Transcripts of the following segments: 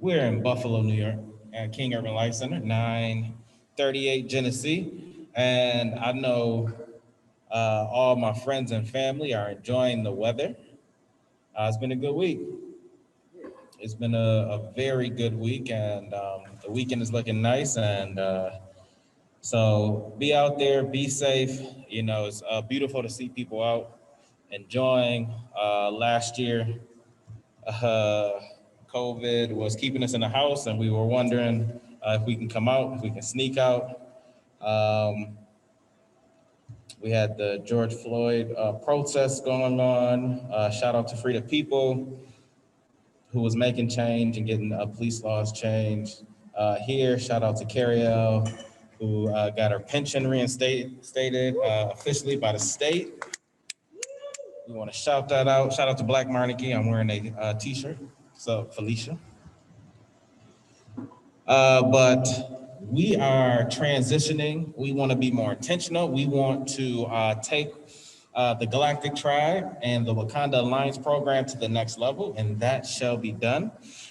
We're in Buffalo, New York, at King Urban Life Center, 938 Genesee. And I know all my friends and family are enjoying the weather. It's been a good week. It's been a very good week, and the weekend is looking nice. And so be out there, be safe. You know, it's beautiful to see people out enjoying. Last year, uh, COVID was keeping us in the house, and we were wondering if we can come out, if we can sneak out. Um, we had the George Floyd protests going on. Shout out to Free the People, who was making change and getting police laws changed. Here, shout out to Carrie L, who got her pension reinstated officially by the state. We want to shout that out. Shout out to Black Monarchy. I'm wearing a t-shirt. So Felicia. But we are transitioning. We want to be more intentional. We want to take the Galactic Tribe and the Wakanda Alliance program to the next level, and that shall be done.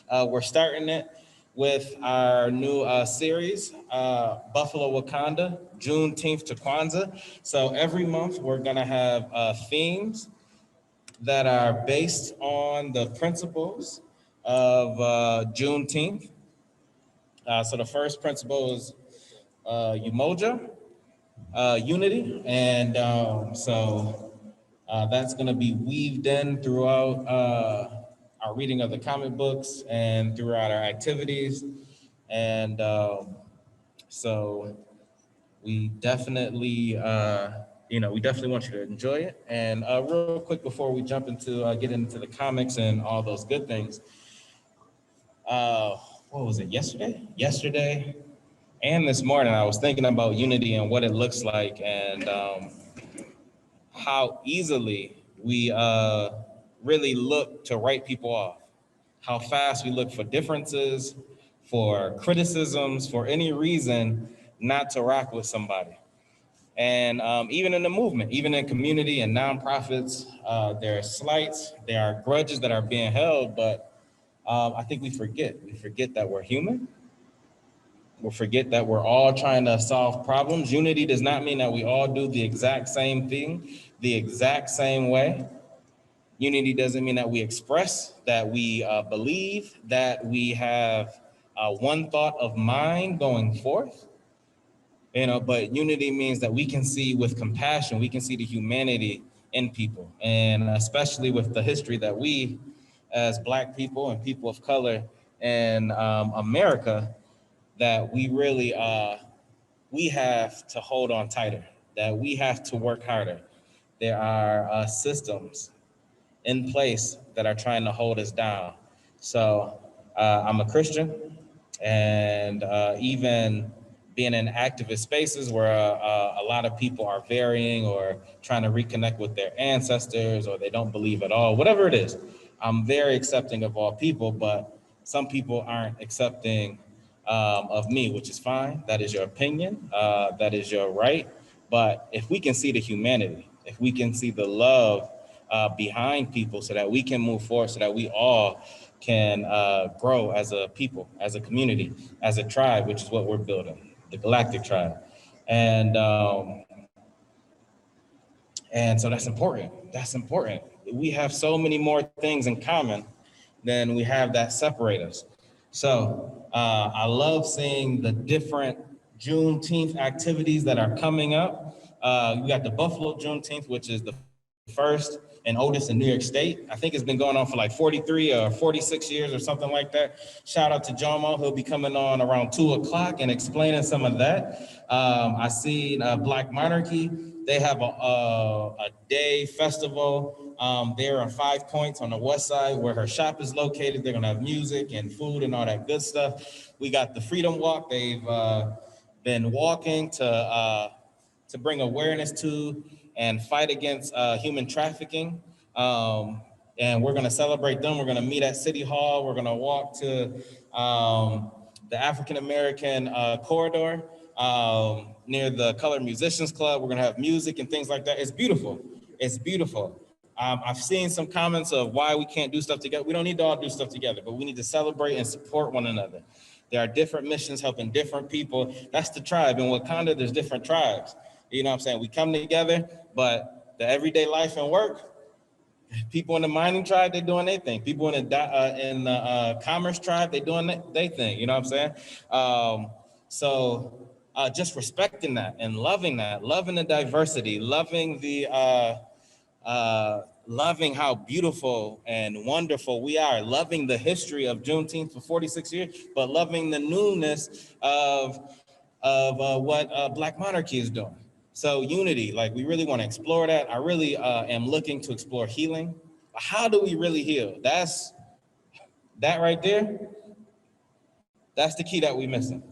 We're starting it with our new series, Buffalo Wakanda, Juneteenth to Kwanzaa. So every month we're gonna have themes that are based on the principles of Juneteenth. So the first principle is Umoja, unity, and that's going to be weaved in throughout our reading of the comic books and throughout our activities. And so we definitely, we definitely want you to enjoy it. And real quick before we jump into get into the comics and all those good things, what was it, Yesterday and this morning, I was thinking about unity and what it looks like, and how easily we really look to write people off, how fast we look for differences, for criticisms, for any reason not to rock with somebody. And even in the movement, even in community and nonprofits, there are slights, there are grudges that are being held, but I think we forget that we're human. We forget that we're all trying to solve problems. Unity does not mean that we all do the exact same thing, the exact same way. Unity doesn't mean that we express, that we believe, that we have one thought of mind going forth. But unity means that we can see with compassion, we can see the humanity in people, and especially with the history that we, as Black people and people of color in America, that we really we have to hold on tighter, that we have to work harder. There are systems in place that are trying to hold us down. So I'm a Christian, and even being in activist spaces where a lot of people are varying or trying to reconnect with their ancestors, or they don't believe at all, whatever it is, I'm very accepting of all people, but some people aren't accepting of me, which is fine. That is your opinion. That is your right. But if we can see the humanity, if we can see the love behind people, so that we can move forward, so that we all can grow as a people, as a community, as a tribe, which is what we're building, the Galactic Tribe. And so that's important. That's important. We have so many more things in common than we have that separate us. So I love seeing the different Juneteenth activities that are coming up. We got the Buffalo Juneteenth, which is the first and oldest in New York State. I think it's been going on for like 43 or 46 years or something like that. Shout out to Jomo. He'll be coming on around 2:00 and explaining some of that. I see Black Monarchy. They have a day festival there on 5 Points on the west side where her shop is located. They're gonna have music and food and all that good stuff. We got the Freedom Walk. They've been walking to bring awareness to and fight against human trafficking. And we're gonna celebrate them. We're gonna meet at City Hall. We're gonna walk to the African American corridor near the Colored Musicians Club. We're gonna have music and things like that. It's beautiful. It's beautiful. I've seen some comments of why we can't do stuff together. We don't need to all do stuff together, but we need to celebrate and support one another. There are different missions helping different people. That's the tribe. In Wakanda, there's different tribes. You know what I'm saying? We come together, but the everyday life and work, people in the mining tribe, they're doing their thing. People in the commerce tribe, they're doing their thing. You know what I'm saying? Just respecting that and loving that, loving the diversity, loving the loving how beautiful and wonderful we are, loving the history of Juneteenth for 46 years, but loving the newness of what Black monarchy is doing. So unity, like we really want to explore that. I really am looking to explore healing. How do we really heal? That right there, that's the key that we're missing.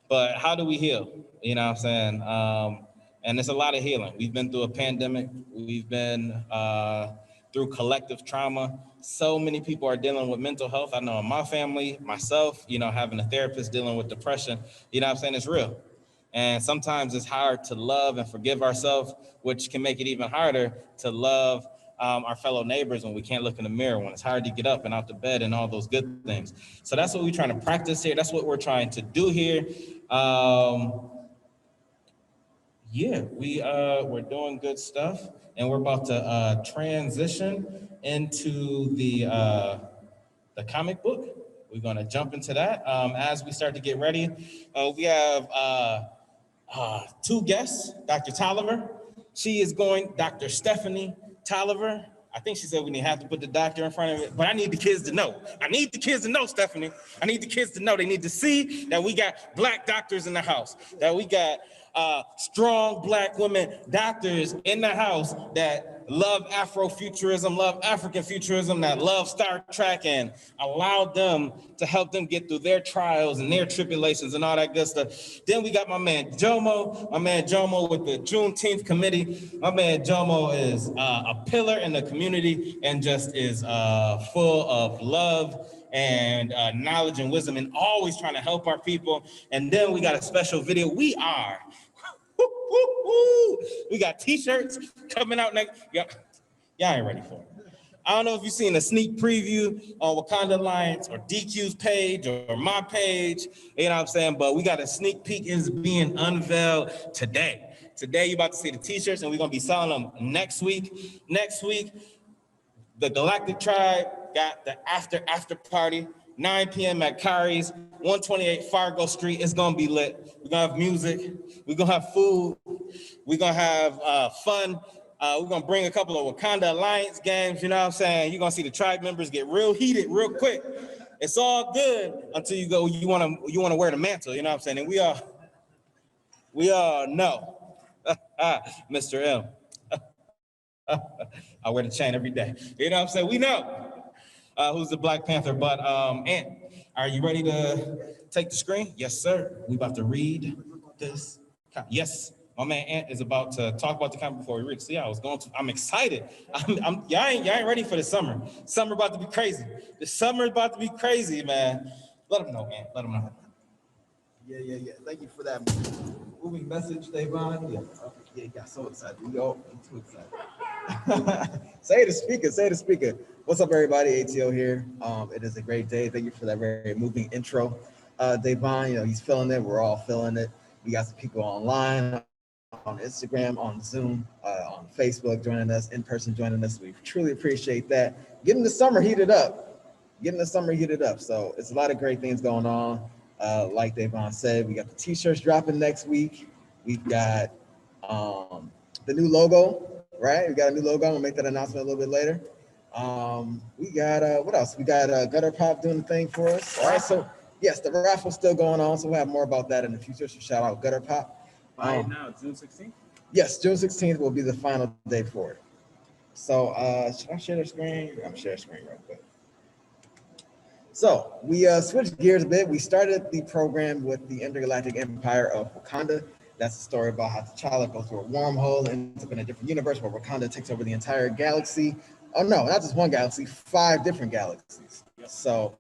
But how do we heal? You know what I'm saying? And it's a lot of healing. We've been through a pandemic. We've been through collective trauma. So many people are dealing with mental health. I know in my family, myself, you know, having a therapist dealing with depression, you know what I'm saying? It's real. And sometimes it's hard to love and forgive ourselves, which can make it even harder to love our fellow neighbors when we can't look in the mirror, when it's hard to get up and out the bed and all those good things. So that's what we're trying to practice here. That's what we're trying to do here. We're doing good stuff, and we're about to transition into the comic book. We're going to jump into that as we start to get ready. We have two guests, Dr. Toliver. Dr. Stephanie Toliver. I think she said we didn't have to put the doctor in front of it, but I need the kids to know. I need the kids to know, Stephanie. I need the kids to know. They need to see that we got Black doctors in the house, that we got strong Black women doctors in the house that love Afrofuturism, love African futurism, that love Star Trek, and allow them to help them get through their trials and their tribulations and all that good stuff. Then we got my man Jomo with the Juneteenth Committee. My man Jomo is a pillar in the community and just is full of love and knowledge and wisdom and always trying to help our people. And then we got a special video. We got t-shirts coming out next. Y'all ain't ready for it. I don't know if you've seen a sneak preview on Wakanda Alliance or DQ's page or my page, you know what I'm saying? But we got a sneak peek is being unveiled today. Today, you're about to see the t-shirts and we're gonna be selling them next week. Next week, the Galactic Tribe got the after party, 9 p.m. at Kari's, 128 Fargo Street. It's gonna be lit. We're gonna have music. We're gonna have food. We're gonna have fun. We're gonna bring a couple of Wakanda Alliance games. You know what I'm saying? You're gonna see the tribe members get real heated real quick. It's all good until you go. You wanna wear the mantle. You know what I'm saying? And we all know, Mr. M. I wear the chain every day. You know what I'm saying? We know who's the Black Panther. But Ant, are you ready to take the screen? Yes, sir. We about to read this. Yes, my man Ant is about to talk about the comic before we read. See, I'm excited. Y'all ain't ready for the summer. Summer about to be crazy. The summer about to be crazy, man. Let them know, Ant. Let them know. Yeah. Thank you for that moving message, Davon. Yeah, got so excited. I'm too excited. Say the speaker. What's up, everybody? ATO here. It is a great day. Thank you for that very moving intro. Davon, he's feeling it. We're all feeling it. We got some people online, on Instagram, on Zoom, on Facebook joining us, in person joining us. We truly appreciate that. Getting the summer heated up. So it's a lot of great things going on. Like Davon said, we got the t-shirts dropping next week. We've got the new logo, right? We got a new logo. We'll make that announcement a little bit later. We got, what else? We got Gutter Pop doing the thing for us. All right, so yes, the raffle's still going on, so we'll have more about that in the future. So shout out Gutter Pop. Buy it now, June 16th? Yes, June 16th will be the final day for it. So should I share the screen? I'm sharing the screen real quick. So we switched gears a bit. We started the program with the intergalactic empire of Wakanda. That's a story about how T'Challa goes through a wormhole and ends up in a different universe where Wakanda takes over the entire galaxy. Oh no, not just one galaxy, 5 different galaxies. So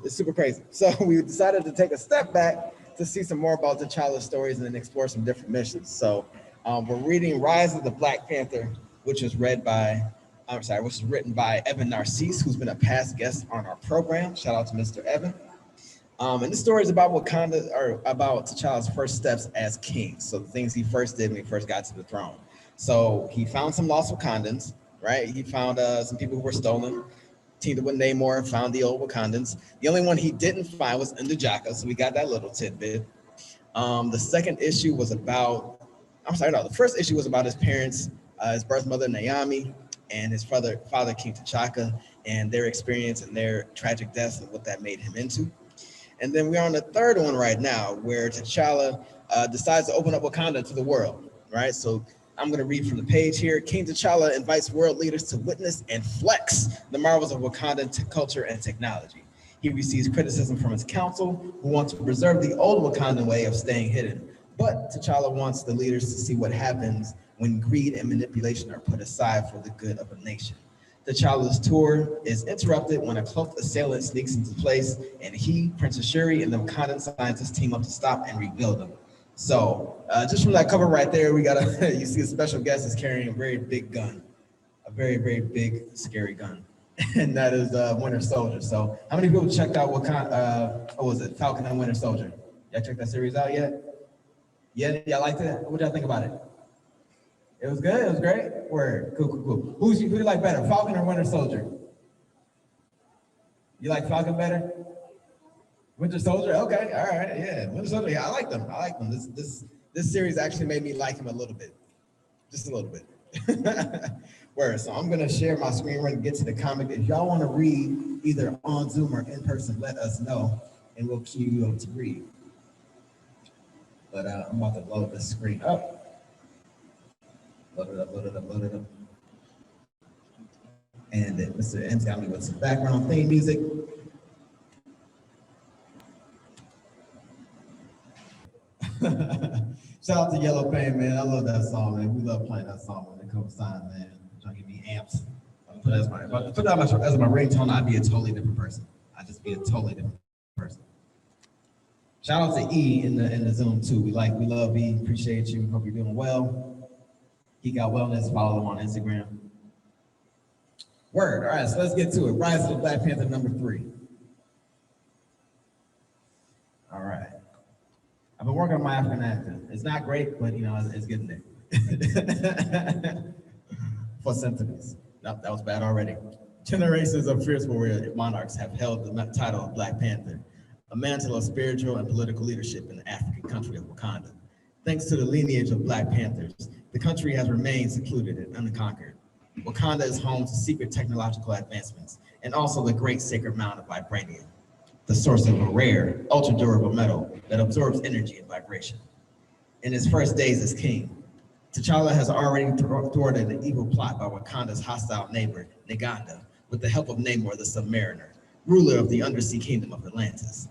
it's super crazy. So we decided to take a step back to see some more about T'Challa's stories and then explore some different missions. So we're reading Rise of the Black Panther which was written by Evan Narcisse, who's been a past guest on our program. Shout out to Mr. Evan. And this story is about Wakanda, or about T'Challa's first steps as king. So the things he first did when he first got to the throne. So he found some lost Wakandans, right? He found some people who were stolen. Teamed up with Namor, found the old Wakandans. The only one he didn't find was Ndajaka, so we got that little tidbit. The second issue was about, the first issue was about his parents, his birth mother Naomi, and his father King T'Chaka, and their experience and their tragic deaths and what that made him into. And then we're on the third one right now, where T'Challa decides to open up Wakanda to the world, right? So I'm going to read from the page here. King T'Challa invites world leaders to witness and flex the marvels of Wakandan culture and technology. He receives criticism from his council, who want to preserve the old Wakandan way of staying hidden. But T'Challa wants the leaders to see what happens when greed and manipulation are put aside for the good of a nation. T'Challa's tour is interrupted when a cloaked assailant sneaks into place, and he, Princess Shuri, and the Wakandan scientists team up to stop and rebuild them. So just from that cover right there, we got you see a special guest is carrying a very big gun, a very, very big, scary gun. And that is Winter Soldier. So how many people checked out what was it, Falcon and Winter Soldier? Y'all checked that series out yet? Yeah, y'all liked it? What y'all think about it? It was good, it was great? Word, cool. Who do you like better, Falcon or Winter Soldier? You like Falcon better? Winter Soldier, okay, all right, yeah. Winter Soldier, yeah, I like them. This series actually made me like him a little bit. Just a little bit. Word, so I'm gonna share my screen and get to the comic. If y'all wanna read either on Zoom or in person, let us know and we'll queue you up to read. But I'm about to load this screen up. Load it up. And then Mr. M's got me with some background theme music. Shout out to Yellow Pain, man. I love that song, man. We love playing that song when it comes time, man. Trying to give me amps. If I put that as my ringtone, I'd be a totally different person. I'd just be a totally different person. Shout out to E in the Zoom too. We love E. Appreciate you. Hope you're doing well. Geek Out Wellness. Follow them on Instagram. Word. All right, so let's get to it. Rise of the Black Panther #3. All right. I've been working on my African accent. It's not great, but it's getting there. For sentiments. Nope, that was bad already. Generations of fierce warrior monarchs have held the title of Black Panther, a mantle of spiritual and political leadership in the African country of Wakanda. Thanks to the lineage of Black Panthers, the country has remained secluded and unconquered. Wakanda is home to secret technological advancements and also the great sacred mound of vibranium, the source of a rare, ultra-durable metal that absorbs energy and vibration. In his first days as king, T'Challa has already thwarted an evil plot by Wakanda's hostile neighbor, Uganda, with the help of Namor the Submariner, ruler of the undersea kingdom of Atlantis.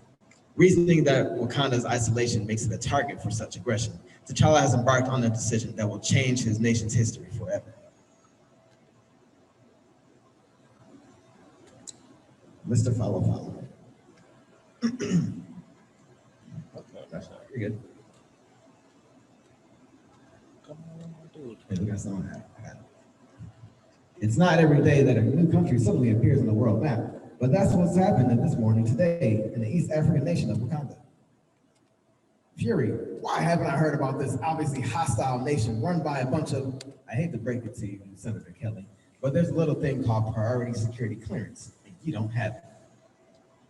Reasoning that Wakanda's isolation makes it a target for such aggression, T'Challa has embarked on a decision that will change his nation's history forever. Mr. Follow. Okay, that's not, you're good. Come on, dude. Hey, we got someone. I got it. It's not every day that a new country suddenly appears on the world map, but that's what's happening this morning today in the East African nation of Wakanda. Fury, why haven't I heard about this obviously hostile nation run by a bunch of, I hate to break it to you, Senator Kelly, but there's a little thing called priority security clearance, and you don't have it.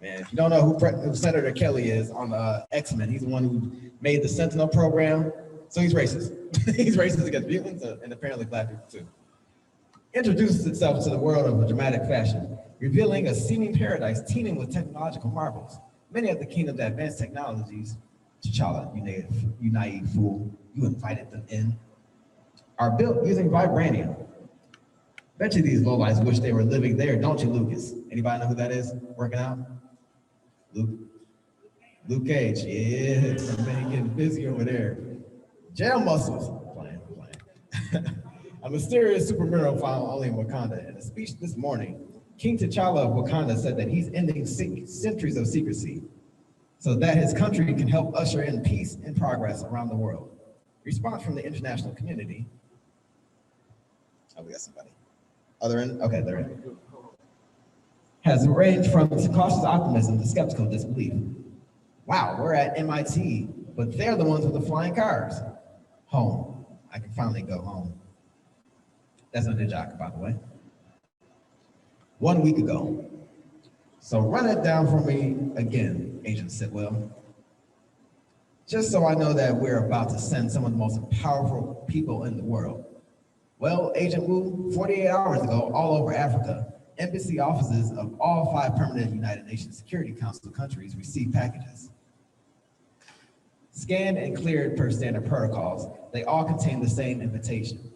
Man, if you don't know who Senator Kelly is on X-Men, he's the one who made the Sentinel program, so he's racist. He's racist against mutants and apparently Black people too. Introduces itself to the world of a dramatic fashion, revealing a seeming paradise teeming with technological marvels. Many of the kingdom's advanced technologies, T'Challa, you naive fool, you invited them in, are built using vibranium. Bet you these lowlights wish they were living there, don't you, Lucas? Anybody know who that is working out? Luke Cage, yeah, man, getting busy over there. Jail muscles, playing. A mysterious super mineral found only in Wakanda. In a speech this morning, King T'Challa of Wakanda said that he's ending centuries of secrecy so that his country can help usher in peace and progress around the world. Response from the international community. Oh, we got somebody. Oh, they're in? Okay, they're in. Has ranged from cautious optimism to skeptical disbelief. Wow, we're at MIT, but they're the ones with the flying cars. Home. I can finally go home. That's not the joke, by the way. 1 week ago. So run it down for me again, Agent Sitwell. Just so I know that we're about to send some of the most powerful people in the world. Well, Agent Wu, 48 hours ago, all over Africa, embassy offices of all 5 permanent United Nations Security Council countries received packages. Scanned and cleared per standard protocols, they all contain the same invitation.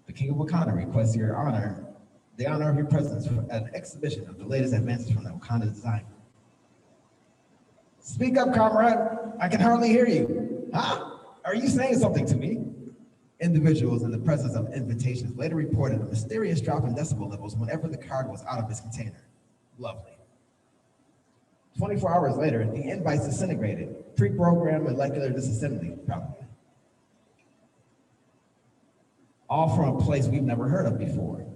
The King of Wakanda requests the honor of your presence at an exhibition of the latest advances from the Wakanda design. Speak up, comrade. I can hardly hear you. Huh? Are you saying something to me? Individuals in the presence of invitations later reported a mysterious drop in decibel levels whenever the card was out of its container. Lovely. 24 hours later, the invites disintegrated. Pre-programmed molecular disassembly, probably. All from a place we've never heard of before.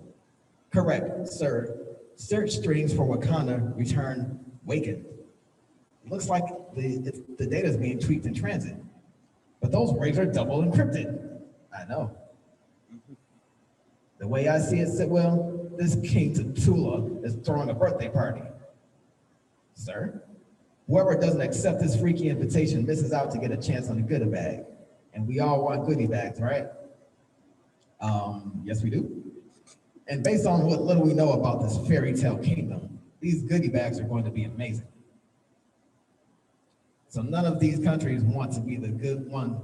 Correct, sir. Search strings for Wakanda return Waken. Looks like the data is being tweaked in transit. But those rigs are double encrypted. I know. The way I see it, Sitwell, this King T'Challa is throwing a birthday party. Sir, whoever doesn't accept this freaky invitation misses out to get a chance on the goodie bag. And we all want goodie bags, right? Yes, we do. And based on what little we know about this fairy tale kingdom, these goodie bags are going to be amazing. So none of these countries want to be the good one.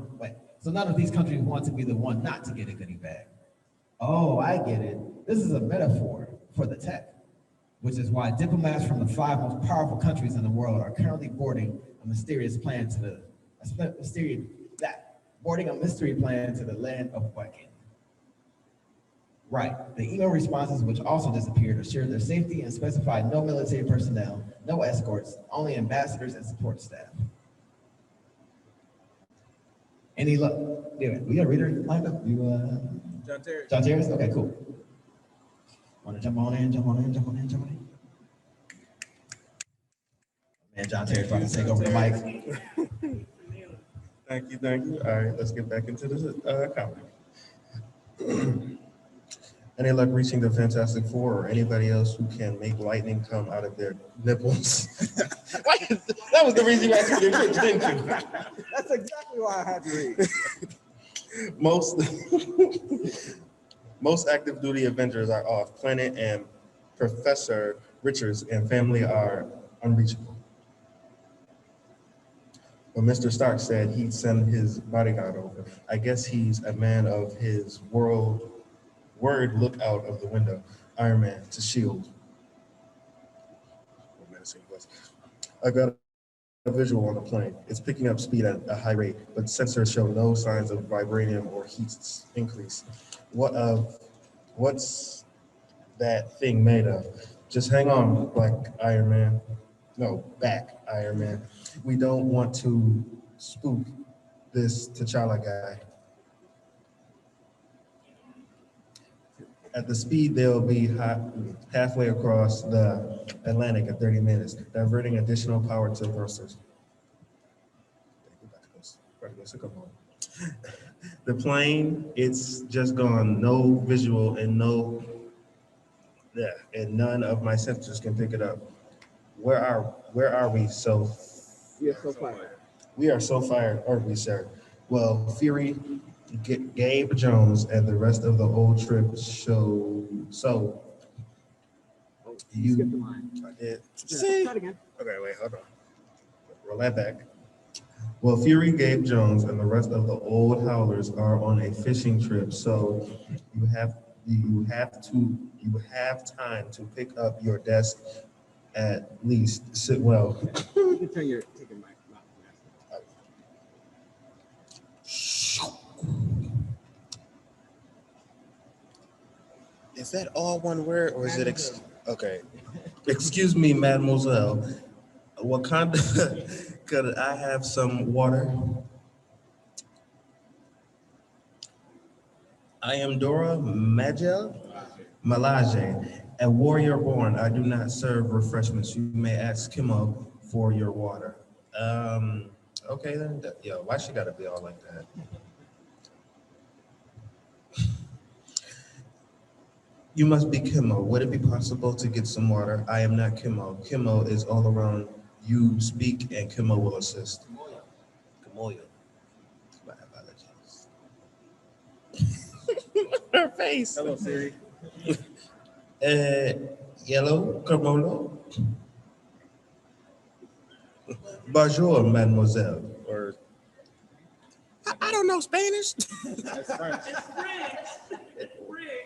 So none of these countries want to be the one not to get a goodie bag. Oh, I get it. This is a metaphor for the tech, which is why diplomats from the 5 most powerful countries in the world are currently boarding a mystery plan to the land of Wakanda. Right. The email responses, which also disappeared, assured their safety and specified no military personnel, no escorts, only ambassadors and support staff. Any luck? Yeah, we got a reader lined up. John Terry. John Terry? Okay, cool. Want to jump on in? Man, John Terry's about to take over the mic. Thank you. All right, let's get back into this comedy. Any luck reaching the Fantastic Four or anybody else who can make lightning come out of their nipples? That was the reason you asked me to pitch, didn't you? That's exactly why I had to read. Most active duty Avengers are off planet, and Professor Richards and family are unreachable. But Mr. Stark said he'd send his bodyguard over. I guess he's a man of his word. Look out of the window. Iron Man to S.H.I.E.L.D. I got a visual on the plane. It's picking up speed at a high rate, but sensors show no signs of vibranium or heat increase. What's that thing made of? Just hang on, Black Iron Man. No, back Iron Man. We don't want to spook this T'Challa guy. At the speed they'll be halfway across the Atlantic in 30 minutes, diverting additional power to thrusters. The plane, it's just gone. No visual and none of my sensors can pick it up. Where are we? So We are so fired. We are so fired, aren't we, sir? Well, Fury, Gabe Jones, and the rest of the old trip show. So You skipped the line. I did. See? Try it again. Okay, wait, hold on. Roll that back. Well, Fury, Gabe Jones, and the rest of the old howlers are on a fishing trip, so you have time to pick up your desk at least. Sit well. You can turn your mic. Is that all one word, or is it okay? Excuse me, mademoiselle. Wakanda, could I have some water? I am Dora Malaje, a warrior born. I do not serve refreshments. You may ask Kimo for your water. Okay then. Yo, why she gotta be all like that? You must be Kimo. Would it be possible to get some water? I am not Kimo. Kimo is all around. You speak and Kimo will assist. Kamoya. My apologies. Her face. Hello, Siri. Yellow, Kamolo. Bonjour, mademoiselle. Or I don't know Spanish. That's French.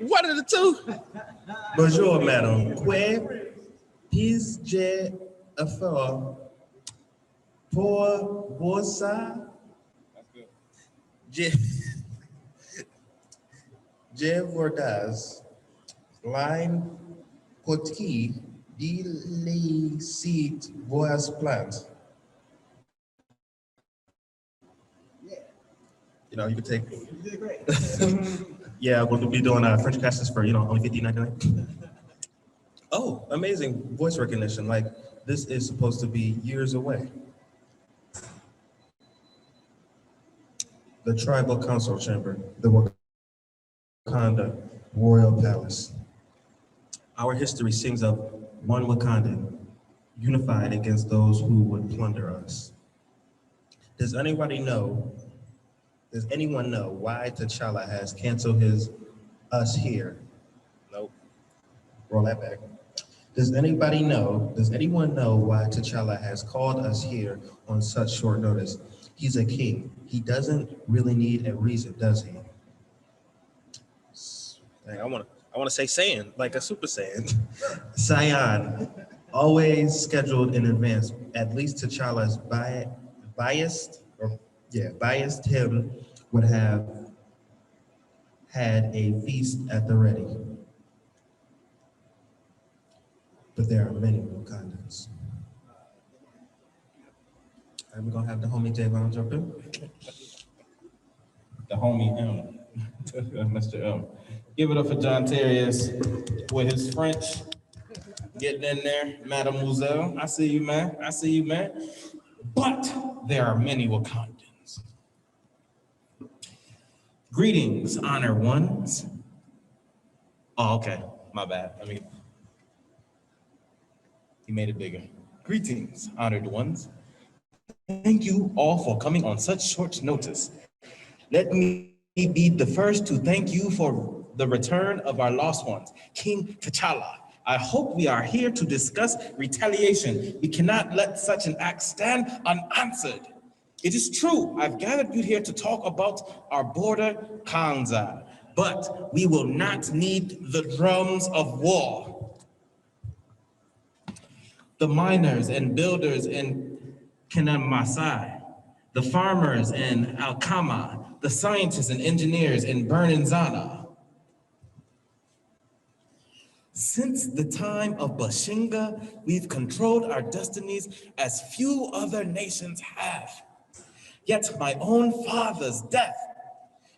What are the two? Bonjour, madam. Que puis-je faire pour bossa? Je voudrais line petit illicite voice plant. You know, you could take. You did great. Yeah, we'll be doing French classes for, only $50.99. Oh, amazing voice recognition. Like, this is supposed to be years away. The Tribal Council Chamber, the Wakanda Royal Palace. Our history sings of one Wakandan, unified against those who would plunder us. Does anyone know why T'Challa has canceled his us here? Nope. Roll that back. Does anyone know why T'Challa has called us here on such short notice? He's a king. He doesn't really need a reason, does he? Dang, I want to say Saiyan, like a Super Saiyan. Saiyan, always scheduled in advance. At least T'Challa's biased him would have had a feast at the ready. But there are many Wakandans. And we're gonna have the homie Javon jump in. The homie M, Mr. M. Give it up for John Terrius with his French. Getting in there, Mademoiselle. I see you, man. But there are many Wakandans. Greetings, honored ones. Oh, okay. My bad. He made it bigger. Greetings, honored ones. Thank you all for coming on such short notice. Let me be the first to thank you for the return of our lost ones, King T'Challa. I hope we are here to discuss retaliation. We cannot let such an act stand unanswered. It is true, I've gathered you here to talk about our border Kanza, but we will not need the drums of war. The miners and builders in Kinamasai, the farmers in Alkama, the scientists and engineers in Bernanzana. Since the time of Bashinga, we've controlled our destinies as few other nations have. Yet my own father's death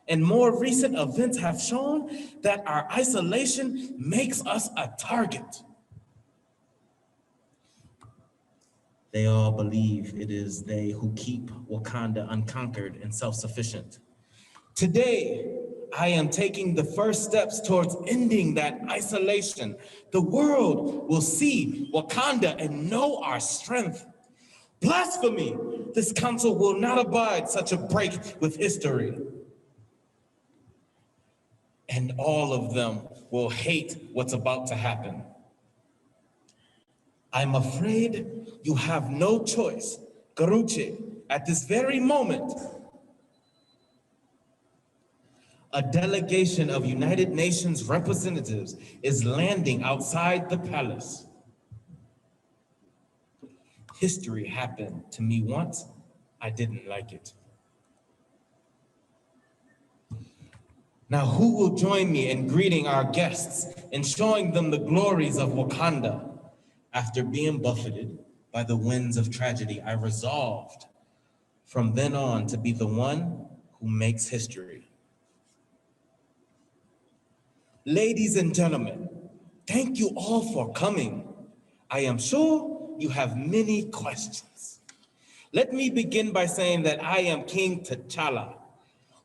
and more recent events have shown that our isolation makes us a target. They all believe it is they who keep Wakanda unconquered and self-sufficient. Today, I am taking the first steps towards ending that isolation. The world will see Wakanda and know our strength. Blasphemy! This council will not abide such a break with history. And all of them will hate what's about to happen. I'm afraid you have no choice, Garuche, at this very moment. A delegation of United Nations representatives is landing outside the palace. History happened to me once. I didn't like it. Now, who will join me in greeting our guests and showing them the glories of Wakanda? After being buffeted by the winds of tragedy, I resolved from then on to be the one who makes history. Ladies and gentlemen, thank you all for coming. I am sure you have many questions. Let me begin by saying that I am King T'Challa,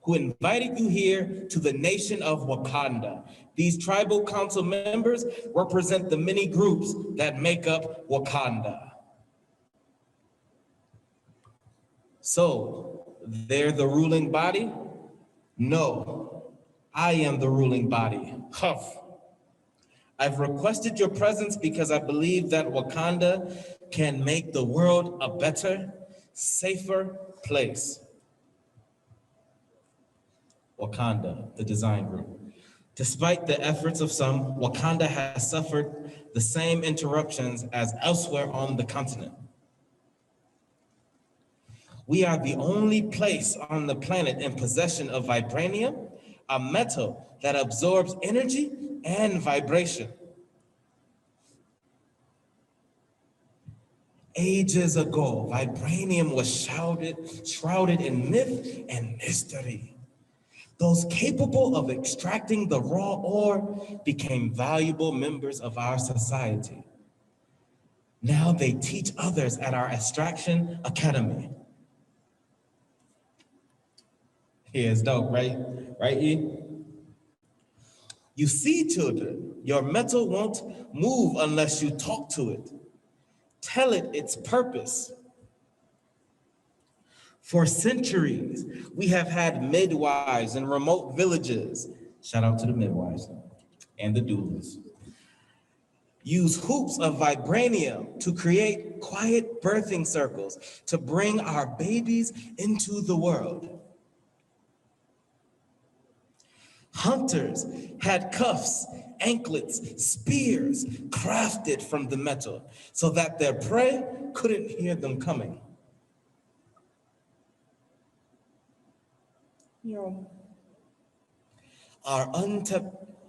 who invited you here to the nation of Wakanda. These tribal council members represent the many groups that make up Wakanda. So, they're the ruling body? No, I am the ruling body. Huff. I've requested your presence because I believe that Wakanda can make the world a better, safer place. Wakanda, the design group. Despite the efforts of some, Wakanda has suffered the same interruptions as elsewhere on the continent. We are the only place on the planet in possession of vibranium, a metal that absorbs energy and vibration. Ages ago, vibranium was shrouded in myth and mystery. Those capable of extracting the raw ore became valuable members of our society. Now they teach others at our extraction academy. Yeah, it's dope, right? Right, E? You see, children, your metal won't move unless you talk to it. Tell it its purpose. For centuries, we have had midwives in remote villages. Shout out to the midwives and the doulas. Use hoops of vibranium to create quiet birthing circles to bring our babies into the world. Hunters had cuffs, anklets, spears crafted from the metal so that their prey couldn't hear them coming. Our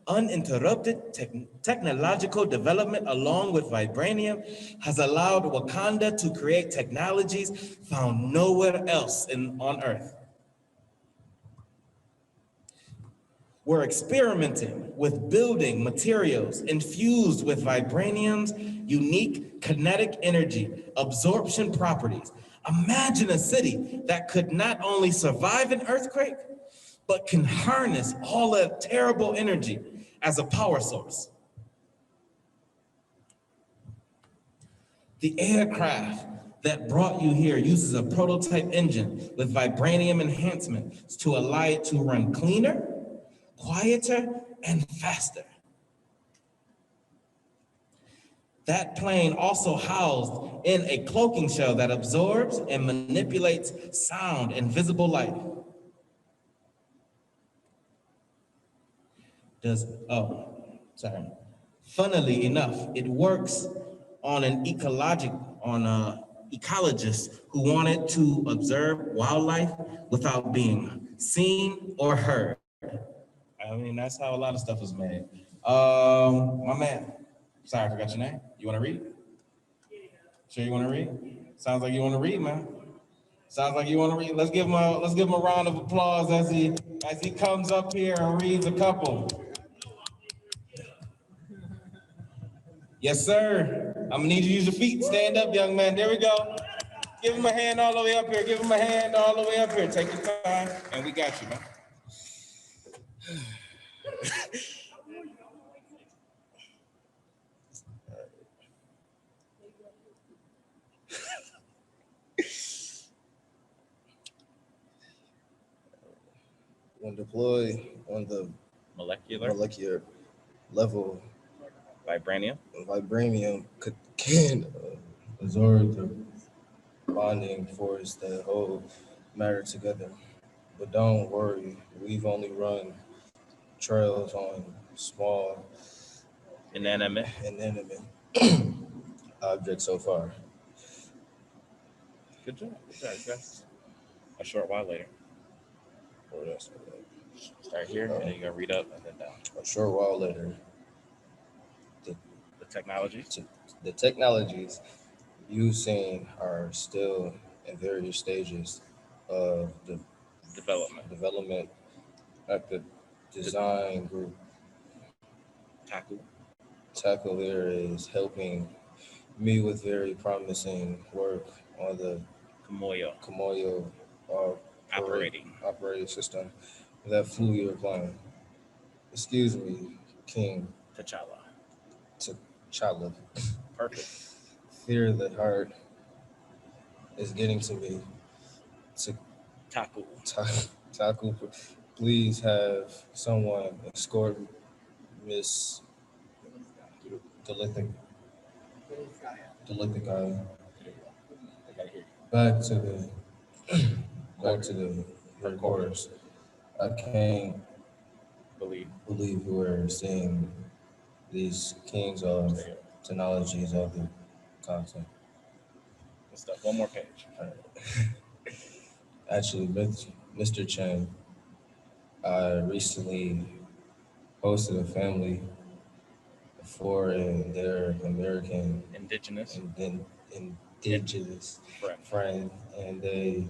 uninterrupted technological development along with vibranium has allowed Wakanda to create technologies found nowhere else on Earth. We're experimenting with building materials infused with vibranium's unique kinetic energy absorption properties. Imagine a city that could not only survive an earthquake, but can harness all that terrible energy as a power source. The aircraft that brought you here uses a prototype engine with vibranium enhancements to allow it to run cleaner, quieter, and faster. That plane also housed in a cloaking shell that absorbs and manipulates sound and visible light. Funnily enough, it works on ecologists who wanted to observe wildlife without being seen or heard. I mean, that's how a lot of stuff is made. My man, sorry, I forgot your name. You want to read? Sure you want to read? Sounds like you want to read, man. Sounds like you want to read. Let's give him a round of applause as he comes up here and reads a couple. Yes, sir. I'm gonna need you to use your feet. Stand up, young man. There we go. Give him a hand all the way up here. Give him a hand all the way up here. Take your time, and we got you, man. When deployed on the Molecular level, vibranium. vibranium can absorb the bonding force that hold matter together. But don't worry, we've only run trails on small Inanimate objects so far. Good job. That's a short while later. Or that's Start here, and then you're gonna read up and then down. a short while later, The technology. the technologies using are still in various stages of the Development. development at the design group. Taku. Tackle there is helping me with very promising work on the Kamoyo. Komoyo uh, operating system that flew your plane. Excuse me, King T'Challa. T'Challa. Perfect. Fear of the heart is getting to me. To Taku. Taku, please have someone escort Miss Galactic Galactic I gotta hear you. back to the headquarters. I can't Believe. believe we're seeing these kings of technologies of the content. Good stuff. One more page. Actually, Mr. Chen, I recently hosted a family for their American Indigenous. and then indigenous Friend. friend, and they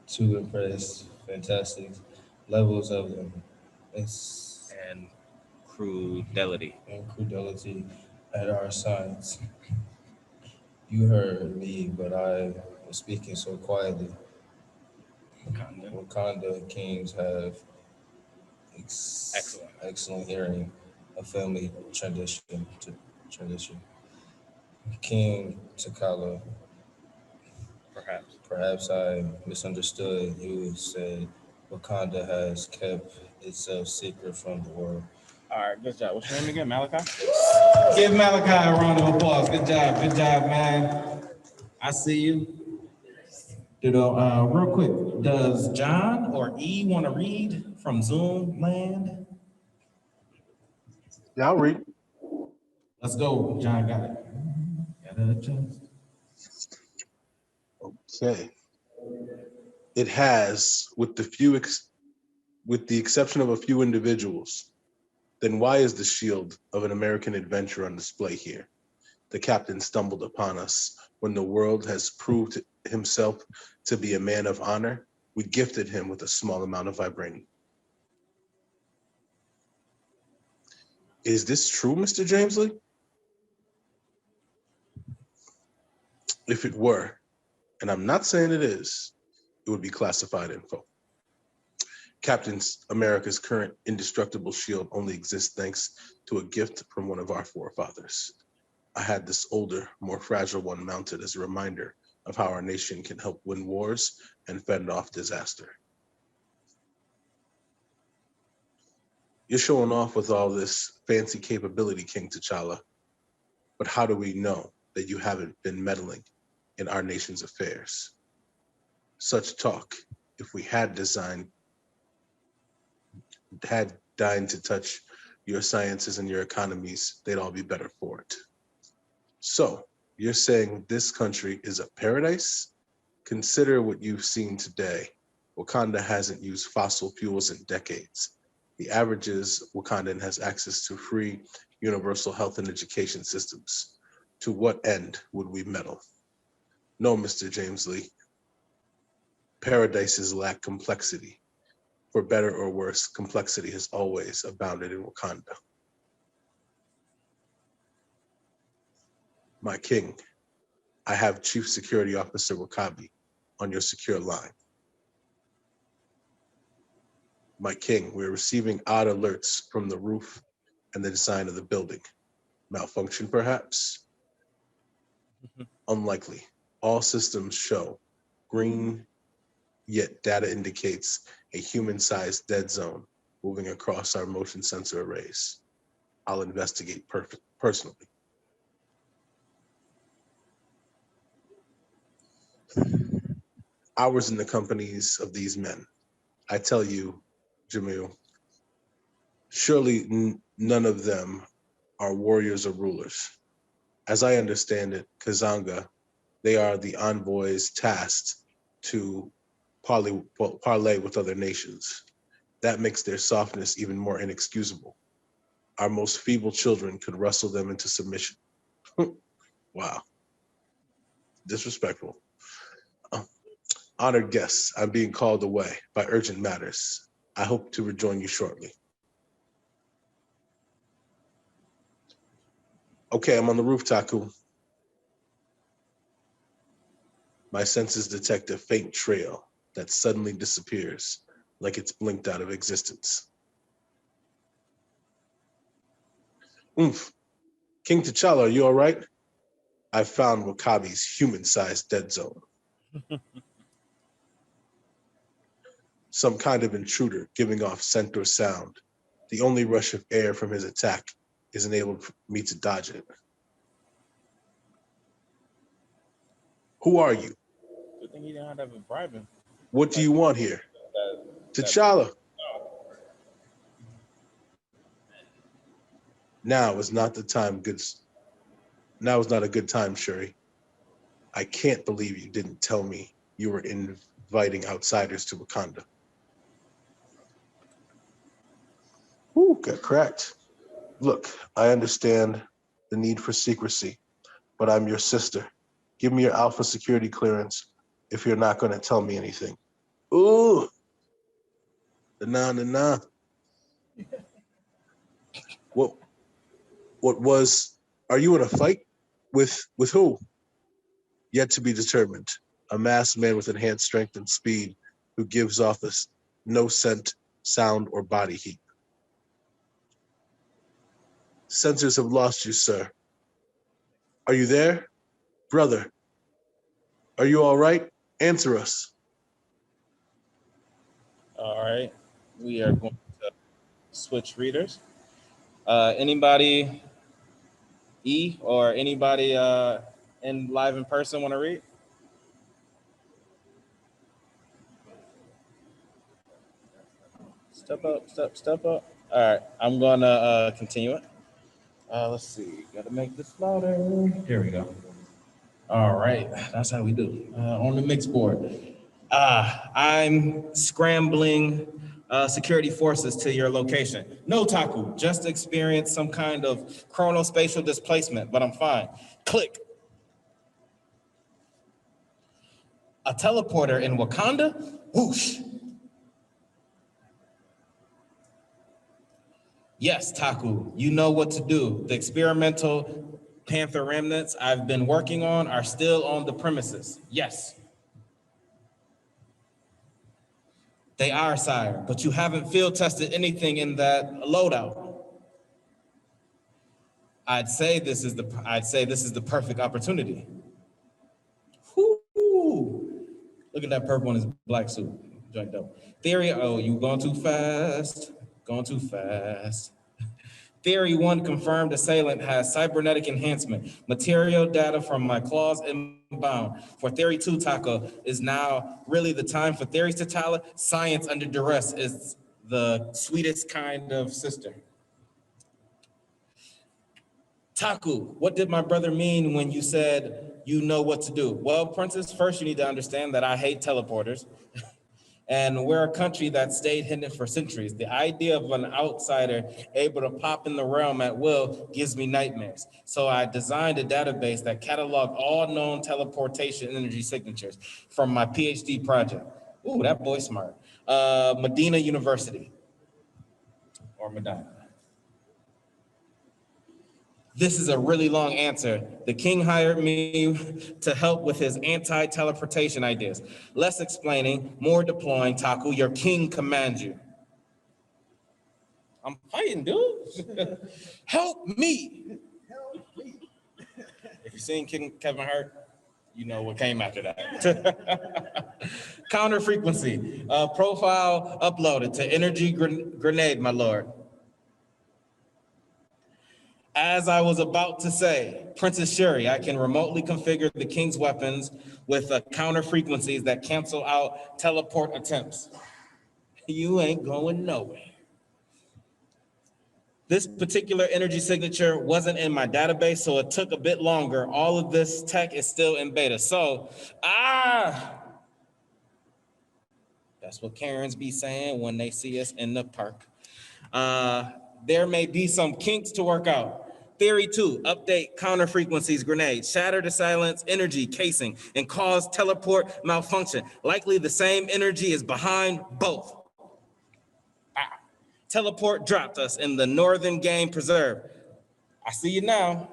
too impressed. Fantastic levels of them. It's And crudelity. and crudelty at our science. You heard me, but I was speaking so quietly. Wakanda. Wakanda kings have excellent hearing, a family transition. King T'Challa, Perhaps. perhaps I misunderstood. You said Wakanda has kept itself secret from the world. All right, good job. What's your name again, Malachi? Give Malachi a round of applause. Good job, man. I see you. Real quick, does John or E want to read from Zoom land? Yeah, I'll read. Let's go. John got it. Gotta adjust. Okay. It has, with the exception of a few individuals, then why is the shield of an American adventurer on display here? The captain stumbled upon us when the world has proved himself to be a man of honor. We gifted him with a small amount of vibranium. Is this true, Mr. Jamesley? If it were, and I'm not saying it is, it would be classified info. Captain America's current indestructible shield only exists thanks to a gift from one of our forefathers. I had this older, more fragile one mounted as a reminder of how our nation can help win wars and fend off disaster. You're showing off with all this fancy capability, King T'Challa, but how do we know that you haven't been meddling in our nation's affairs? Such talk, if we had deigned to touch your sciences and your economies, they'd all be better for it. So, you're saying this country is a paradise? Consider what you've seen today. Wakanda hasn't used fossil fuels in decades. The average is Wakandan has access to free, universal health and education systems. To what end would we meddle? No, Mr. Jamesley. Paradises lack complexity. For better or worse, complexity has always abounded in Wakanda. My king, I have Chief Security Officer Wakabi on your secure line. My king, we're receiving odd alerts from the roof and the design of the building. Malfunction, perhaps? Unlikely. All systems show green, yet data indicates a human-sized dead zone moving across our motion sensor arrays. I'll investigate personally. Hours in the companies of these men. I tell you, Jamil, surely none of them are warriors or rulers. As I understand it, Kazanga, they are the envoys tasked to parlay with other nations. That makes their softness even more inexcusable. Our most feeble children could wrestle them into submission. Wow, disrespectful. Honored guests, I'm being called away by urgent matters. I hope to rejoin you shortly. Okay, I'm on the roof, Taku. My senses detect a faint trail that suddenly disappears, like it's blinked out of existence. Oomph. King T'Challa, are you all right? I found Wakabi's human-sized dead zone. Some kind of intruder giving off scent or sound. The only rush of air from his attack is enabled me to dodge it. Who are you? Good thing he didn't have to bribe him. What do you want here? T'Challa. Now is not the time. Now is not a good time, Shuri. I can't believe you didn't tell me you were inviting outsiders to Wakanda. Ooh, got cracked. Look, I understand the need for secrecy, but I'm your sister. Give me your Alpha security clearance if you're not going to tell me anything. Ooh. Nah. What was, are you in a fight? With who? Yet to be determined. A masked man with enhanced strength and speed who gives off this no scent, sound, or body heat. Sensors have lost you, sir. Are you there? Brother, are you all right? Answer us. All right, we are going to switch readers. Anybody E or anybody in live in person want to read? Step up. All right, I'm gonna continue it. Let's see, gotta make this louder. Here we go. All right, that's how we do. On the mix board. I'm scrambling security forces to your location. No, Taku, just experienced some kind of chronospatial displacement, but I'm fine. Click. A teleporter in Wakanda? Whoosh. Yes, Taku, you know what to do. The experimental Panther remnants I've been working on are still on the premises. Yes. They are, sire, but you haven't field tested anything in that loadout. I'd say this is the perfect opportunity. Whoo! Look at that purple in his black suit. Joint dope. Theory, oh, you going too fast. Theory 1 confirmed assailant has cybernetic enhancement. Material data from my claws inbound. For Theory 2, Taco, is now really the time for theories to tally. Science under duress is the sweetest kind of sister. Taku, what did my brother mean when you said you know what to do? Well, Princess, first you need to understand that I hate teleporters. And we're a country that stayed hidden for centuries. The idea of an outsider able to pop in the realm at will gives me nightmares. So I designed a database that cataloged all known teleportation energy signatures from my PhD project. Ooh, that boy smart. Medina University, or Medina. This is a really long answer. The king hired me to help with his anti-teleportation ideas. Less explaining, more deploying. Taku, your king commands you. I'm fighting, dude. Help me. If you've seen King Kevin Hart, you know what came after that. Counter frequency. Profile uploaded to energy grenade, my lord. As I was about to say, Princess Shuri, I can remotely configure the king's weapons with counter frequencies that cancel out teleport attempts. You ain't going nowhere. This particular energy signature wasn't in my database, so it took a bit longer. All of this tech is still in beta. So, that's what Karens be saying when they see us in the park. There may be some kinks to work out. Theory 2, update counter frequencies grenade, shatter the silence energy casing, and cause teleport malfunction. Likely the same energy is behind both. Teleport dropped us in the northern game preserve. I see you now.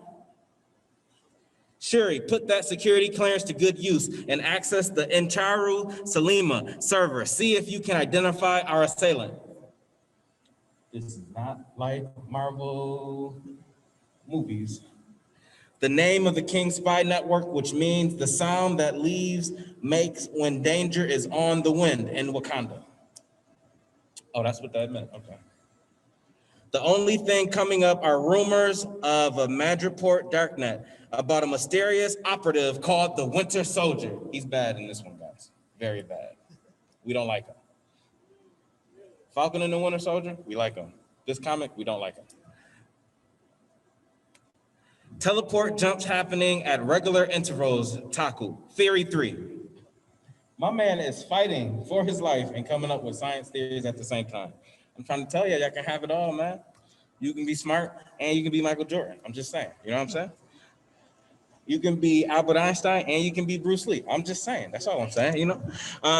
Shuri, put that security clearance to good use and access the Encharu Salima server. See if you can identify our assailant. This is not like Marvel movies. The name of the King Spy Network, which means the sound that leaves makes when danger is on the wind in Wakanda. Oh, that's what that meant. Okay. The only thing coming up are rumors of a Madripoor darknet about a mysterious operative called the Winter Soldier. He's bad in this one, guys. Very bad. We don't like him. Falcon and the Winter Soldier, we like him. This comic, we don't like him. Teleport jumps happening at regular intervals, Taku. Theory 3. My man is fighting for his life and coming up with science theories at the same time. I'm trying to tell you, y'all can have it all, man. You can be smart and you can be Michael Jordan. I'm just saying, you know what I'm saying? You can be Albert Einstein and you can be Bruce Lee. I'm just saying, that's all I'm saying, you know?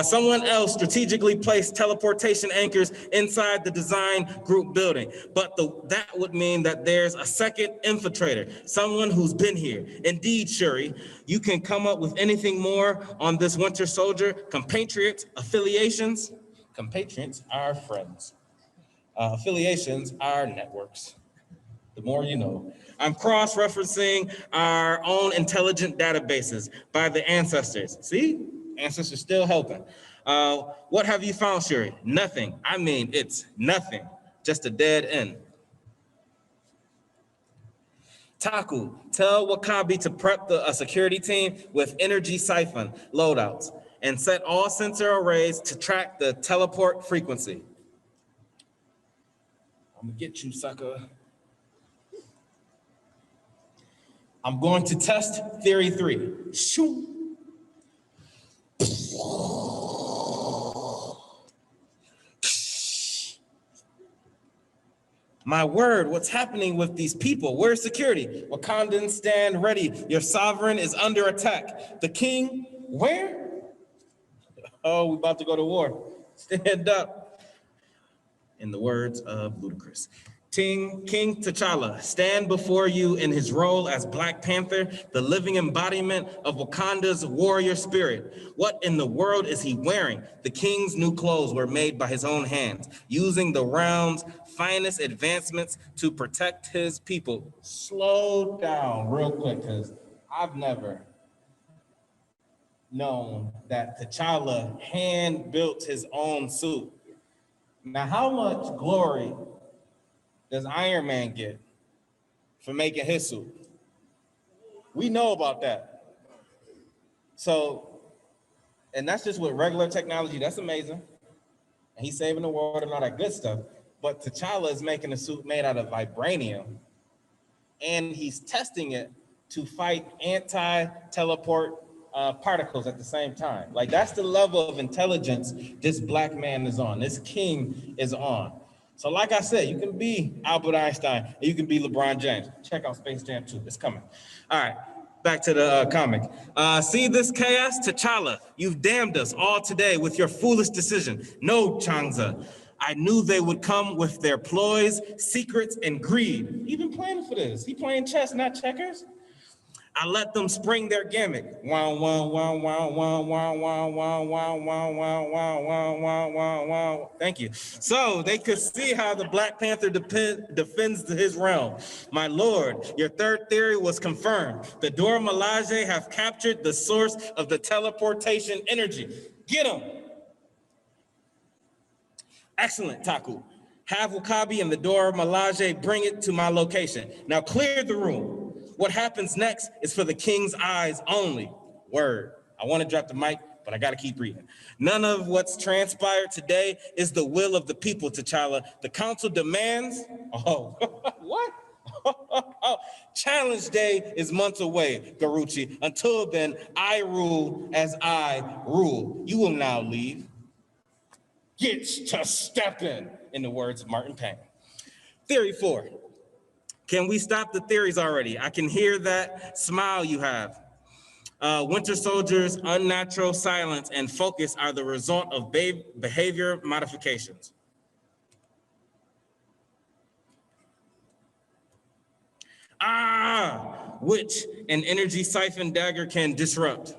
Someone else strategically placed teleportation anchors inside the design group building, but that would mean that there's a second infiltrator, someone who's been here. Indeed, Shuri, you can come up with anything more on this Winter Soldier, compatriots, affiliations. Compatriots are friends. Affiliations are networks. The more you know. I'm cross-referencing our own intelligent databases by the ancestors. See? Ancestors still helping. What have you found, Shuri? Nothing. I mean, it's nothing. Just a dead end. Taku, tell Wakabi to prep a security team with energy siphon loadouts and set all sensor arrays to track the teleport frequency. I'm gonna get you, sucker. I'm going to test theory 3. Shoo. My word, what's happening with these people? Where's security? Wakandans, stand ready. Your sovereign is under attack. The king, where? Oh, we're about to go to war. Stand up. In the words of Ludacris. King T'Challa, stand before you in his role as Black Panther, the living embodiment of Wakanda's warrior spirit. What in the world is he wearing? The king's new clothes were made by his own hands, using the realm's finest advancements to protect his people. Slow down real quick, because I've never known that T'Challa hand-built his own suit. Now, how much glory does Iron Man get for making his suit? We know about that. So, and that's just with regular technology. That's amazing. And he's saving the world and all that good stuff. But T'Challa is making a suit made out of vibranium, and he's testing it to fight anti-teleport particles at the same time. Like, that's the level of intelligence this Black man is on, this king is on. So like I said, you can be Albert Einstein, and you can be LeBron James. Check out Space Jam 2, it's coming. All right, back to the comic. See this chaos? T'Challa, you've damned us all today with your foolish decision. No, Changza, I knew they would come with their ploys, secrets, and greed. He been planning for this. He playing chess, not checkers. I let them spring their gimmick. Wow, wow, wow, wow, wow, wow, wow, wow, wow, wow, wow, wow, wow, wow, wow, wow. Thank you. So they could see how the Black Panther defends his realm. My lord, your third theory was confirmed. The Dora Milaje have captured the source of the teleportation energy. Get them. Excellent, Taku. Have Wakabi and the Dora Milaje bring it to my location. Now clear the room. What happens next is for the king's eyes only. Word. I want to drop the mic, but I got to keep reading. None of what's transpired today is the will of the people, T'Challa. The council demands, what? Challenge day is months away, Garucci. Until then, I rule as I rule. You will now leave. Get to stepping, in the words of Martin Payne. Theory 4. Can we stop the theories already? I can hear that smile you have. Winter Soldier's unnatural silence and focus are the result of behavior modifications. which an energy siphon dagger can disrupt.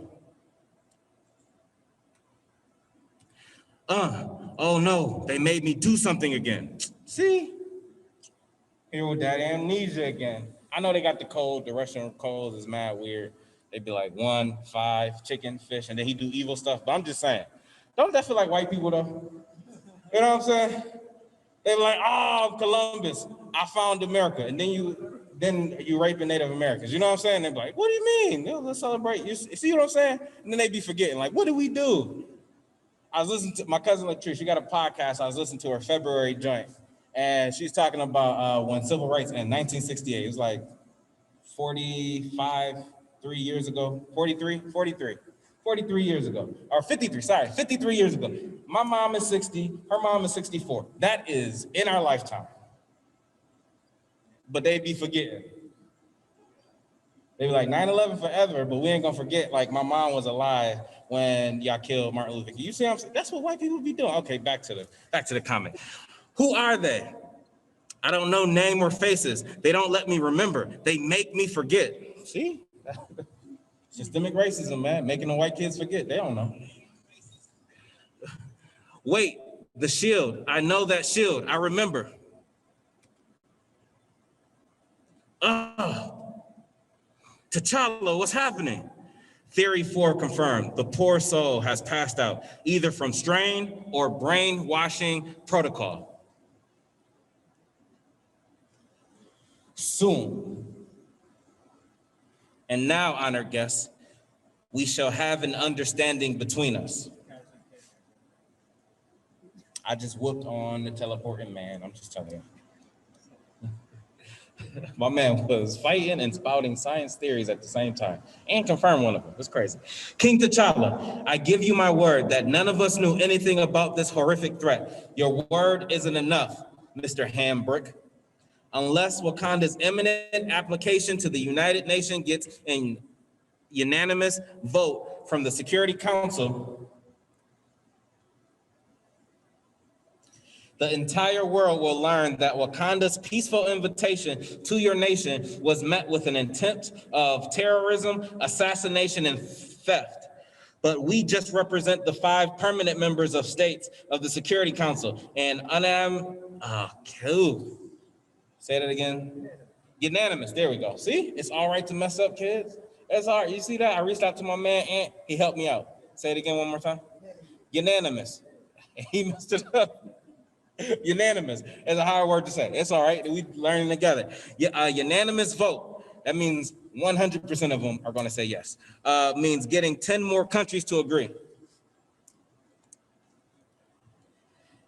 Oh no, they made me do something again. See? Here with that amnesia again. I know they got the code, the Russian codes is mad weird. They'd be like 1, 5, chicken, fish, and then he do evil stuff. But I'm just saying, don't that feel like white people though? You know what I'm saying? They be like, oh, Columbus, I found America. And then you raping Native Americans. You know what I'm saying? They be like, what do you mean? Let's celebrate. You see what I'm saying? And then they be forgetting, like, what did we do? I was listening to my cousin Latrice. She got a podcast. I was listening to her February joint, and she's talking about when civil rights in 1968. It was like 43 years ago. 43 years ago, or 53 years ago. My mom is 60. Her mom is 64. That is in our lifetime. But they be forgetting. They be like 9/11 forever, but we ain't gonna forget. Like my mom was alive when y'all killed Martin Luther King. You see what I'm saying? That's what white people be doing. Okay, back to the comment. Who are they? I don't know name or faces. They don't let me remember. They make me forget. See? Systemic racism, man, making the white kids forget. They don't know. Wait, the shield. I know that shield. I remember. T'Challa, what's happening? Theory 4 confirmed. The poor soul has passed out, either from strain or brainwashing protocol. Soon. And now, honored guests, we shall have an understanding between us. I just whooped on the teleporting man. I'm just telling you. My man was fighting and spouting science theories at the same time and confirmed one of them. It's crazy. King T'Challa, I give you my word that none of us knew anything about this horrific threat. Your word isn't enough, Mr. Hambrick. Unless Wakanda's imminent application to the United Nations gets a unanimous vote from the Security Council, the entire world will learn that Wakanda's peaceful invitation to your nation was met with an attempt of terrorism, assassination, and theft. But we just represent the 5 permanent members of states of the Security Council. And say that again. Unanimous. There we go. See, it's all right to mess up, kids. It's all right. You see that? I reached out to my man, Ant. He helped me out. Say it again one more time. Unanimous. He messed it up. Unanimous is a hard word to say. It's all right. We learning together. Unanimous vote. That means 100% of them are going to say yes. Means getting 10 more countries to agree.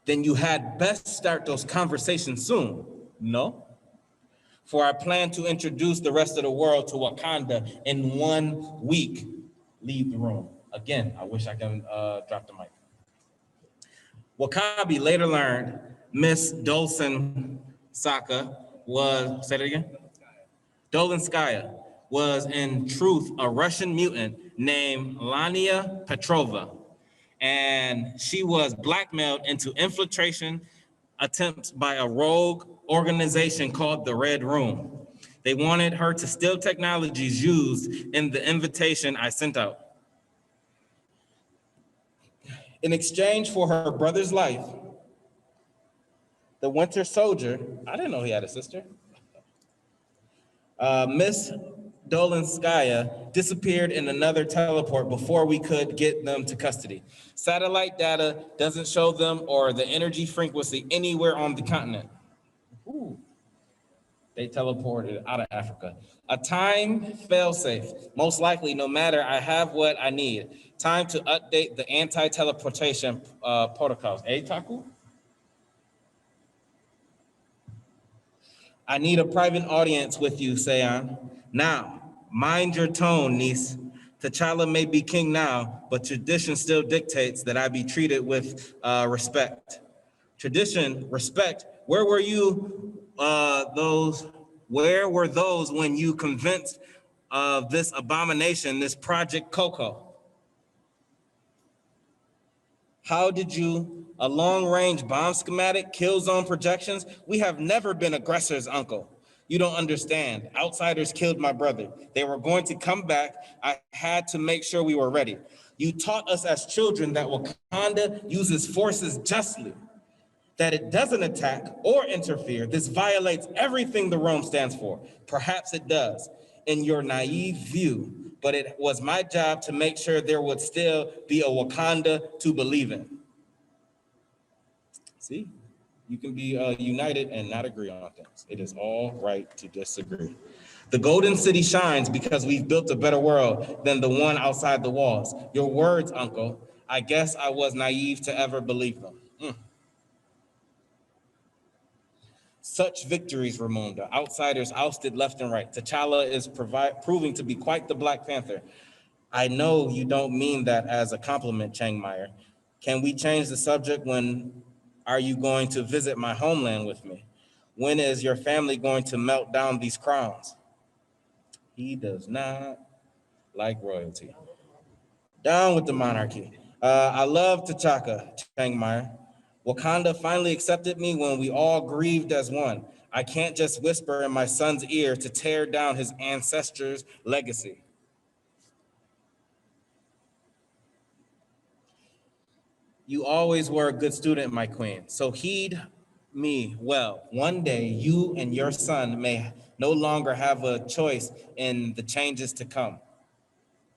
Then you had best start those conversations soon. No? For I plan to introduce the rest of the world to Wakanda in 1 week. Leave the room. Again, I wish I could drop the mic. Wakabi later learned Miss Dolson Saka was, say that again? Dolinskaya was in truth a Russian mutant named Lania Petrova. And she was blackmailed into infiltration attempts by a rogue organization called the Red Room. They wanted her to steal technologies used in the invitation I sent out. In exchange for her brother's life, the Winter Soldier, I didn't know he had a sister, Miss Dolinskaya disappeared in another teleport before we could get them to custody. Satellite data doesn't show them or the energy frequency anywhere on the continent. Ooh. They teleported out of Africa. A time failsafe, most likely, no matter I have what I need. Time to update the anti-teleportation protocols. Hey, Taku? I need a private audience with you, Seon. Now, mind your tone, niece. T'Challa may be king now, but tradition still dictates that I be treated with respect. Tradition, respect. Where were you? Where were those when you convinced of this abomination, this Project Coco? How did you, a long-range bomb schematic, kill zone projections? We have never been aggressors, uncle. You don't understand. Outsiders killed my brother. They were going to come back. I had to make sure we were ready. You taught us as children that Wakanda uses forces justly, that it doesn't attack or interfere. This violates everything the Rome stands for. Perhaps it does, in your naive view, but it was my job to make sure there would still be a Wakanda to believe in. See? You can be united and not agree on things. It is all right to disagree. The Golden City shines because we've built a better world than the one outside the walls. Your words, Uncle. I guess I was naive to ever believe them. Such victories, Ramunda. Outsiders ousted left and right. T'Challa is proving to be quite the Black Panther. I know you don't mean that as a compliment, Chiang Meyer. Can we change the subject? When are you going to visit my homeland with me? When is your family going to melt down these crowns? He does not like royalty. Down with the monarchy. I love T'Chaka, Chiang Meyer. Wakanda finally accepted me when we all grieved as one. I can't just whisper in my son's ear to tear down his ancestors' legacy. You always were a good student, my queen, so heed me well. One day, you and your son may no longer have a choice in the changes to come.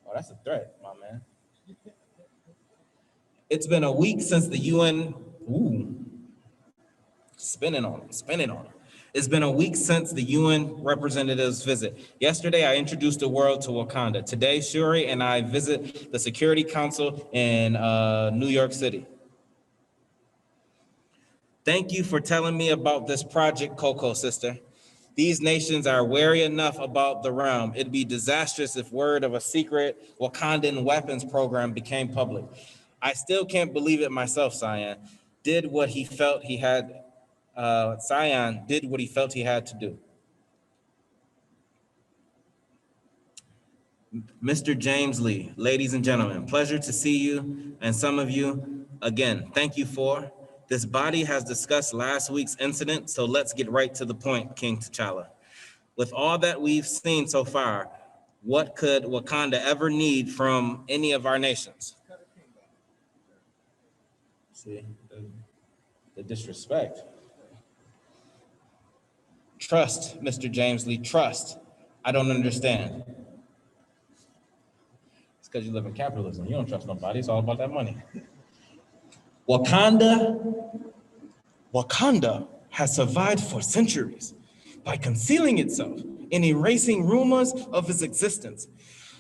Oh, that's a threat, my man. It's been a week since the UN, spinning on it. It's been a week since the UN representatives visit. Yesterday, I introduced the world to Wakanda. Today, Shuri and I visit the Security Council in New York City. Thank you for telling me about this project, Coco, sister. These nations are wary enough about the realm. It'd be disastrous if word of a secret Wakandan weapons program became public. I still can't believe it myself, Cyan. Sion did what he felt he had to do. Mr. James Lee, ladies and gentlemen, pleasure to see you and some of you again. Thank you for this body has discussed last week's incident, so let's get right to the point, King T'Challa. With all that we've seen so far, what could Wakanda ever need from any of our nations? See, the disrespect. Trust, Mr. James Lee, trust. I don't understand. It's because you live in capitalism. You don't trust nobody. It's all about that money. Wakanda has survived for centuries by concealing itself and erasing rumors of its existence.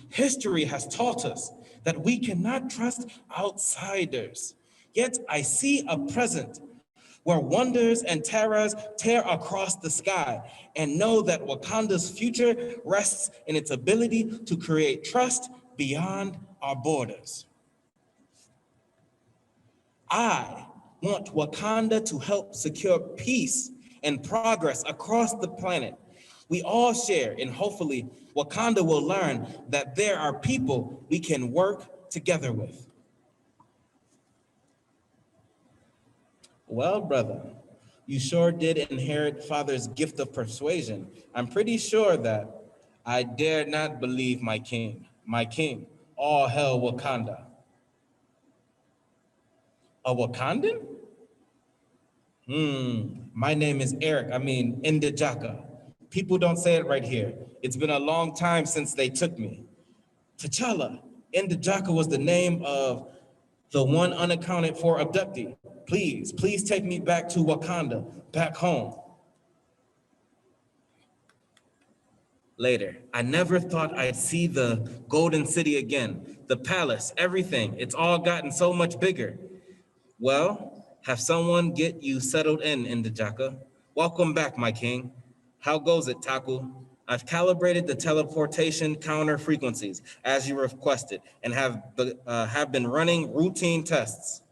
History has taught us that we cannot trust outsiders. Yet I see a present where wonders and terrors tear across the sky, and know that Wakanda's future rests in its ability to create trust beyond our borders. I want Wakanda to help secure peace and progress across the planet. We all share, and hopefully Wakanda will learn that there are people we can work together with. Well, brother, you sure did inherit father's gift of persuasion. I'm pretty sure that I dare not believe my king, all hail Wakanda. A Wakandan? My name is Ndjaka. People don't say it right here. It's been a long time since they took me. T'Challa, Ndjaka was the name of the one unaccounted for abductee. Please take me back to Wakanda, back home. Later, I never thought I'd see the Golden City again, the palace, everything. It's all gotten so much bigger. Well, have someone get you settled in Ndjaka. Welcome back, my king. How goes it, Taku? I've calibrated the teleportation counter frequencies as you requested and have been running routine tests.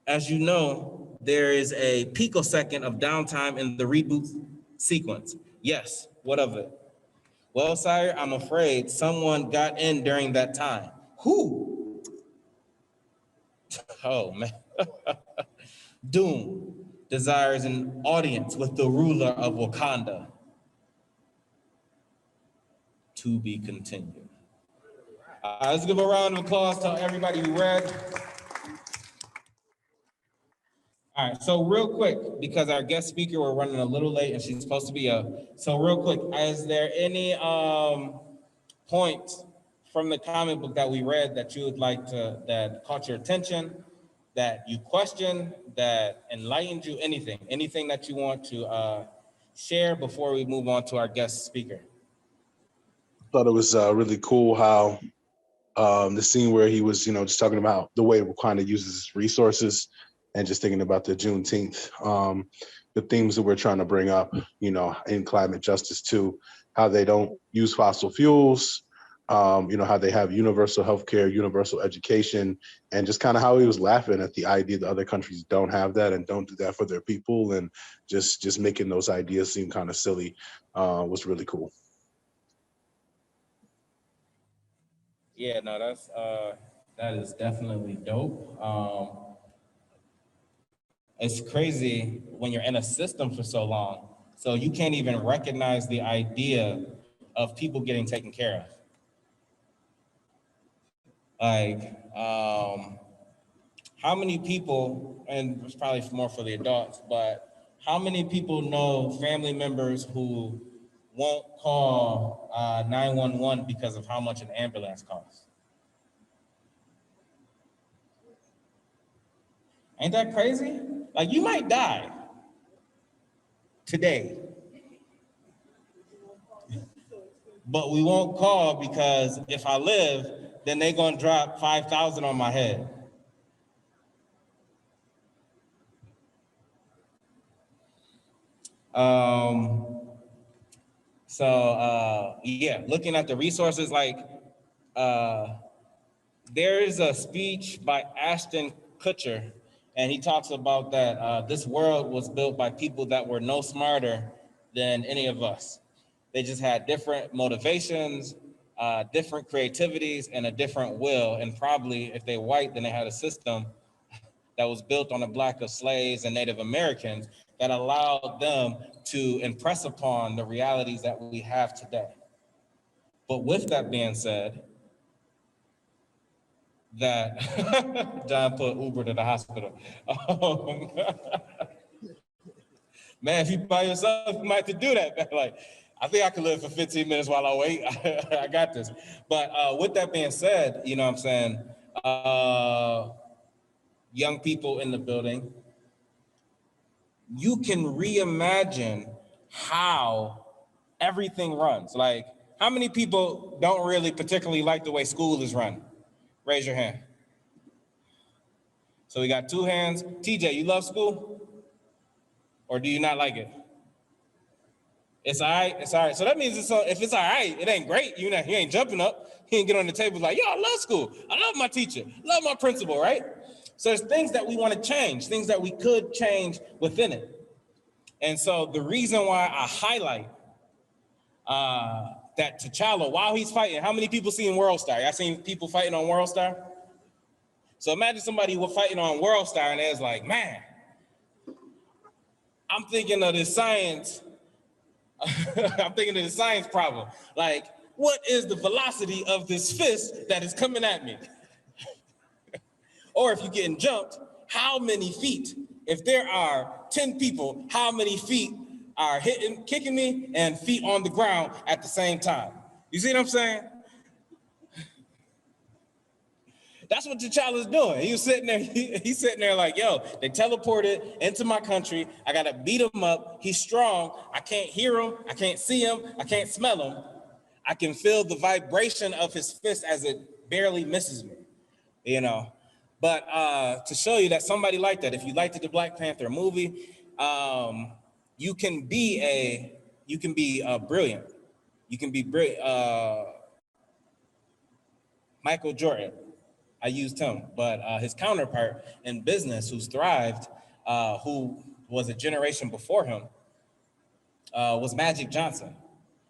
As you know, there is a picosecond of downtime in the reboot sequence. Yes, what of it? Well, sire, I'm afraid someone got in during that time. Who? Oh, man. Doom. desires an audience with the ruler of Wakanda. To be continued. Let's give a round of applause to everybody who read. All right, so real quick, because our guest speaker, we're running a little late and she's supposed to be up. So real quick, is there any points from the comic book that we read that you would like to, that caught your attention, that you questioned, that enlightened you, anything that you want to share before we move on to our guest speaker? Thought it was really cool how the scene where he was, just talking about the way Wakanda uses its resources and just thinking about the Juneteenth, the themes that we're trying to bring up, in climate justice too, how they don't use fossil fuels, how they have universal healthcare, universal education, and just kind of how he was laughing at the idea that other countries don't have that and don't do that for their people, and just making those ideas seem kind of silly was really cool. Yeah, no, that is definitely dope. It's crazy when you're in a system for so long, so you can't even recognize the idea of people getting taken care of. Like, how many people, and it's probably more for the adults, but how many people know family members who won't call 911 because of how much an ambulance costs? Ain't that crazy? Like, you might die today, but we won't call because if I live, then they're gonna drop 5,000 on my head. Yeah, looking at the resources, like there is a speech by Ashton Kutcher, and he talks about that this world was built by people that were no smarter than any of us. They just had different motivations, different creativities, and a different will. And probably if they're white, then they had a system that was built on the Black of slaves and Native Americans that allowed them to impress upon the realities that we have today. But with that being said, that John put Uber to the hospital. Man, if you by yourself, you might have to do that. Man. Like, I think I could live for 15 minutes while I wait. I got this. But with that being said, you know what I'm saying? Young people in the building, you can reimagine how everything runs. Like, how many people don't really particularly like the way school is run? Raise your hand. So we got 2 hands. TJ, you love school? Or do you not like it? It's all right, it's all right. So that means if it's all right, it ain't great. You ain't jumping up. He ain't get on the table like, yo, I love school. I love my teacher. Love my principal, right? So there's things that we want to change, things that we could change within it. And so the reason why I highlight that T'Challa, while he's fighting, how many people seen World Star? Y'all seen people fighting on World Star? So imagine somebody was fighting on World Star and it's like, man, I'm thinking of this science. I'm thinking of the science problem. Like, what is the velocity of this fist that is coming at me? Or if you're getting jumped, how many feet? If there are 10 people, how many feet are kicking me and feet on the ground at the same time? You see what I'm saying? That's what T'Challa's doing. He was sitting there, he's sitting there like, yo, they teleported into my country. I gotta beat him up. He's strong. I can't hear him. I can't see him. I can't smell him. I can feel the vibration of his fist as it barely misses me, you know? But to show you that somebody like that, if you liked the Black Panther movie, you can be brilliant. You can be brilliant. Michael Jordan. I used him, but his counterpart in business who's thrived, who was a generation before him, was Magic Johnson.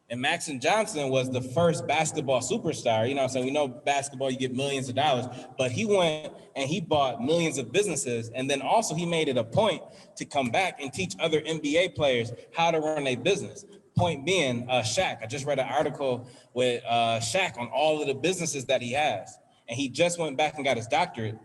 And Maxon Johnson was the first basketball superstar. You know what I'm saying? We know basketball, you get millions of dollars, but he went and he bought millions of businesses. And then also he made it a point to come back and teach other NBA players how to run a business. Point being, Shaq. I just read an article with Shaq on all of the businesses that he has. And he just went back and got his doctorate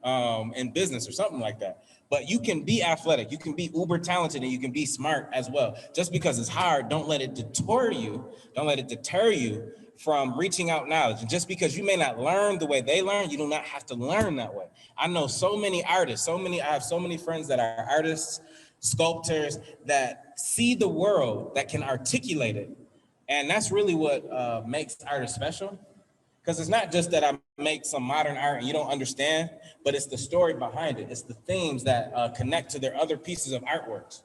in business or something like that. But you can be athletic, you can be uber talented, and you can be smart as well. Just because it's hard, don't let it deter you. Don't let it deter you from reaching out knowledge. And just because you may not learn the way they learn, you do not have to learn that way. I know so many artists, I have so many friends that are artists, sculptors that see the world, that can articulate it. And that's really what makes artists special. Because it's not just that I make some modern art and you don't understand, but it's the story behind it. It's the themes that connect to their other pieces of artworks.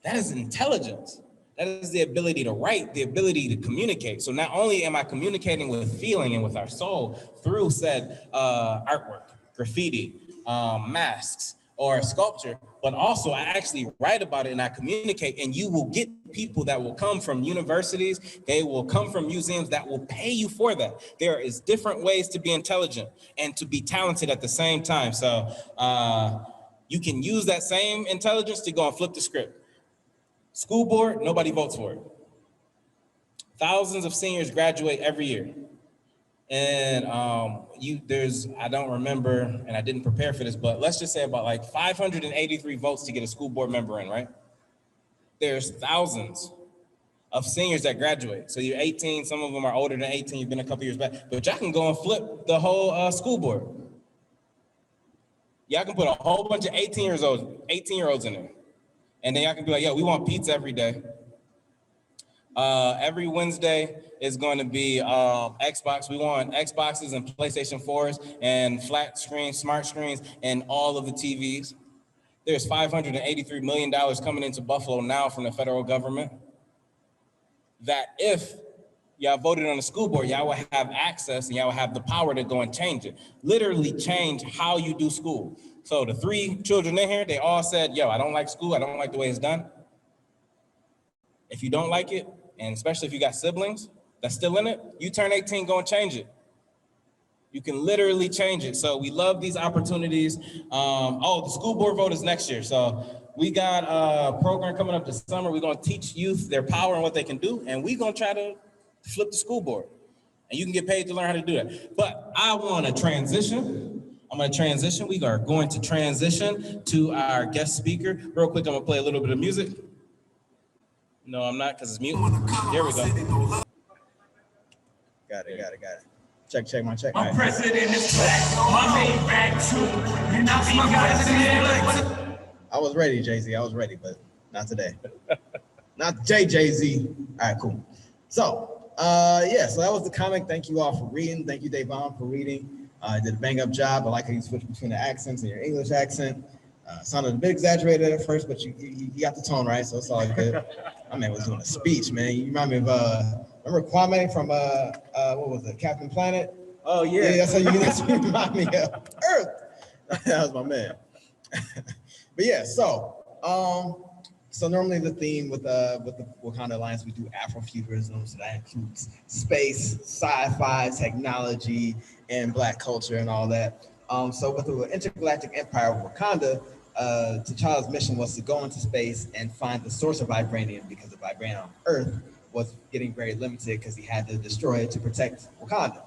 That is intelligence. That is the ability to write, the ability to communicate. So not only am I communicating with feeling and with our soul through said artwork, graffiti, masks, or sculpture, but also I actually write about it and I communicate, and you will get people that will come from universities, they will come from museums that will pay you for that. There is different ways to be intelligent and to be talented at the same time. So you can use that same intelligence to go and flip the script. School board, nobody votes for it. Thousands of seniors graduate every year. And I don't remember, and I didn't prepare for this, but let's just say about like 583 votes to get a school board member in, right? There's thousands of seniors that graduate. So you're 18, some of them are older than 18, you've been a couple years back, but y'all can go and flip the whole school board. Y'all can put a whole bunch of 18-year-olds in there. And then y'all can be like, yo, we want pizza every day. Every Wednesday is going to be Xbox. We want Xboxes and PlayStation 4s and flat screens, smart screens, and all of the TVs. There's $583 million coming into Buffalo now from the federal government. That if y'all voted on the school board, y'all will have access and y'all will have the power to go and change it. Literally change how you do school. So the 3 children in here, they all said, yo, I don't like school. I don't like the way it's done. If you don't like it, and especially if you got siblings that's still in it, you turn 18, go and change it. You can literally change it. So we love these opportunities. The school board vote is next year. So we got a program coming up this summer. We're gonna teach youth their power and what they can do. And we're gonna try to flip the school board. And you can get paid to learn how to do that. But I wanna transition. I'm gonna transition. We are going to transition to our guest speaker. Real quick, I'm gonna play a little bit of music. No, I'm not, because it's mute. Here we go. Got it. Check my check. My president is black, my main back too. And I see guys. I was ready, Jay-Z. I was ready, but not today. Not Jay-Z. All right, cool. So, so that was the comic. Thank you all for reading. Thank you, Davon, for reading. Did a bang up job. I like how you switched between the accents and your English accent. Sounded a bit exaggerated at first, but you got the tone right, so it's all good. My man was doing a speech, man. You remind me of remember Kwame from what was it, Captain Planet? Oh yeah. That's what you remind me of. Earth. That was my man. But yeah, so normally the theme with the Wakanda Alliance, we do Afrofuturism, so that includes space, sci-fi, technology, and Black culture and all that. So with the intergalactic empire of Wakanda, T'Challa's mission was to go into space and find the source of vibranium, because the vibranium on Earth was getting very limited because he had to destroy it to protect Wakanda.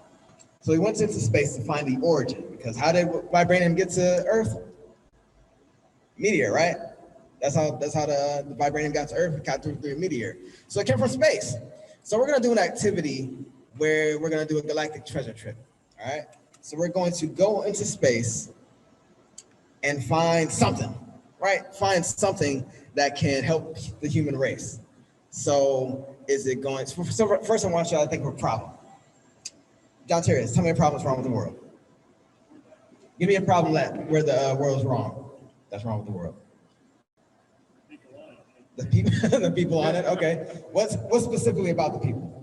So he went into space to find the origin, because how did vibranium get to Earth? Meteor, right? That's how the vibranium got to Earth. It got through a meteor. So it came from space. So we're gonna do an activity where we're gonna do a galactic treasure trip, all right? So we're going to go into space and find something, right? Find something that can help the human race. So is it going to, so first I want y'all to think of a problem. John Terry, tell me a problem that's wrong with the world. Give me a problem where the world's wrong. That's wrong with the world. The people on it, okay. What's specifically about the people?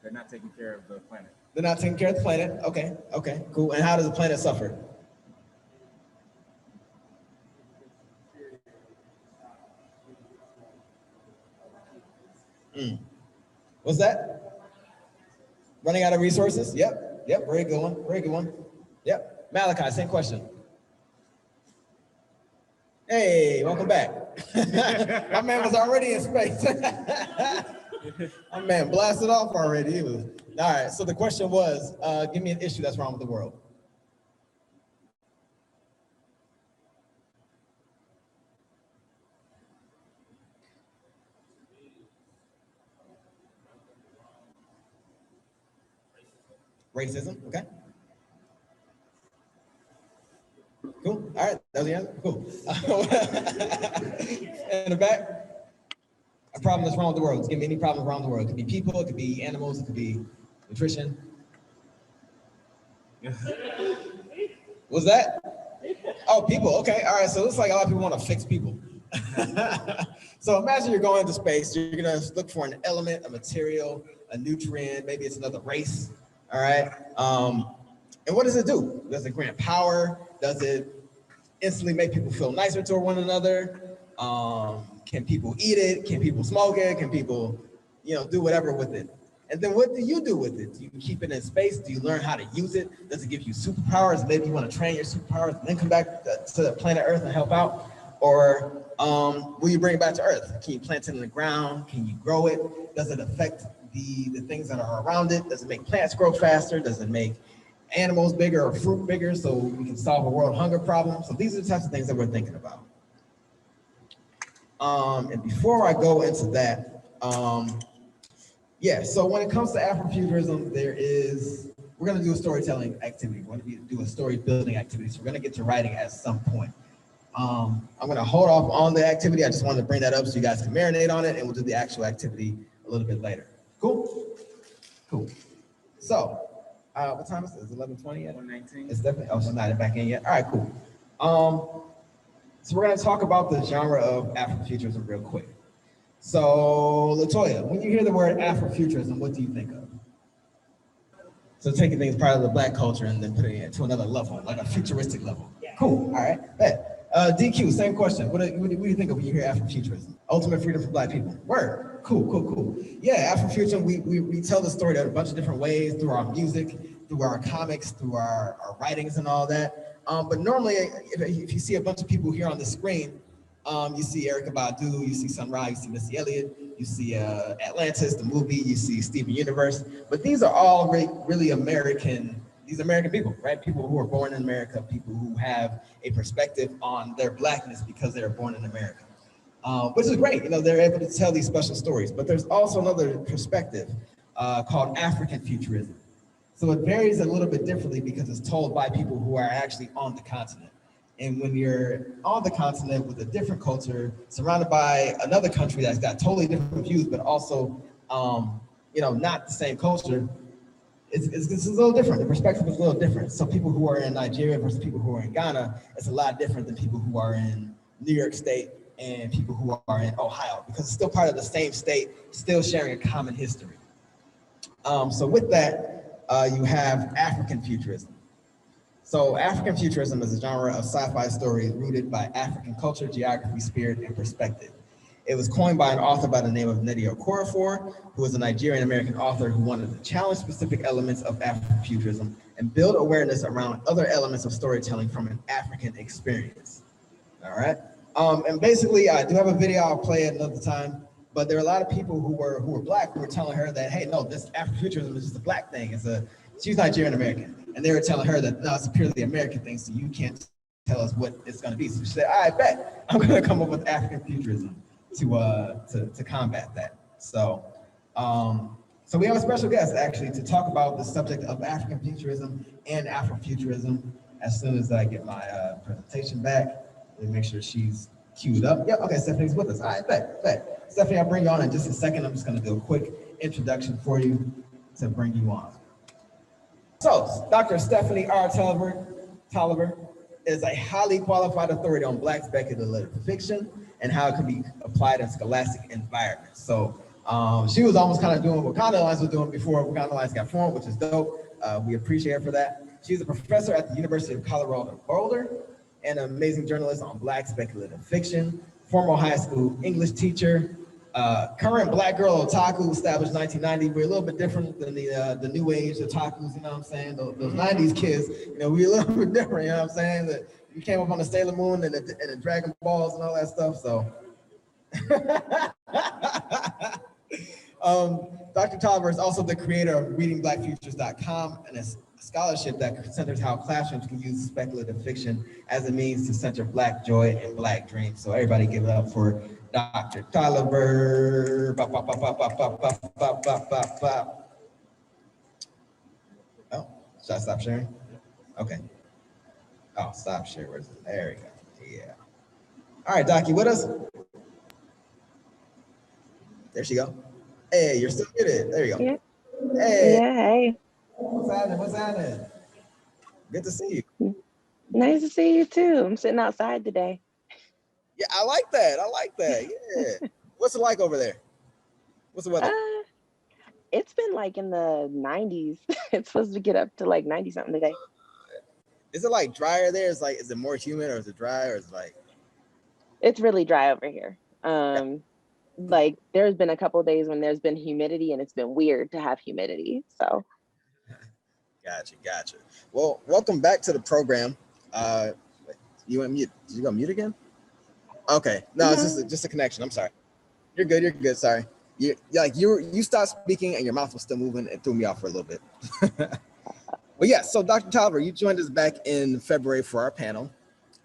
They're not taking care of the planet. They're not taking care of the planet. Okay, cool. And how does the planet suffer? What's that? Running out of resources? Yep, very good one, very good one. Yep, Malachi, same question. Hey, welcome back. My man was already in space. My man blasted off already. He was, all right, so the question was, give me an issue that's wrong with the world. Racism, okay. Cool, all right, that was the answer, cool. In the back, a problem that's wrong with the world. Just give me any problem around the world. It could be people, it could be animals, it could be nutrition. What's that? Oh, people, okay, all right, so it looks like a lot of people want to fix people. So imagine you're going into space, you're gonna look for an element, a material, a nutrient, maybe it's another race, all right? And what does it do? Does it grant power? Does it instantly make people feel nicer toward one another? Can people eat it? Can people smoke it? Can people, do whatever with it? And then what do you do with it? Do you keep it in space? Do you learn how to use it? Does it give you superpowers? Maybe you want to train your superpowers and then come back to planet Earth and help out? Or will you bring it back to Earth? Can you plant it in the ground? Can you grow it? Does it affect the things that are around it? Does it make plants grow faster? Does it make animals bigger or fruit bigger so we can solve a world hunger problem? So these are the types of things that we're thinking about. And before I go into that, so when it comes to Afrofuturism, we're gonna do a storytelling activity. We're gonna do a story building activity. So we're gonna get to writing at some point. I'm gonna hold off on the activity. I just wanted to bring that up so you guys can marinate on it, and we'll do the actual activity a little bit later. Cool? Cool. So, what time is it? Is it 11:20 yet? 1:19. It's definitely, it's not back in yet. All right, cool. So we're gonna talk about the genre of Afrofuturism real quick. So, LaToya, when you hear the word Afrofuturism, what do you think of? So taking things part of the Black culture and then putting it to another level, like a futuristic level. Cool, all right, bet. DQ, same question. What do you think of when you hear Afrofuturism? Ultimate freedom for Black people. Word, cool. Yeah, Afrofuturism, we tell the story in a bunch of different ways, through our music, through our comics, through our writings and all that. But normally, if you see a bunch of people here on the screen, you see Erykah Badu, you see Sun Ra, you see Missy Elliott, you see Atlantis, the movie, you see Steven Universe. But these are all really American people, right? People who are born in America, people who have a perspective on their Blackness because they were born in America. Which is great, they're able to tell these special stories. But there's also another perspective called African Futurism. So it varies a little bit differently because it's told by people who are actually on the continent. And when you're on the continent with a different culture, surrounded by another country that's got totally different views, but also, not the same culture, it's a little different. The perspective is a little different. So people who are in Nigeria versus people who are in Ghana, it's a lot different than people who are in New York State and people who are in Ohio, because it's still part of the same state, still sharing a common history. So with that, you have African futurism. So African futurism is a genre of sci-fi stories rooted by African culture, geography, spirit, and perspective. It was coined by an author by the name of Nnedi Okorafor, who is a Nigerian-American author who wanted to challenge specific elements of Afrofuturism and build awareness around other elements of storytelling from an African experience. All right. And basically, I do have a video, I'll play it another time, but there are a lot of people who were Black who were telling her that, hey, no, this Afrofuturism is just a Black thing. She's Nigerian-American. And they were telling her that, no, it's a purely American thing, so you can't tell us what it's gonna be. So she said, I bet I'm gonna come up with African futurism to combat that. So we have a special guest actually to talk about the subject of African futurism and Afrofuturism as soon as I get my presentation back. Let me make sure she's queued up. Yeah, okay, Stephanie's with us. All right, bet. Stephanie, I'll bring you on in just a second. I'm just gonna do a quick introduction for you to bring you on. So, Dr. Stephanie R Toliver is a highly qualified authority on Black speculative fiction and how it can be applied in scholastic environments. So she was almost kind of doing what Wakanda Alliance was doing before Wakanda Alliance got formed, which is dope. We appreciate her for that. She's a professor at the University of Colorado Boulder and an amazing journalist on Black speculative fiction, former high school English teacher, Current black girl otaku established 1990. We're a little bit different than the new age otakus, you know what I'm saying? Those 90s kids, you know, we're a little bit different, you know what I'm saying? That we came up on the Sailor Moon and the Dragon Balls and all that stuff, so. Dr. Toliver is also the creator of readingblackfutures.com and a scholarship that centers how classrooms can use speculative fiction as a means to center Black joy and Black dreams. So everybody give it up for Dr. Toliver. Bop, bop, bop, bop, bop, bop, bop, bop, bop, bop, bop. Oh, should I stop sharing? Okay. Oh, stop share. Where's it? There we go. Yeah. All right, Doc, you with us? There she go. Hey, you're still muted. There you go. Yeah. Hey, Yeah. Hey. what's happening? What's happening? Good to see you. Nice to see you too. I'm sitting outside today. Yeah, I like that. I like that. Yeah. What's it like over there? What's the weather? It's been like in the 90s. It's supposed to get up to like 90 something today. Is it like drier there? Is it more humid or is it dry or is it like? It's really dry over here. Like there's been a couple of days when there's been humidity and it's been weird to have humidity. So. Gotcha. Well, welcome back to the program. You went mute. Did you go mute again? Okay. No, it's just a connection. I'm sorry. You're good. Sorry. You stopped speaking and your mouth was still moving. It threw me off for a little bit. Well, yeah. So Dr. Toliver, you joined us back in February for our panel.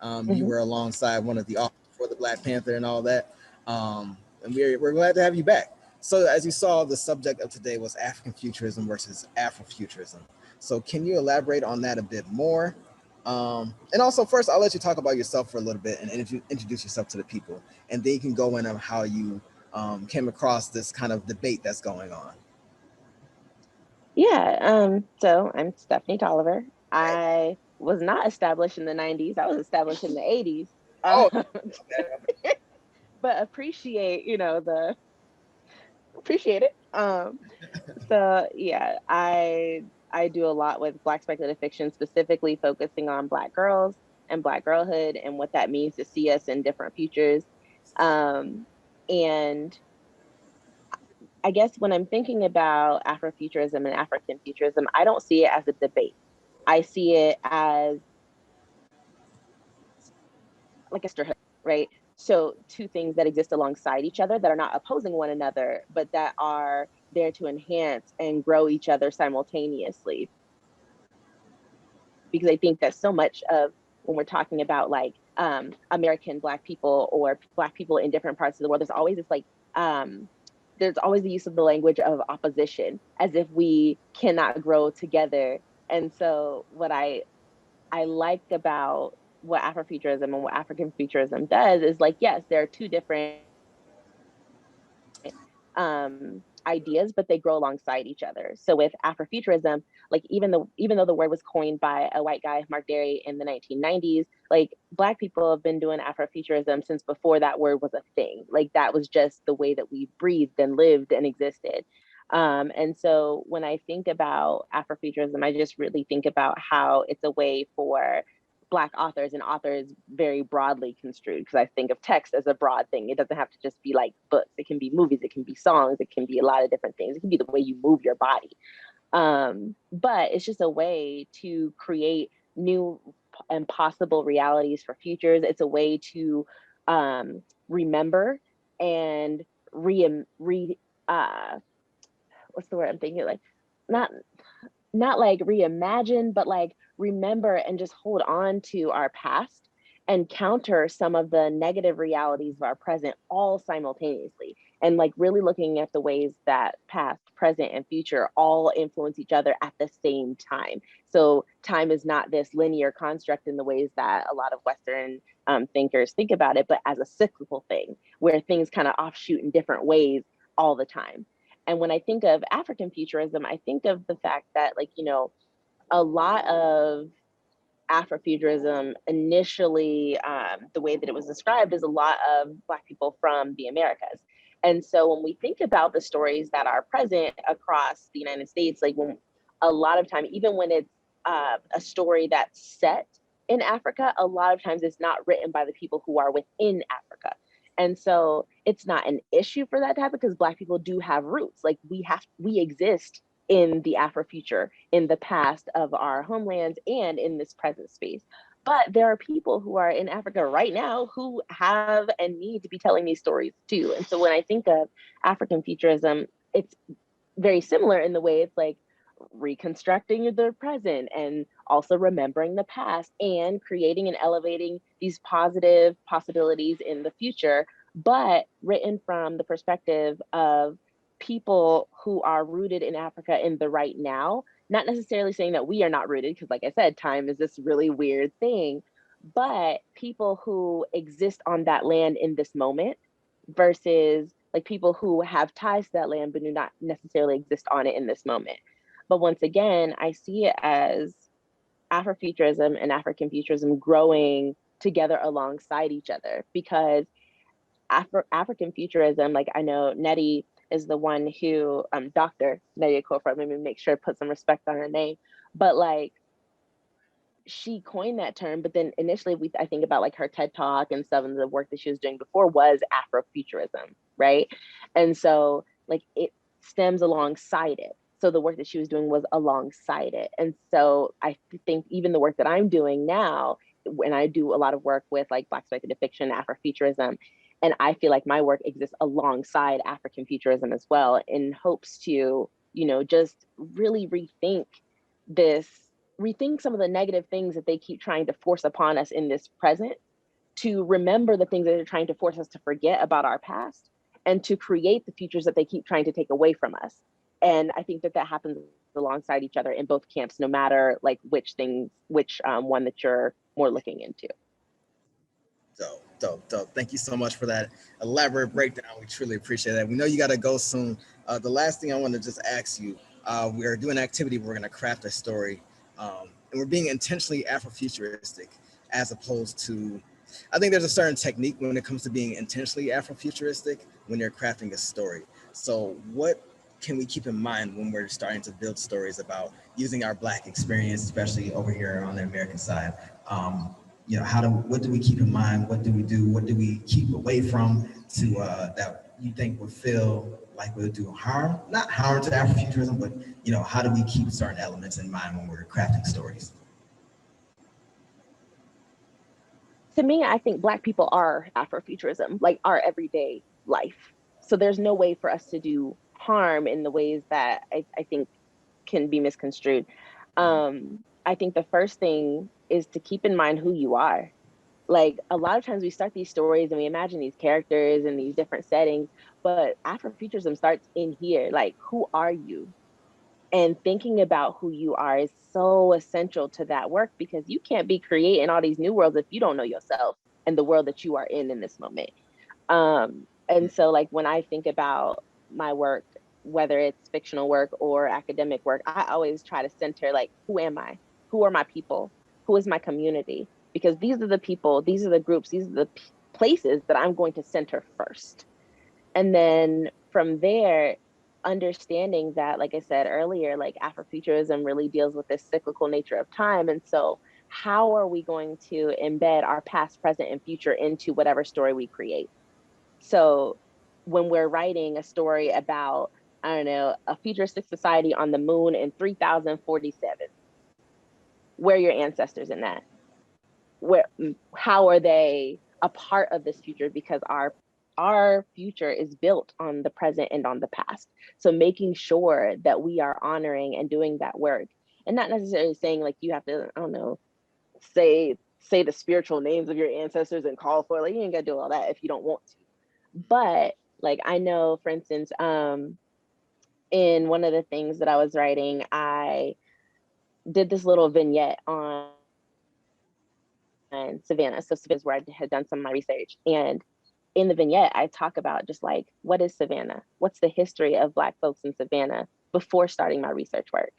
You were alongside one of the authors for the Black Panther and all that. And we're glad to have you back. So as you saw, the subject of today was African futurism versus Afrofuturism. So can you elaborate on that a bit more? And also first, I'll let you talk about yourself for a little bit and introduce yourself to the people. And then you can go in on how you came across this kind of debate that's going on. Yeah. So I'm Stephanie Toliver. I was not established in the 90s. I was established in the 80s. But appreciate, appreciate it. So yeah, I do a lot with Black speculative fiction, specifically focusing on Black girls and Black girlhood and what that means to see us in different futures. And I guess when I'm thinking about Afrofuturism and African futurism, I don't see it as a debate. I see it as like a sisterhood, right? So two things that exist alongside each other that are not opposing one another, but that are there to enhance and grow each other simultaneously. Because I think that so much of when we're talking about like American Black people or Black people in different parts of the world, there's always this like, there's always the use of the language of opposition as if we cannot grow together. And so what I like about what Afrofuturism and what African futurism does is like, yes, there are two different ideas, but they grow alongside each other. So with Afrofuturism, like even though the word was coined by a white guy, Mark Derry, in the 1990s, like Black people have been doing Afrofuturism since before that word was a thing. Like that was just the way that we breathed and lived and existed. And so when I think about Afrofuturism, I just really think about how it's a way for Black authors and authors very broadly construed, because I think of text as a broad thing. It doesn't have to just be like books. It can be movies, it can be songs, it can be a lot of different things. It can be the way you move your body. But it's just a way to create new and possible realities for futures. It's a way to remember and what's the word I'm thinking? Like not like reimagine, but like remember and just hold on to our past and counter some of the negative realities of our present all simultaneously. And like really looking at the ways that past, present, and future all influence each other at the same time. So time is not this linear construct in the ways that a lot of Western thinkers think about it, but as a cyclical thing where things kind of offshoot in different ways all the time. And when I think of African futurism, I think of the fact that, like, a lot of Afrofuturism initially, the way that it was described, is a lot of Black people from the Americas. And so when we think about the stories that are present across the United States, like a lot of time, even when it's a story that's set in Africa, a lot of times it's not written by the people who are within Africa. And so it's not an issue for that to happen because Black people do have roots. Like we exist in the Afrofuture, in the past of our homelands and in this present space. But there are people who are in Africa right now who have and need to be telling these stories too. And so when I think of African futurism, it's very similar in the way it's like reconstructing the present and also remembering the past and creating and elevating these positive possibilities in the future, but written from the perspective of people who are rooted in Africa in the right now. Not necessarily saying that we are not rooted, because like I said, time is this really weird thing, but people who exist on that land in this moment versus like people who have ties to that land but do not necessarily exist on it in this moment. But once again, I see it as Afrofuturism and African futurism growing together alongside each other because African futurism, like I know Nettie is the one who, Dr. Nettie Kofra, let me make sure to put some respect on her name, but like she coined that term, but then initially I think about like her TED Talk and some of the work that she was doing before was Afrofuturism, right? And so like it stems alongside it. So the work that she was doing was alongside it. And so I think even the work that I'm doing now, when I do a lot of work with like Black speculative fiction, Afrofuturism, and I feel like my work exists alongside African futurism as well in hopes to, you know, just really rethink some of the negative things that they keep trying to force upon us in this present, to remember the things that they're trying to force us to forget about our past, and to create the futures that they keep trying to take away from us. And I think that happens alongside each other in both camps, no matter like which one that you're more looking into. Dope. Thank you so much for that elaborate breakdown. We truly appreciate that. We know you got to go soon. The last thing I want to just ask you, we are doing an activity. We're going to craft a story, and we're being intentionally Afrofuturistic as opposed to, I think there's a certain technique when it comes to being intentionally Afrofuturistic when you're crafting a story. So what can we keep in mind when we're starting to build stories about using our Black experience, especially over here on the American side? You know, what do we keep in mind? What do we do? What do we keep away from to that you think would feel like would do harm? Not harm to Afrofuturism, but you know, how do we keep certain elements in mind when we're crafting stories? To me, I think Black people are Afrofuturism, like our everyday life. So there's no way for us to do harm in the ways that I think can be misconstrued. I think the first thing is to keep in mind who you are. Like a lot of times we start these stories and we imagine these characters in these different settings, but Afrofuturism starts in here. Like, who are you? And thinking about who you are is so essential to that work, because you can't be creating all these new worlds if you don't know yourself and the world that you are in this moment. And so like when I think about my work, whether it's fictional work or academic work, I always try to center like, who am I? Who are my people? Who is my community? Because these are the people, these are the groups, these are the places that I'm going to center first. And then from there, understanding that, like I said earlier, like Afrofuturism really deals with this cyclical nature of time. And so how are we going to embed our past, present, and future into whatever story we create? So when we're writing a story about, I don't know, a futuristic society on the moon in 3047, where are your ancestors in that? How are they a part of this future? Because our future is built on the present and on the past. So making sure that we are honoring and doing that work, and not necessarily saying like you have to, I don't know, say the spiritual names of your ancestors and call for, like, you ain't gotta do all that if you don't want to. But like I know, for instance, in one of the things that I was writing, I did this little vignette on Savannah. So Savannah is where I had done some of my research. And in the vignette, I talk about just like, what is Savannah? What's the history of Black folks in Savannah before starting my research work?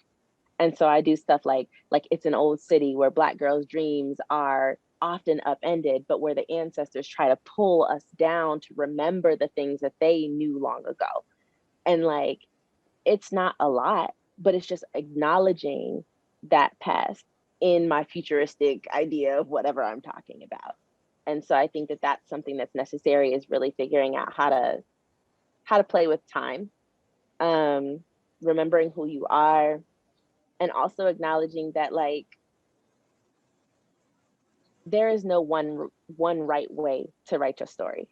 And so I do stuff like it's an old city where Black girls' dreams are often upended, but where the ancestors try to pull us down to remember the things that they knew long ago. And like, it's not a lot, but it's just acknowledging that past in my futuristic idea of whatever I'm talking about. And so I think that that's something that's necessary, is really figuring out how to play with time, remembering who you are, and also acknowledging that like there is no one right way to write your story.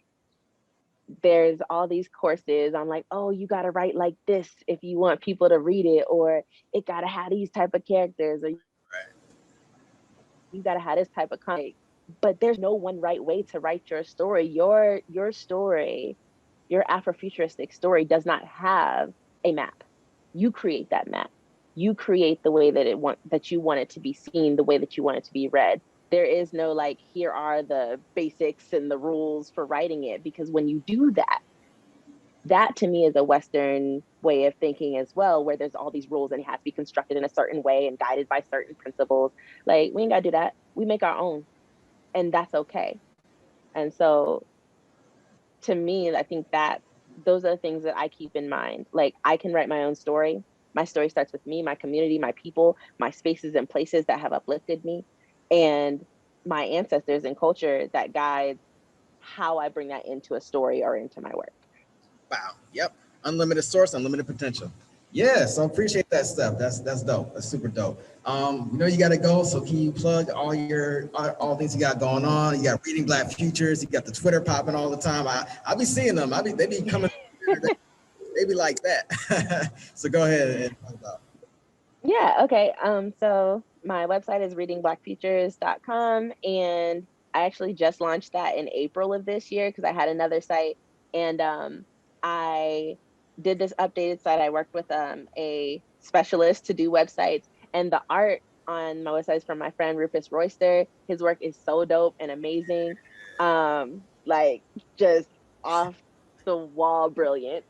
There's all these courses on like, oh, you got to write like this if you want people to read it, or it got to have these type of characters, or you got to have this type of content. But there's no one right way to write your story. Your story, your Afrofuturistic story, does not have a map. You create that map. You create the way that you want it to be seen, the way that you want it to be read. There is no like, here are the basics and the rules for writing it, because when you do that, that to me is a Western way of thinking as well, where there's all these rules and it has to be constructed in a certain way and guided by certain principles. Like, we ain't gotta do that. We make our own, and that's okay. And so to me, I think that those are the things that I keep in mind. Like, I can write my own story. My story starts with me, my community, my people, my spaces and places that have uplifted me, and my ancestors and culture that guides how I bring that into a story or into my work. Wow. Yep. Unlimited source, unlimited potential. Yeah. So appreciate that stuff. That's dope. That's super dope. You know, you got to go. So can you plug all things you got going on? You got Reading Black Futures. You got the Twitter popping all the time. I be seeing them. They be coming. they be like that. So go ahead and talk about. Yeah. Okay. So my website is readingblackfutures.com, and I actually just launched that in April of this year because I had another site, and I did this updated site. I worked with a specialist to do websites, and the art on my website is from my friend Rufus Royster. His work is so dope and amazing, like just off the wall brilliant.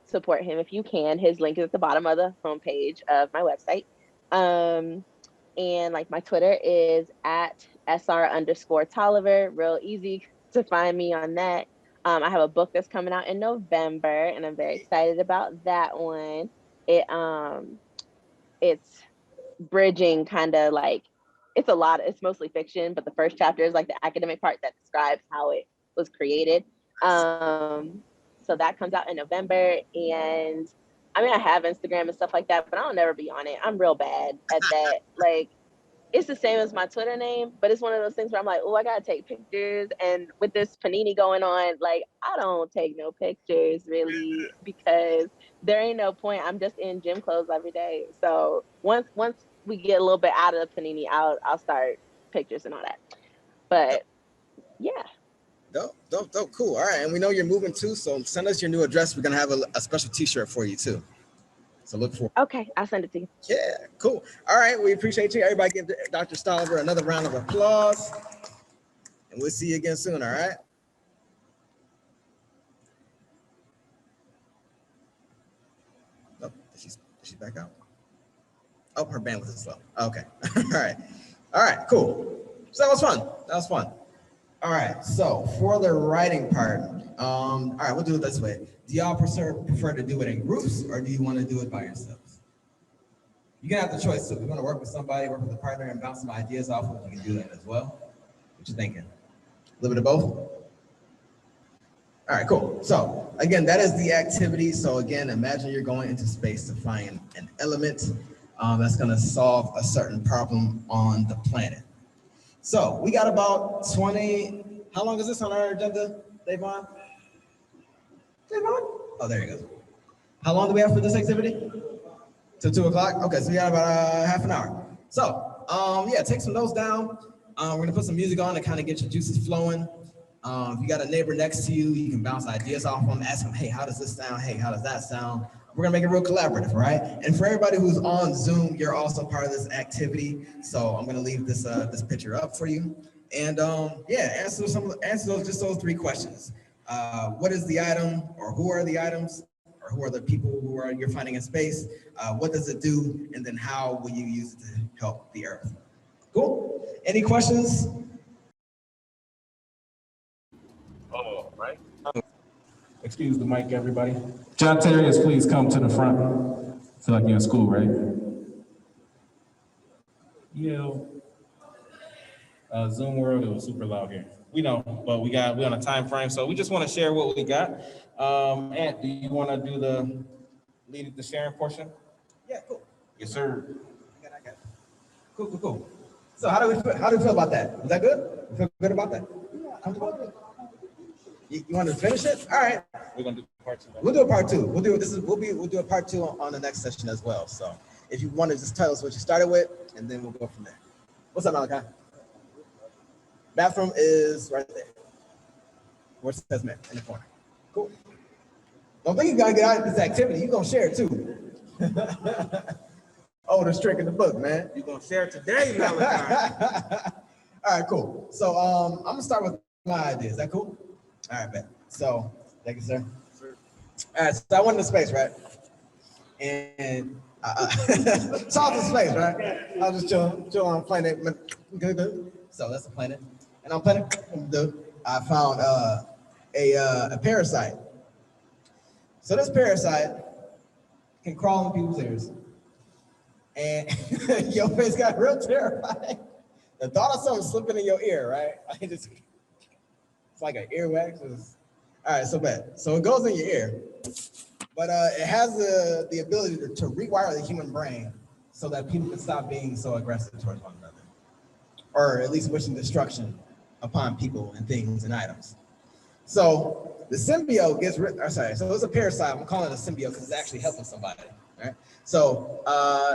Support him if you can. His link is at the bottom of the homepage of my website. And like my Twitter is at SR_Toliver, real easy to find me on that. I have a book that's coming out in November, and I'm very excited about that one. It's bridging kind of like, it's mostly fiction, but the first chapter is like the academic part that describes how it was created. So that comes out in November, and I mean, I have Instagram and stuff like that, but I'll never be on it. I'm real bad at that. Like, it's the same as my Twitter name, but it's one of those things where I'm like, oh, I gotta take pictures. And with this panini going on, like, I don't take no pictures really, because there ain't no point. I'm just in gym clothes every day. So once we get a little bit out of the panini, I'll start pictures and all that. But yeah. Dope. Cool. All right. And we know you're moving too. So send us your new address. We're going to have a special t-shirt for you too. So look for. Okay. I'll send it to you. Yeah, cool. All right. We appreciate you. Everybody give Dr. Toliver another round of applause. And we'll see you again soon. All right. Oh, is she back out? Oh, her bandwidth is slow. Okay. All right. Cool. So that was fun. All right, so for the writing part, all right, we'll do it this way. Do y'all prefer to do it in groups, or do you want to do it by yourselves? You can have the choice. So if you want to work with somebody, work with a partner, and bounce some ideas off of, you can do that as well. What you thinking? A little bit of both? All right, cool. So again, that is the activity. So again, imagine you're going into space to find an element that's going to solve a certain problem on the planet. So we got about 20, how long is this on our agenda, Davon? Oh, there you go. How long do we have for this activity? Till 2 o'clock? Okay, so we got about half an hour. So, yeah, take some notes down. We're gonna put some music on to kind of get your juices flowing. If you got a neighbor next to you, you can bounce ideas off them, ask them, hey, how does this sound? Hey, how does that sound? We're gonna make it real collaborative, right? And for everybody who's on Zoom, you're also part of this activity. So I'm gonna leave this this picture up for you. And yeah, answer those 3 questions. What is the item, or who are the items, or who are the people you're finding in space? What does it do? And then how will you use it to help the Earth? Cool. Any questions? Oh, right. Excuse the mic, everybody. John Terriers, please come to the front. I feel like you're in school, right? Yeah. Zoom world, it was super loud here. we know, but we on a time frame, so we just want to share what we got. Ant, do you want to do the lead the sharing portion? Yeah, cool. Yes, sir. I got it. Cool. So how do we feel about that? Is that good? You feel good about that? Comfortable? You want to finish it? All right. We're gonna do part 2. We'll do a part 2. We'll do a part 2 on the next session as well. So if you want to just tell us what you started with, and then we'll go from there. What's up, Malachi? Bathroom is right there. Where it says men in the corner. Cool. Don't think you gotta get out of this activity. You're gonna share it too. Oh, the trick in the book, man. You're gonna share it today, Malachi. All right, cool. So I'm gonna start with my idea. Is that cool? All right, bet. So thank you, sir. All right, so I went into space, right? And saw the space, right? I was just chilling on a planet. Good. So that's a planet. And on planet, I found a parasite. So this parasite can crawl in people's ears. And your face got real terrifying. The thought of something slipping in your ear, right? It's like an earwax. All right, so bad. So it goes in your ear, but it has the ability to rewire the human brain so that people can stop being so aggressive towards one another, or at least wishing destruction upon people and things and items. So the symbiote gets so it's a parasite. I'm calling it a symbiote because it's actually helping somebody, right? So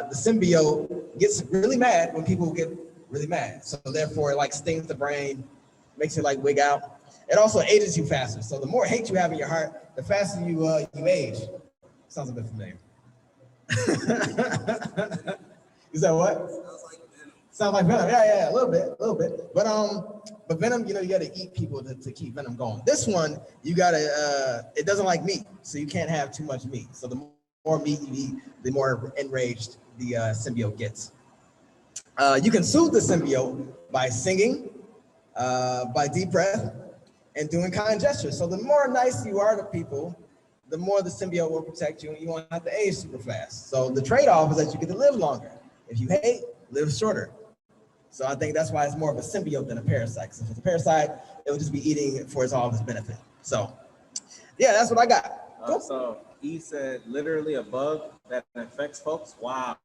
the symbiote gets really mad when people get really mad. So therefore, it like stings the brain, makes it like wig out. It also ages you faster. So the more hate you have in your heart, the faster you age. Sounds a bit familiar. Is that what? Sounds like Venom. Yeah, a little bit. But Venom, you got to eat people to keep Venom going. This one, you gotta. It doesn't like meat, so you can't have too much meat. So the more meat you eat, the more enraged the symbiote gets. You can soothe the symbiote by singing, by deep breath, and doing kind gestures. So the more nice you are to people, the more the symbiote will protect you, and you won't have to age super fast. So the trade-off is that you get to live longer. If you hate, live shorter. So I think that's why it's more of a symbiote than a parasite. Because if it's a parasite, it would just be eating for all of its benefit. So yeah, that's what I got. Cool. So he said literally a bug that infects folks. Wow.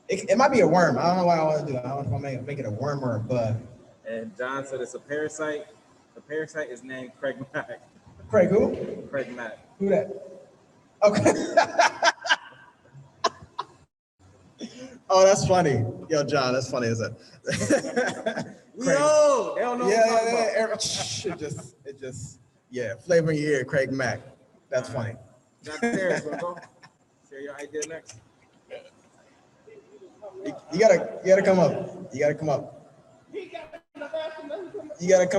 It might be a worm. I don't know what I want to do. I don't know if I make it a worm or a bug. And John said it's a parasite. The parasite is named Craig Mack. Craig who? Craig Mack. Who that? Okay. Oh, that's funny. Yo, John, that's funny, isn't it? Yo, they don't know yeah. It just, flavor in your ear, Craig Mack. That's funny. John, share your idea next. You gotta come up. You gotta come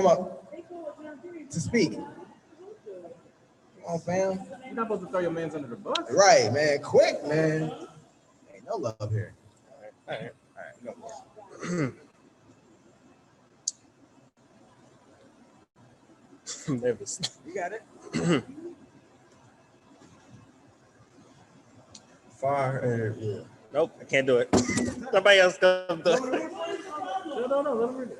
up to speak. Come on, fam. You're not supposed to throw your mans under the bus. Right, man. Quick, man. Ain't no love here. All right. Go for it. I'm nervous. You got it. Yeah. Nope, I can't do it. Somebody else go do it. No, let me read it.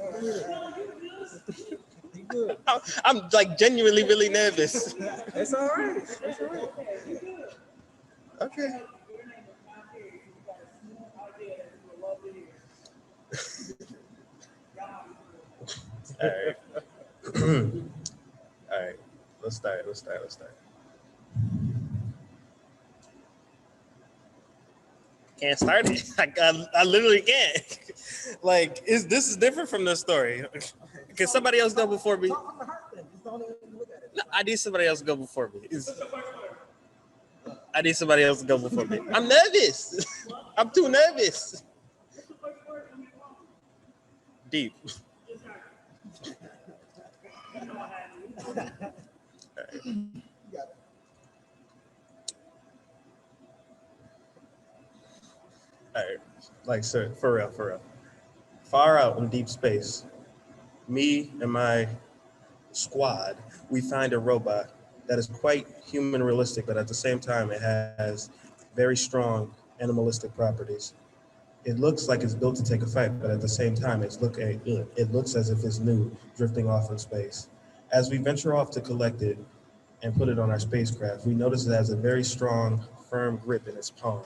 You good. I'm like genuinely really nervous. It's all right. Okay. All right. All right. Let's start. Can't start it. I literally can't. Like, this is different from the story. Can somebody else go before me? No, I need somebody else to go before me. I'm nervous. I'm too nervous. Deep. All right, like, sir, for real. Far out in deep space, me and my squad, we find a robot that is quite human realistic, but at the same time, it has very strong animalistic properties. It looks like it's built to take a fight, but at the same time, it looks as if it's new, drifting off in space. As we venture off to collect it and put it on our spacecraft, we notice it has a very strong, firm grip in its palm.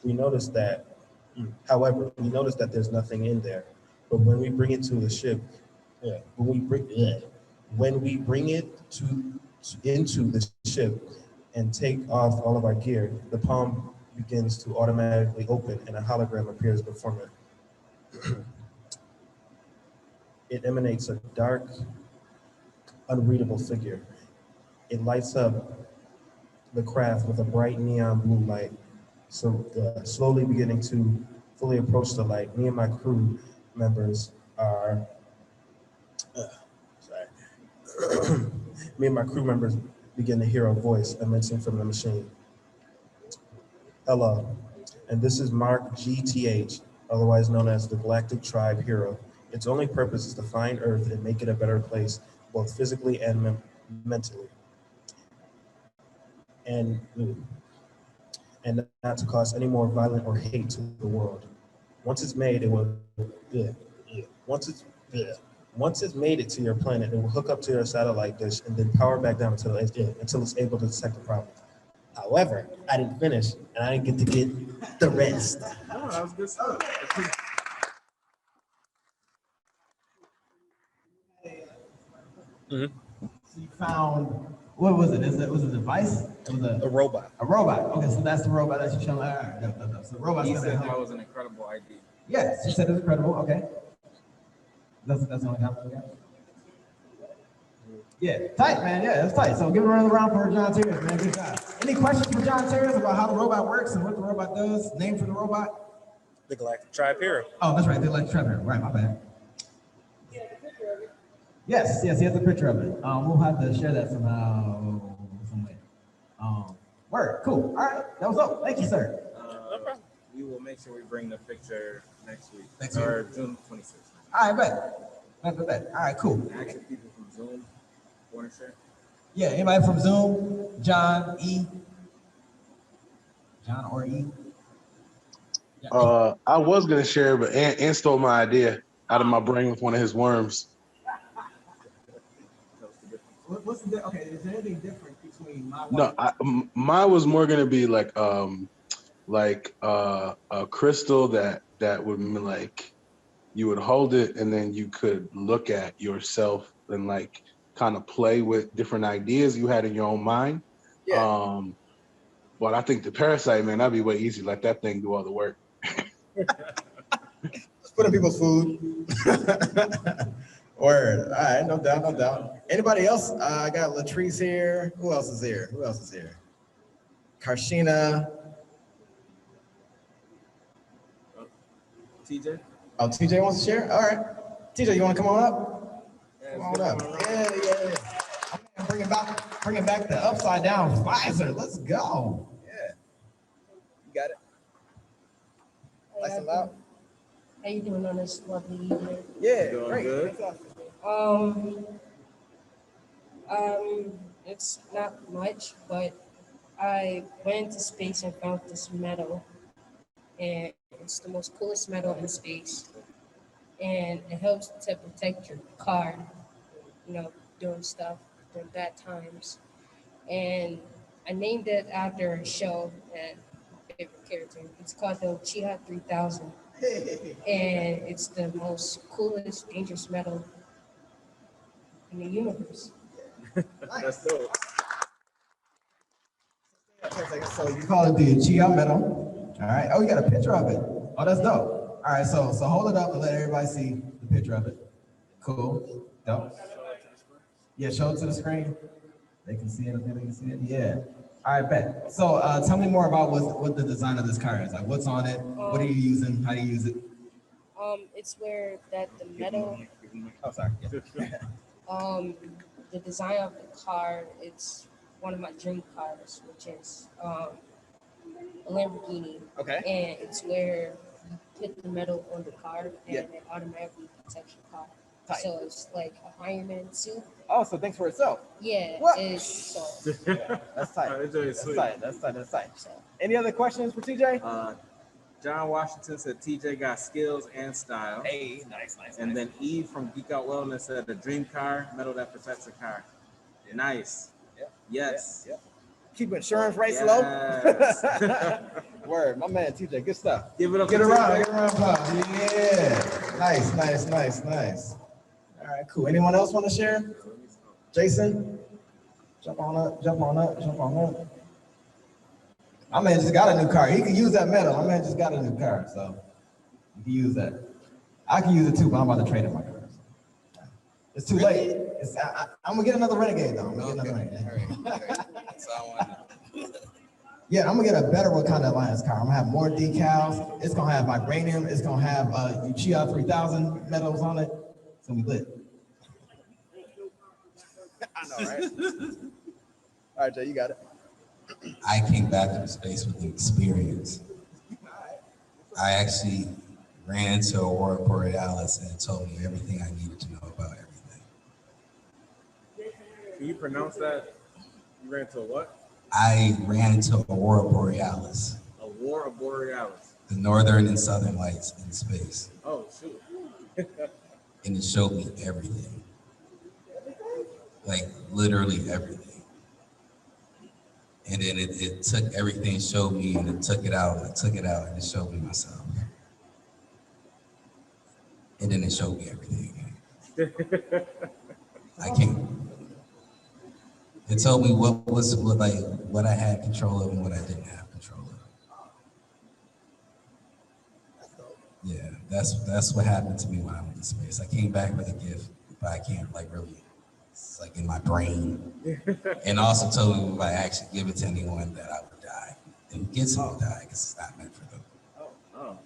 We notice that, however, we notice that there's nothing in there. But when we bring it to the ship, when we bring it into the ship and take off all of our gear, the palm begins to automatically open and a hologram appears before it. It emanates a dark, unreadable figure. It lights up the craft with a bright neon blue light. So slowly beginning to fully approach the light, me and my crew members are, me and my crew members begin to hear a voice emitting from the machine. Hello, and this is Mark GTH, otherwise known as the Galactic Tribe Hero. Its only purpose is to find Earth and make it a better place, both physically and mentally. And not to cause any more violence or hate to the world. Once it's made, it will, once it's made it to your planet, it will hook up to your satellite dish and then power back down until it's able to detect the problem. However, I didn't finish, and I didn't get to get the rest. Oh, that was good stuff. So you found, what was it? Was it a device? It was A robot. a robot. Okay, so that's the robot that you showed. All right, no. So the robot's He gonna said help. that was an incredible idea. Yes, she said it was incredible. Okay. That's the only comment we got. Yeah, tight, man. Yeah, that's tight. So give it a round for John Terrence, man. Good job. Any questions for John Terrence about how the robot works and what the robot does? Name for the robot? The Galactic Tribe Hero. Oh, that's right. They like Trevor. Right, my bad. Yes, he has a picture of it. We'll have to share that somehow, some way. Word, cool. All right, that was up. Thank you, sir. No problem. We will make sure we bring the picture next week. Next week. Or June 26th. All right, bet. All right, cool. Actually, people from Zoom want to share. Yeah, anybody from Zoom? John or E? Yeah. I was gonna share, but Ant stole my idea out of my brain with one of his worms. What's the okay? Is there anything different between my? No, mine was more gonna be like a crystal that would like you would hold it and then you could look at yourself and like kind of play with different ideas you had in your own mind. Yeah. But I think the parasite, man, that'd be way easy. Let that thing do all the work. Let's put in people's food. Word. All right, no doubt. Anybody else? I got Latrice here. Who else is here? Karshina. TJ? Oh, TJ wants to share? All right. TJ, you want to come on up? Come on up. Yeah. I'm bringing back the upside down Pfizer. Let's go. Yeah. You got it. Nice and loud. How you doing on this lovely evening? Yeah, Doing great. good. It's not much, but I went into space and found this metal, and it's the most coolest metal in space, and it helps to protect your car, doing stuff during bad times. And I named it after a show and favorite character. It's called the Uchiha 3000. And it's the most coolest, dangerous metal in the universe. That's dope. So you call it the Uchiha metal. All right. Oh, you got a picture of it. Oh, that's dope. All right. So hold it up and let everybody see the picture of it. Cool. Dope. Yeah, show it to the screen. They can see it. They can see it. Yeah. All right, bet. So tell me more about what the design of this car is. Like, what's on it? What are you using? How do you use it? It's where that the metal. Oh, sorry. Yeah. The design of the car. It's one of my dream cars, which is a Lamborghini. Okay. And it's where you put the metal on the car and Yeah. it automatically protects your car. Tight. So it's like a Iron Man suit. Oh, so thanks for itself. Yeah, What? it's so. That's tight. That's really sweet. That's tight. So, any other questions for TJ? John Washington said TJ got skills and style. Hey, nice. And then Eve from Geek Out Wellness said a dream car, metal that protects a car. Nice. Yep. Yes. Yep. Keep insurance rates Yes. low. Word, my man TJ, good stuff. Give it up. Get for around, TJ. get around, applause. Yeah. Nice. All right, cool. Anyone else want to share? Jason? Jump on up. My man just got a new car. He can use that metal. My man just got a new car, so you can use that. I can use it too, but I'm about to trade in my car. It's too late. I'm gonna get another Renegade though. I'm gonna get another Renegade. That's all I want. Yeah, I'm gonna get a better Wakanda Alliance car. I'm gonna have more decals. It's gonna have vibranium. It's gonna have Ujima 3000 metals on it. It's gonna be lit. I know, right? All right, Jay, you got it. I came back into space with an experience. I actually ran into Aurora Borealis and it told me everything I needed to know about everything. Can you pronounce that? You ran into a what? I ran into Aurora Borealis, Aurora Borealis. the northern and southern lights in space, Oh, shoot. and it showed me everything. Like literally everything. And then it took everything it showed me and it took it out, and I took it out and it showed me myself. And then it showed me everything again. I can't. It told me what I had control of and what I didn't have control of. Yeah, that's what happened to me when I went to space. I came back with a gift, but I can't really. It's like in my brain. And also told me if I actually give it to anyone that I would die. And who gets it will die because it's not meant for them. Oh.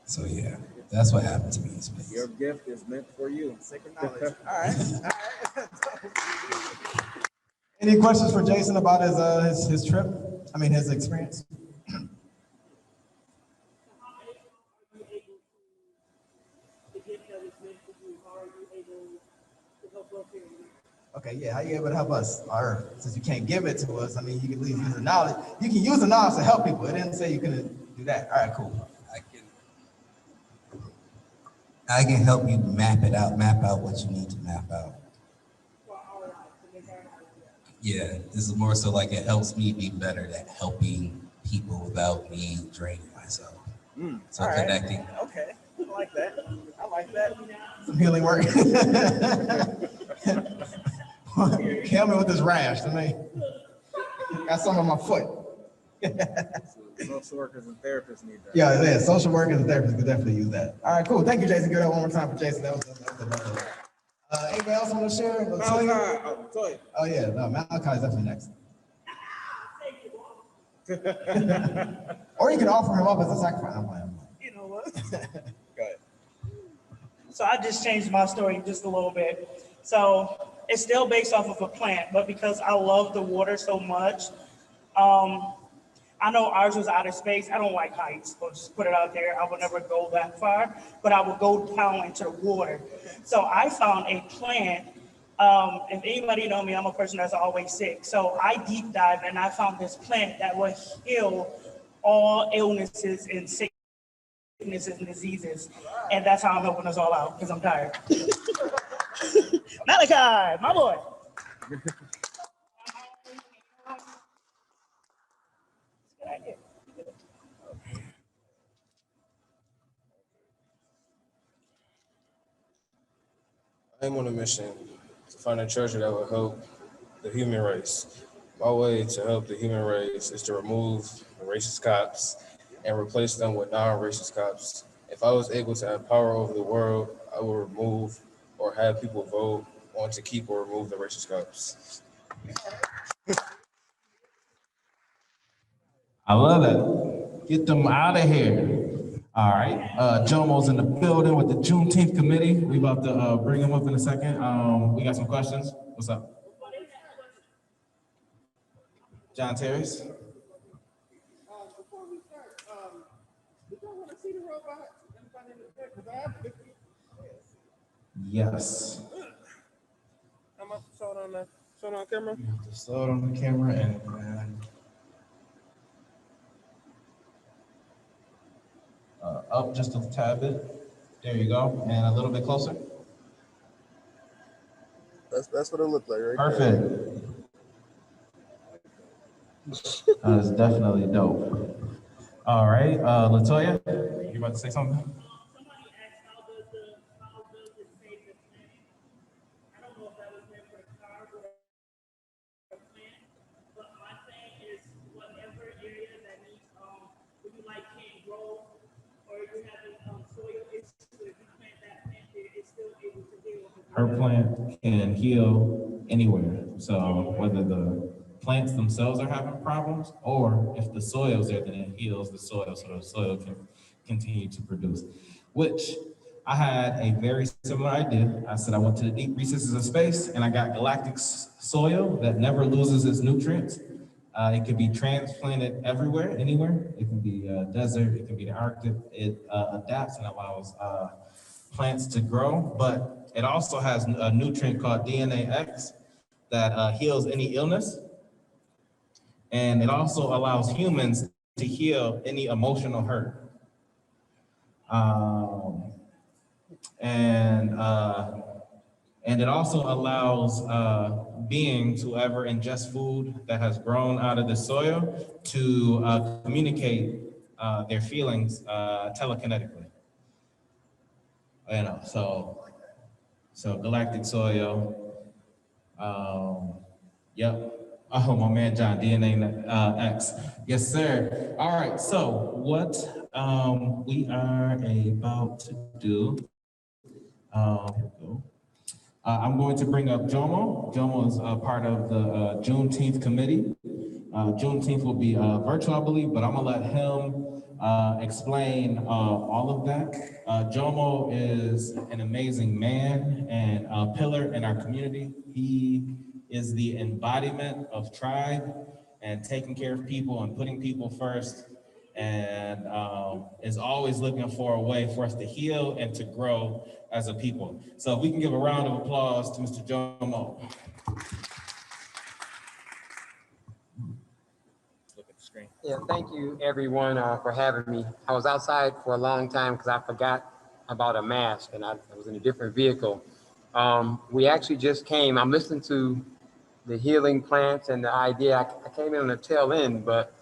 So yeah, that's what happened to me in space. Your gift is meant for you. Sacred knowledge. All right. Any questions for Jason about his trip? I mean, his experience? Okay, yeah, how you able to help us on Earth? Since you can't give it to us, I mean, you can at least use the knowledge. You can use the knowledge to help people. It didn't say you couldn't do that. All right, cool. I can help you map out what you need to map out. Yeah, this is more so like it helps me be better at helping people without me draining myself. So All connecting. Right. Okay, I like that. Some healing work. Help me with this rash. I mean, got some on my foot. Social workers and therapists need that. Yeah, social workers and therapists could definitely use that. All right, cool. Thank you, Jason. Give that one more time for Jason. That was anybody else want to share? Toy. Oh yeah, no, Malachi's definitely next. Or you can offer him up as a sacrifice. I'm playing. You know what? Go ahead. So I just changed my story just a little bit. So it's still based off of a plant, but because I love the water so much, I know ours was out of space. I don't like heights, so just put it out there. I would never go that far, but I would go down into the water. So I found a plant. If anybody know me, I'm a person that's always sick. So I deep dive and I found this plant that will heal all illnesses and sicknesses and diseases. And that's how I'm helping us all out because I'm tired. Malachi, my boy. I'm on a mission to find a treasure that will help the human race. My way to help the human race is to remove the racist cops and replace them with non-racist cops. If I was able to have power over the world, I would remove or have people vote on to keep or remove the racist cops. I love that. Get them out of here. All right. Jomo's in the building with the Juneteenth Committee. We about to bring him up in a second. We got some questions. What's up? John Terry's. Before we start, did y'all want to see the robot? Yes. I'm up to show it on camera. You have to slow it on the camera and Up just a tad bit. There you go. And a little bit closer. That's what it looked like, right? Perfect. That's definitely dope. All right, Latoya, you about to say something? Somebody asked how does it save the planet? I don't know if that was meant for a car or a plant, but my thing is whatever area that needs when you like can't grow or you having soil issues, if you plant that plant there, it's still able to heal. Her plant can heal anywhere. So whether the plants themselves are having problems, or if the soil's there, then it heals the soil so the soil can continue to produce. Which I had a very similar idea. I said I went to the deep recesses of space and I got galactic soil that never loses its nutrients. It can be transplanted everywhere, anywhere. It can be desert, it can be the Arctic. It adapts and allows plants to grow, but it also has a nutrient called DNA X that heals any illness. And it also allows humans to heal any emotional hurt. And it also allows beings, whoever ingests food that has grown out of the soil, to communicate their feelings telekinetically. You know, so galactic soil. Yep. Oh, my man, John, DNA X. Yes, sir. All right. So what we are about to do. Here we go. I'm going to bring up Jomo. Jomo is part of the Juneteenth Committee. Juneteenth will be virtual, I believe, but I'm gonna let him explain all of that. Jomo is an amazing man and a pillar in our community. He is the embodiment of tribe and taking care of people and putting people first, and is always looking for a way for us to heal and to grow as a people. So if we can give a round of applause to Mr. Jomo. Look at the screen. Yeah, thank you everyone for having me. I was outside for a long time because I forgot about a mask and I was in a different vehicle. We actually just came, I'm listening to the healing plants and the idea. I came in on the tail end, but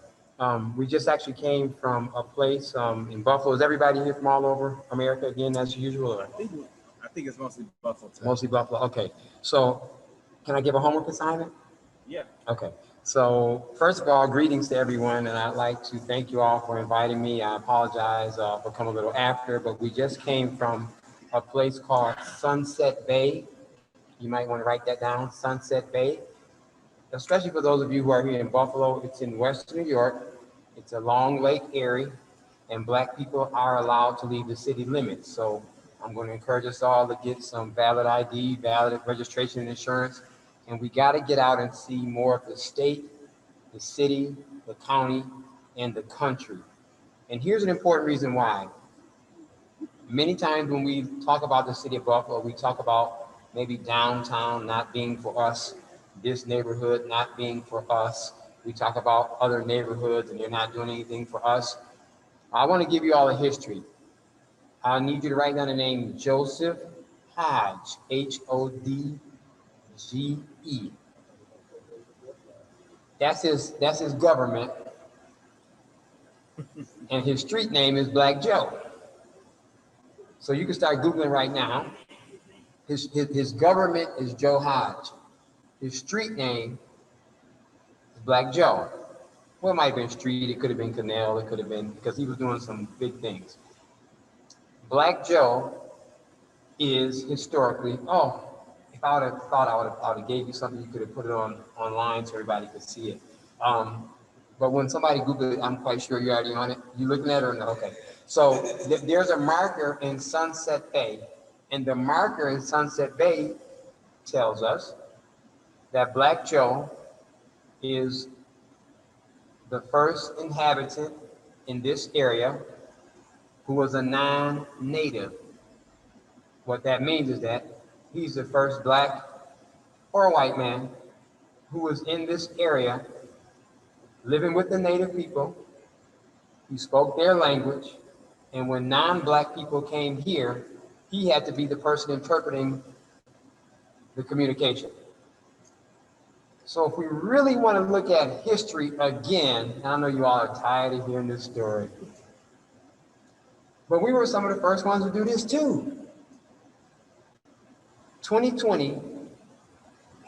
we just actually came from a place in Buffalo. Is everybody here from all over America again, as usual? Or? I think it's mostly Buffalo. Mostly Buffalo, okay. So can I give a homework assignment? Yeah. Okay. So first of all, greetings to everyone, and I'd like to thank you all for inviting me. I apologize for coming a little after, but we just came from a place called Sunset Bay. You might want to write that down, Sunset Bay. Especially for those of you who are here in Buffalo, it's in Western New York. It's a long lake area, and Black people are allowed to leave the city limits. So I'm going to encourage us all to get some valid ID, valid registration and insurance. And we got to get out and see more of the state, the city, the county, and the country. And here's an important reason why. Many times when we talk about the city of Buffalo, we talk about maybe downtown not being for us, this neighborhood not being for us. We talk about other neighborhoods and they're not doing anything for us. I want to give you all a history. I need you to write down the name Joseph Hodge, Hodge. That's his government. And his street name is Black Joe. So you can start Googling right now. His government is Joe Hodge. His street name is Black Joe. Well, it might have been street, it could have been canal, it could have been, because he was doing some big things. Black Joe is historically, if I would have thought I would have gave you something, you could have put it online so everybody could see it. But when somebody Googled it, I'm quite sure you're already on it. You looking at it or no? Okay. So there's a marker in Sunset Bay, and the marker in Sunset Bay tells us that Black Joe is the first inhabitant in this area who was a non-native. What that means is that he's the first Black or white man who was in this area living with the native people. He spoke their language And when non-Black people came here, he had to be the person interpreting the communication. So if we really want to look at history again, and I know you all are tired of hearing this story, but we were some of the first ones to do this too. 2020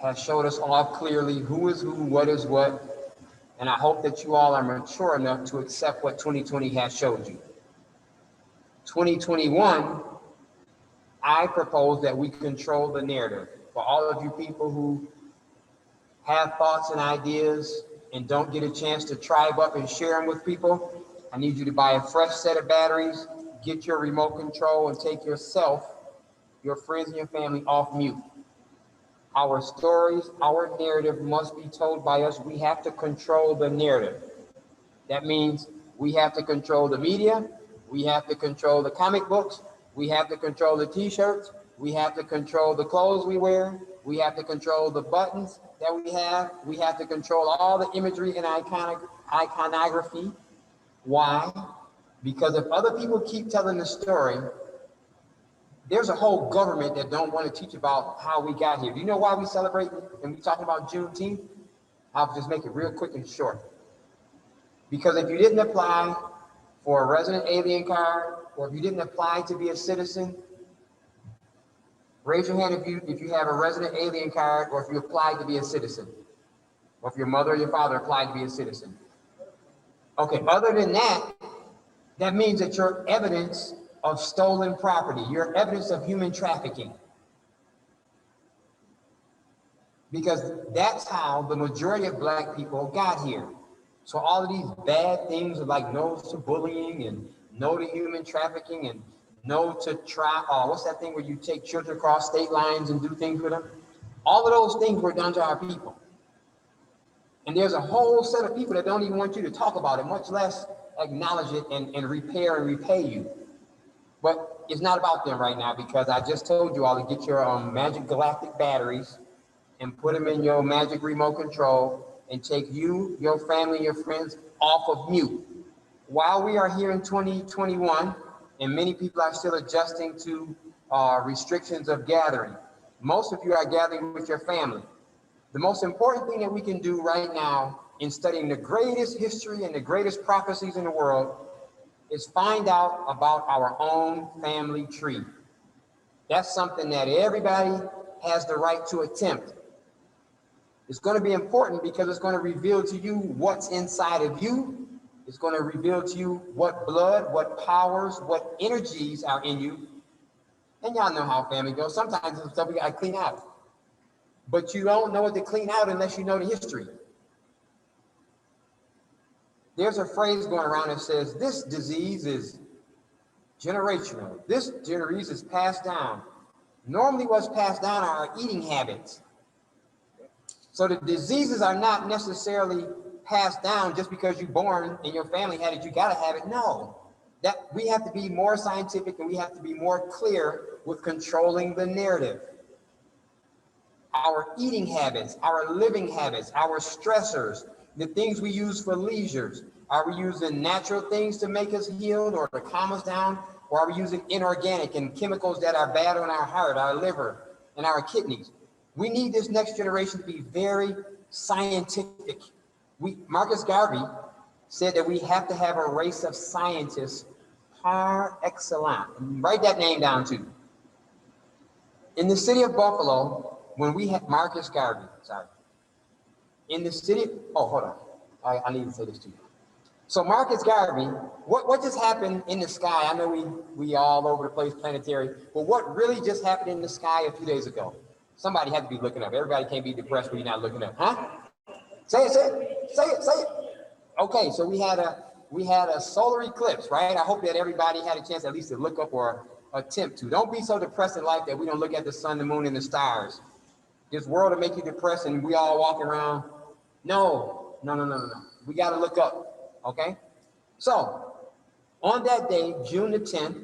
has showed us all clearly who is who, what is what, and I hope that you all are mature enough to accept what 2020 has showed you. 2021, I propose that we control the narrative. For all of you people who have thoughts and ideas and don't get a chance to tribe up and share them with people, I need you to buy a fresh set of batteries, get your remote control, and take yourself, your friends, and your family off mute. Our stories, our narrative must be told by us. We have to control the narrative. That means we have to control the media, we have to control the comic books, we have to control the t-shirts, we have to control the clothes we wear, we have to control the buttons that we have to control all the imagery and iconography. Why? Because if other people keep telling the story, there's a whole government that don't want to teach about how we got here. Do you know why we celebrate and we talking about Juneteenth? I'll just make it real quick and short. Because if you didn't apply for a resident alien card, or if you didn't apply to be a citizen, raise your hand if you have a resident alien card, or if you applied to be a citizen, or if your mother or your father applied to be a citizen. Okay, other than that, that means that you're evidence of stolen property, you're evidence of human trafficking. Because that's how the majority of Black people got here. So all of these bad things like no to bullying and no to human trafficking and no to what's that thing where you take children across state lines and do things with them? All of those things were done to our people. And there's a whole set of people that don't even want you to talk about it, much less acknowledge it and repair and repay you. But it's not about them right now, because I just told you all to get your magic galactic batteries and put them in your magic remote control and take you, your family, your friends off of mute. While we are here in 2021, and many people are still adjusting to restrictions of gathering, most of you are gathering with your family. The most important thing that we can do right now in studying the greatest history and the greatest prophecies in the world is find out about our own family tree. That's something that everybody has the right to attempt. It's going to be important because it's going to reveal to you what's inside of you. It's going to reveal to you what blood, what powers, what energies are in you. And y'all know how family goes. Sometimes it's stuff we got to clean out. But you don't know what to clean out unless you know the history. There's a phrase going around that says, this disease is generational. This disease is passed down. Normally what's passed down are our eating habits. So the diseases are not necessarily passed down just because you're born and your family had it, you gotta have it. No, that we have to be more scientific and we have to be more clear with controlling the narrative. Our eating habits, our living habits, our stressors, the things we use for leisures. Are we using natural things to make us healed or to calm us down? Or are we using inorganic and chemicals that are bad on our heart, our liver, and our kidneys? We need this next generation to be very scientific. Marcus Garvey said that we have to have a race of scientists par excellence. Write that name down too. In the city of Buffalo, when we had Marcus Garvey, in the city, hold on. I need to say this to you. So Marcus Garvey, what just happened in the sky? I know we all over the place planetary, but what really just happened in the sky a few days ago? Somebody had to be looking up. Everybody can't be depressed when you're not looking up, huh? Say it. Okay, so we had a solar eclipse, right? I hope that everybody had a chance at least to look up or attempt to. Don't be so depressed in life that we don't look at the sun, the moon, and the stars. This world will make you depressed and we all walk around. No. We got to look up, okay? So on that day, June the 10th,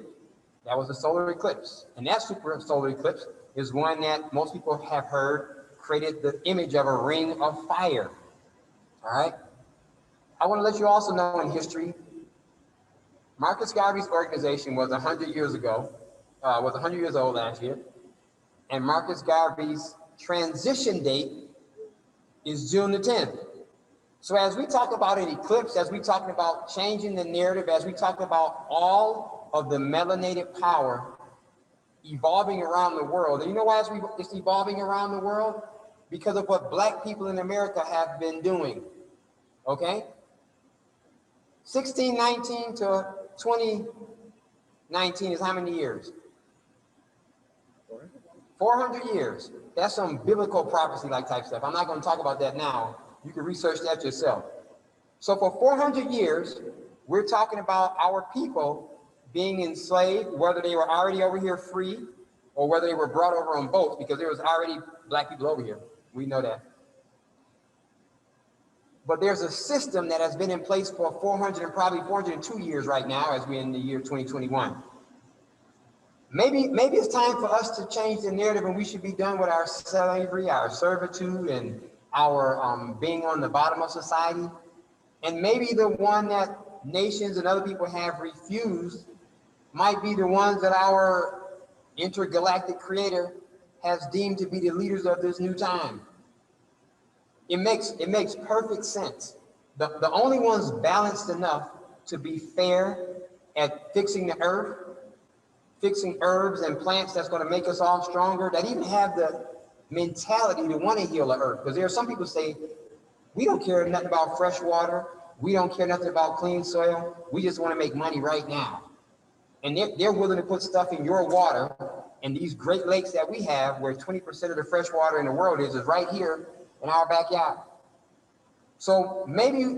that was a solar eclipse. And that super solar eclipse is one that most people have heard created the image of a ring of fire, all right? I want to let you also know in history Marcus Garvey's organization was 100 years ago, was 100 years old last year. And Marcus Garvey's transition date is June the 10th. So as we talk about an eclipse, as we talk about changing the narrative, as we talk about all of the melanated power evolving around the world, and you know why it's evolving around the world? Because of what Black people in America have been doing, okay? 1619 to 2019 is how many years? 400 years. That's some biblical prophecy-like type stuff. I'm not going to talk about that now. You can research that yourself. So for 400 years, we're talking about our people being enslaved, whether they were already over here free or whether they were brought over on boats, because there was already Black people over here. We know that. But there's a system that has been in place for 400 and probably 402 years right now as we're in the year 2021. Maybe it's time for us to change the narrative, and we should be done with our slavery, our servitude, and our being on the bottom of society. And maybe the one that nations and other people have refused might be the ones that our intergalactic creator has deemed to be the leaders of this new time. It makes perfect sense. The only ones balanced enough to be fair at fixing the earth, fixing herbs and plants that's going to make us all stronger, that even have the mentality to want to heal the earth. Because there are some people say, we don't care nothing about fresh water. We don't care nothing about clean soil. We just want to make money right now. And they're willing to put stuff in your water, and these Great Lakes that we have, where 20% of the fresh water in the world is right here in our backyard. So maybe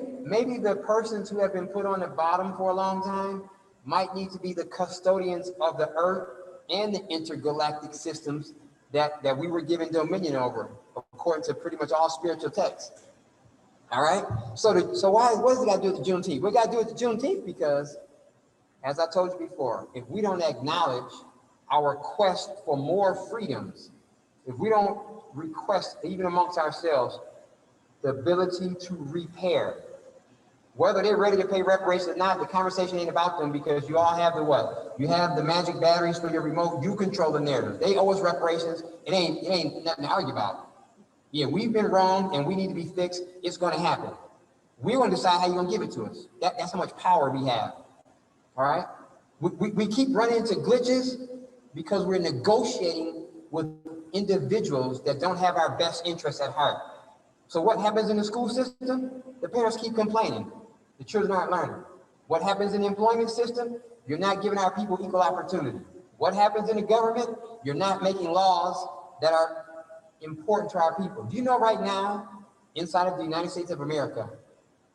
the persons who have been put on the bottom for a long time might need to be the custodians of the earth and the intergalactic systems that we were given dominion over, according to pretty much all spiritual texts. All right. So what does it got to do with the Juneteenth? We got to do with the Juneteenth because, as I told you before, if we don't acknowledge our quest for more freedoms, if we don't request, even amongst ourselves, the ability to repair, whether they're ready to pay reparations or not, the conversation ain't about them, because you all have the what? You have the magic batteries for your remote. You control the narrative. They owe us reparations. It ain't nothing to argue about. Yeah, we've been wrong and we need to be fixed. It's going to happen. We're going to decide how you're going to give it to us. That's how much power we have. All right. We keep running into glitches because we're negotiating with individuals that don't have our best interests at heart. So what happens in the school system? The parents keep complaining. The children aren't learning. What happens in the employment system? You're not giving our people equal opportunity. What happens in the government? You're not making laws that are important to our people. Do you know right now, inside of the United States of America,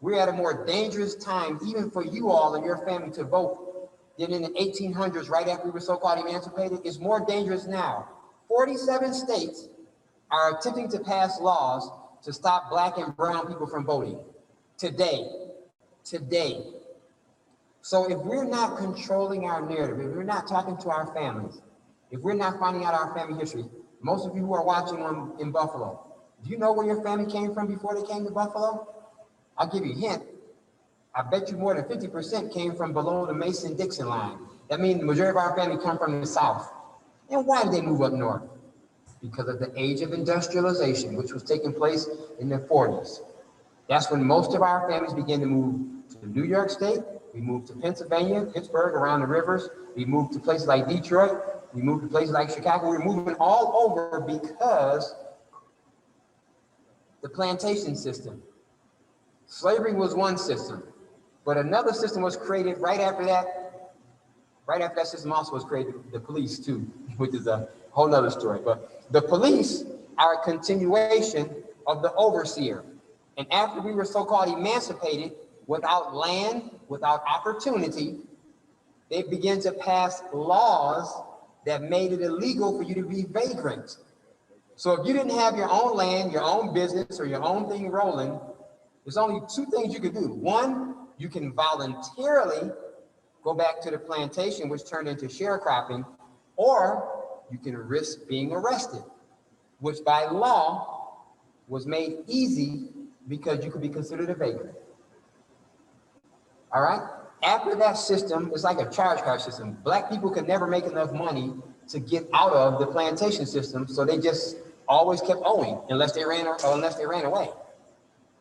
we're at a more dangerous time, even for you all and your family to vote, than in the 1800s, right after we were so-called emancipated? It's more dangerous now. 47 states are attempting to pass laws to stop Black and brown people from voting today. So if we're not controlling our narrative, if we're not talking to our families, if we're not finding out our family history, most of you who are watching in Buffalo, do you know where your family came from before they came to Buffalo? I'll give you a hint. I bet you more than 50% came from below the Mason-Dixon line. That means the majority of our family come from the South. And why did they move up north? Because of the age of industrialization, which was taking place in the 40s. That's when most of our families began to move to New York State. We moved to Pennsylvania, Pittsburgh, around the rivers. We moved to places like Detroit. We moved to places like Chicago. We were moving all over because the plantation system. Slavery was one system, but another system was created right after that. Right after that system also was created, the police too, which is a whole nother story. But the police are a continuation of the overseer. And after we were so-called emancipated, without land, without opportunity, they began to pass laws that made it illegal for you to be vagrant. So if you didn't have your own land, your own business, or your own thing rolling, there's only two things you could do. One, you can voluntarily go back to the plantation, which turned into sharecropping, or you can risk being arrested, which by law was made easy because you could be considered a vagrant. All right? After that system, it's like a charge card system. Black people could never make enough money to get out of the plantation system, so they just always kept owing unless they ran away.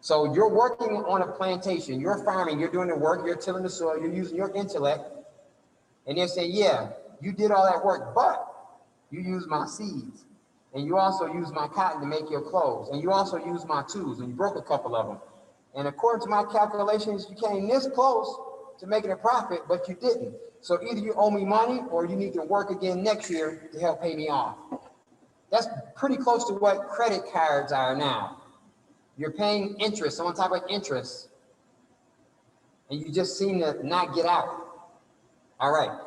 So you're working on a plantation, you're farming, you're doing the work, you're tilling the soil, you're using your intellect, and they're saying, yeah, you did all that work, but you used my seeds, and you also used my cotton to make your clothes, and you also used my tools, and you broke a couple of them. And according to my calculations, you came this close to making a profit, but you didn't. So either you owe me money or you need to work again next year to help pay me off. That's pretty close to what credit cards are now. You're paying interest on top of interest, and you just seem to not get out. All right.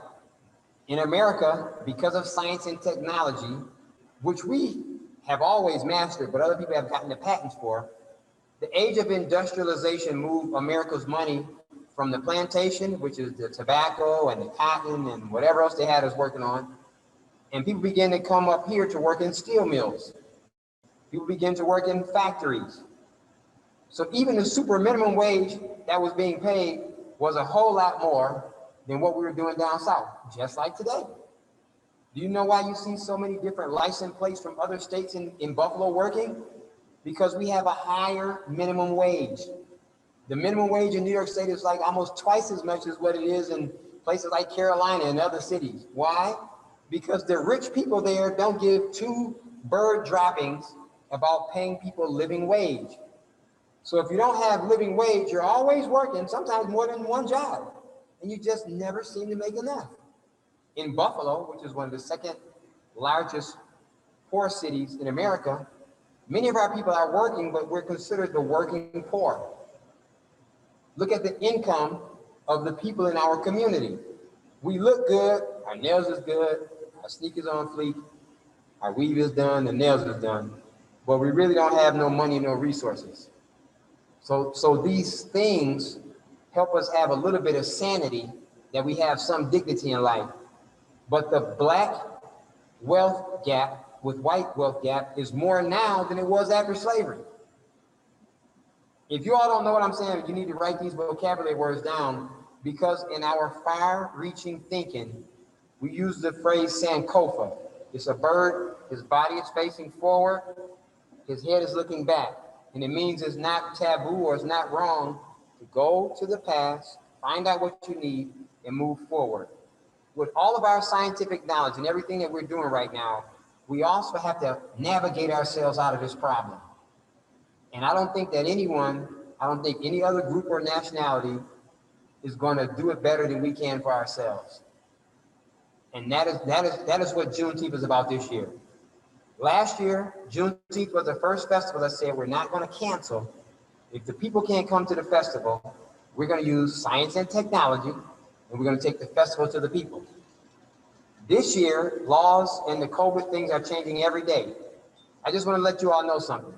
In America, because of science and technology, which we have always mastered, but other people have gotten the patents for, the age of industrialization moved America's money from the plantation, which is the tobacco and the cotton and whatever else they had us working on, and people began to come up here to work in steel mills. People began to work in factories. So even the super minimum wage that was being paid was a whole lot more than what we were doing down south, just like today. Do you know why you see so many different license plates from other states in Buffalo working? Because we have a higher minimum wage. The minimum wage in New York State is like almost twice as much as what it is in places like Carolina and other cities. Why? Because the rich people there don't give two bird droppings about paying people living wage. So if you don't have living wage, you're always working, sometimes more than one job, and you just never seem to make enough. In Buffalo, which is one of the second largest poor cities in America, many of our people are working, but we're considered the working poor. Look at the income of the people in our community. We look good, our nails is good, our sneakers on fleek, our weave is done, the nails is done, but we really don't have no money, no resources. So these things help us have a little bit of sanity, that we have some dignity in life. But the black wealth gap with white wealth gap is more now than it was after slavery. If you all don't know what I'm saying, you need to write these vocabulary words down, because in our far-reaching thinking, we use the phrase Sankofa. It's a bird, his body is facing forward, his head is looking back. And it means it's not taboo or it's not wrong to go to the past, find out what you need, and move forward. With all of our scientific knowledge and everything that we're doing right now, we also have to navigate ourselves out of this problem. And I don't think that any other group or nationality is going to do it better than we can for ourselves. And that is what Juneteenth is about this year. Last year, Juneteenth was the first festival that said we're not going to cancel. If the people can't come to the festival, we're going to use science and technology, and we're going to take the festival to the people. This year, laws and the COVID things are changing every day. I just want to let you all know something.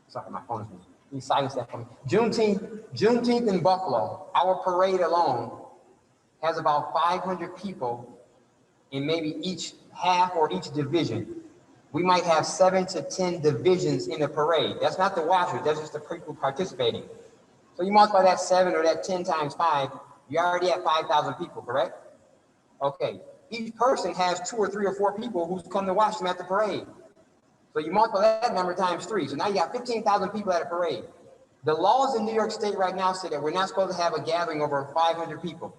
Sorry, my phone is moving. Can you silence that for me? Juneteenth in Buffalo, our parade alone has about 500 people in maybe each half or each division. We might have 7 to 10 divisions in the parade. That's not the watchers, that's just the people participating. So you multiply that 7 or that 10 times 5, you're already at 5,000 people, correct? Okay, each person has 2 or 3 or 4 people who's come to watch them at the parade. So you multiply that number times 3. So now you got 15,000 people at a parade. The laws in New York State right now say that we're not supposed to have a gathering over 500 people.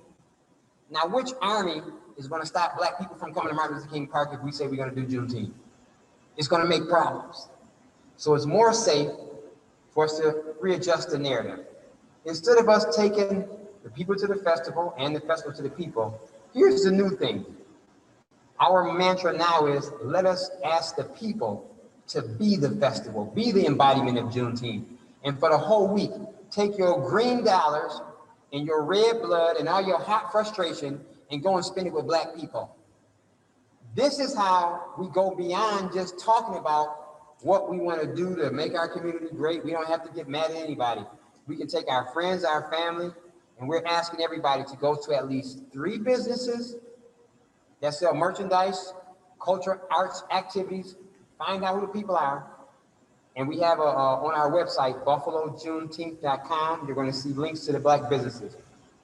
Now, which army is going to stop black people from coming to Martin Luther King Park if we say we're going to do Juneteenth? It's going to make problems. So it's more safe for us to readjust the narrative. Instead of us taking the people to the festival and the festival to the people, here's the new thing. Our mantra now is, let us ask the people to be the festival, be the embodiment of Juneteenth. And for the whole week, take your green dollars and your red blood and all your hot frustration and go and spend it with black people. This is how we go beyond just talking about what we want to do to make our community great. We don't have to get mad at anybody. We can take our friends, our family, and we're asking everybody to go to at least 3 businesses that sell merchandise, culture, arts, activities, find out who the people are. And we have on our website, buffalojuneteenth.com, you're going to see links to the black businesses.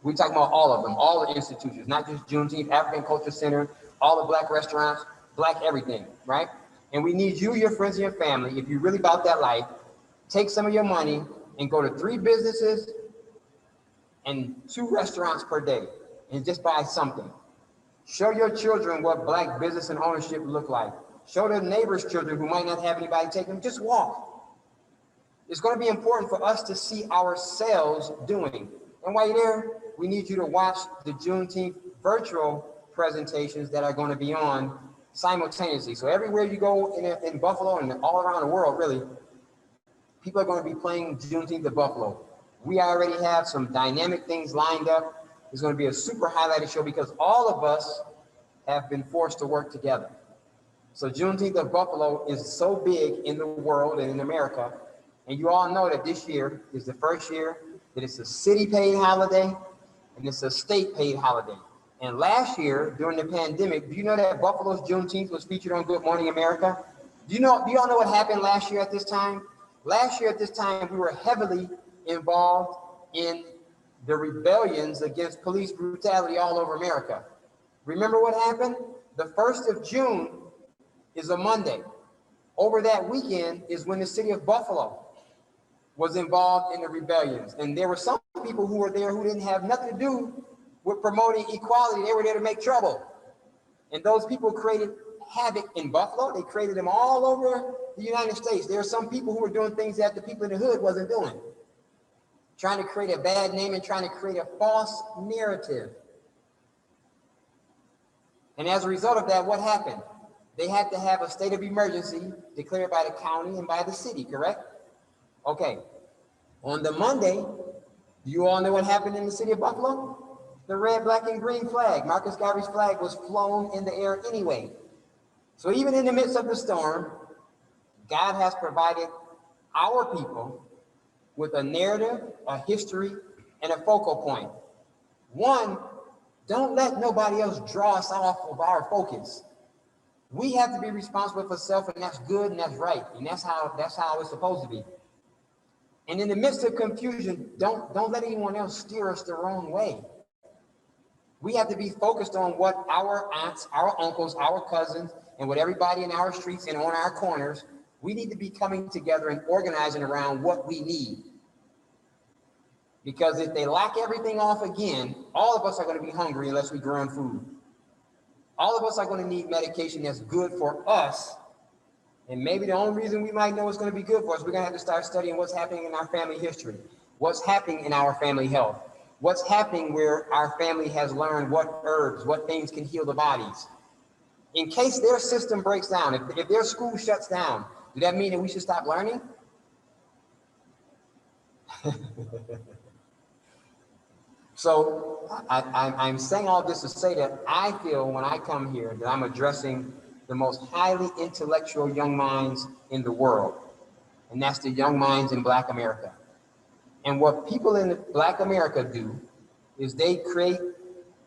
We're talking about all of them, all the institutions, not just Juneteenth, African Culture Center, all the Black restaurants, Black everything, right? And we need you, your friends, and your family, if you're really about that life, take some of your money and go to 3 businesses and 2 restaurants per day and just buy something. Show your children what Black business and ownership look like. Show their neighbors' children who might not have anybody take them, just walk. It's going to be important for us to see ourselves doing. And while you're there, we need you to watch the Juneteenth virtual presentations that are going to be on simultaneously. So everywhere you go in Buffalo and all around the world, really, people are going to be playing Juneteenth at Buffalo. We already have some dynamic things lined up. It's going to be a super highlighted show because all of us have been forced to work together. So Juneteenth of Buffalo is so big in the world and in America. And you all know that this year is the first year that it's a city paid holiday and it's a state paid holiday. And last year during the pandemic, do you know that Buffalo's Juneteenth was featured on Good Morning America? Do you all know what happened last year at this time? Last year at this time, we were heavily involved in the rebellions against police brutality all over America. Remember what happened? The 1st of June is a Monday. Over that weekend is when the city of Buffalo was involved in the rebellions. And there were some people who were there who didn't have nothing to do with promoting equality. They were there to make trouble. And those people created havoc in Buffalo. They created them all over the United States. There are some people who were doing things that the people in the hood wasn't doing. Trying to create a bad name and trying to create a false narrative. And as a result of that, what happened? They had to have a state of emergency declared by the county and by the city, correct? Okay. On the Monday, do you all know what happened in the city of Buffalo? The red, black, and green flag, Marcus Garvey's flag, was flown in the air anyway. So even in the midst of the storm, God has provided our people with a narrative, a history, and a focal point. One, don't let nobody else draw us off of our focus. We have to be responsible for self, and that's good and that's right, and that's how it's supposed to be. And in the midst of confusion, don't let anyone else steer us the wrong way. We have to be focused on what our aunts, our uncles, our cousins, and what everybody in our streets and on our corners, we need to be coming together and organizing around what we need. Because if they lock everything off again, all of us are going to be hungry unless we grow food. All of us are going to need medication that's good for us. And maybe the only reason we might know it's going to be good for us, we're going to have to start studying what's happening in our family history, what's happening in our family health, what's happening where our family has learned what herbs, what things can heal the bodies. In case their system breaks down, if their school shuts down, does that mean that we should stop learning? So I'm saying all this to say that I feel when I come here that I'm addressing the most highly intellectual young minds in the world, and that's the young minds in Black America. And what people in Black America do is they create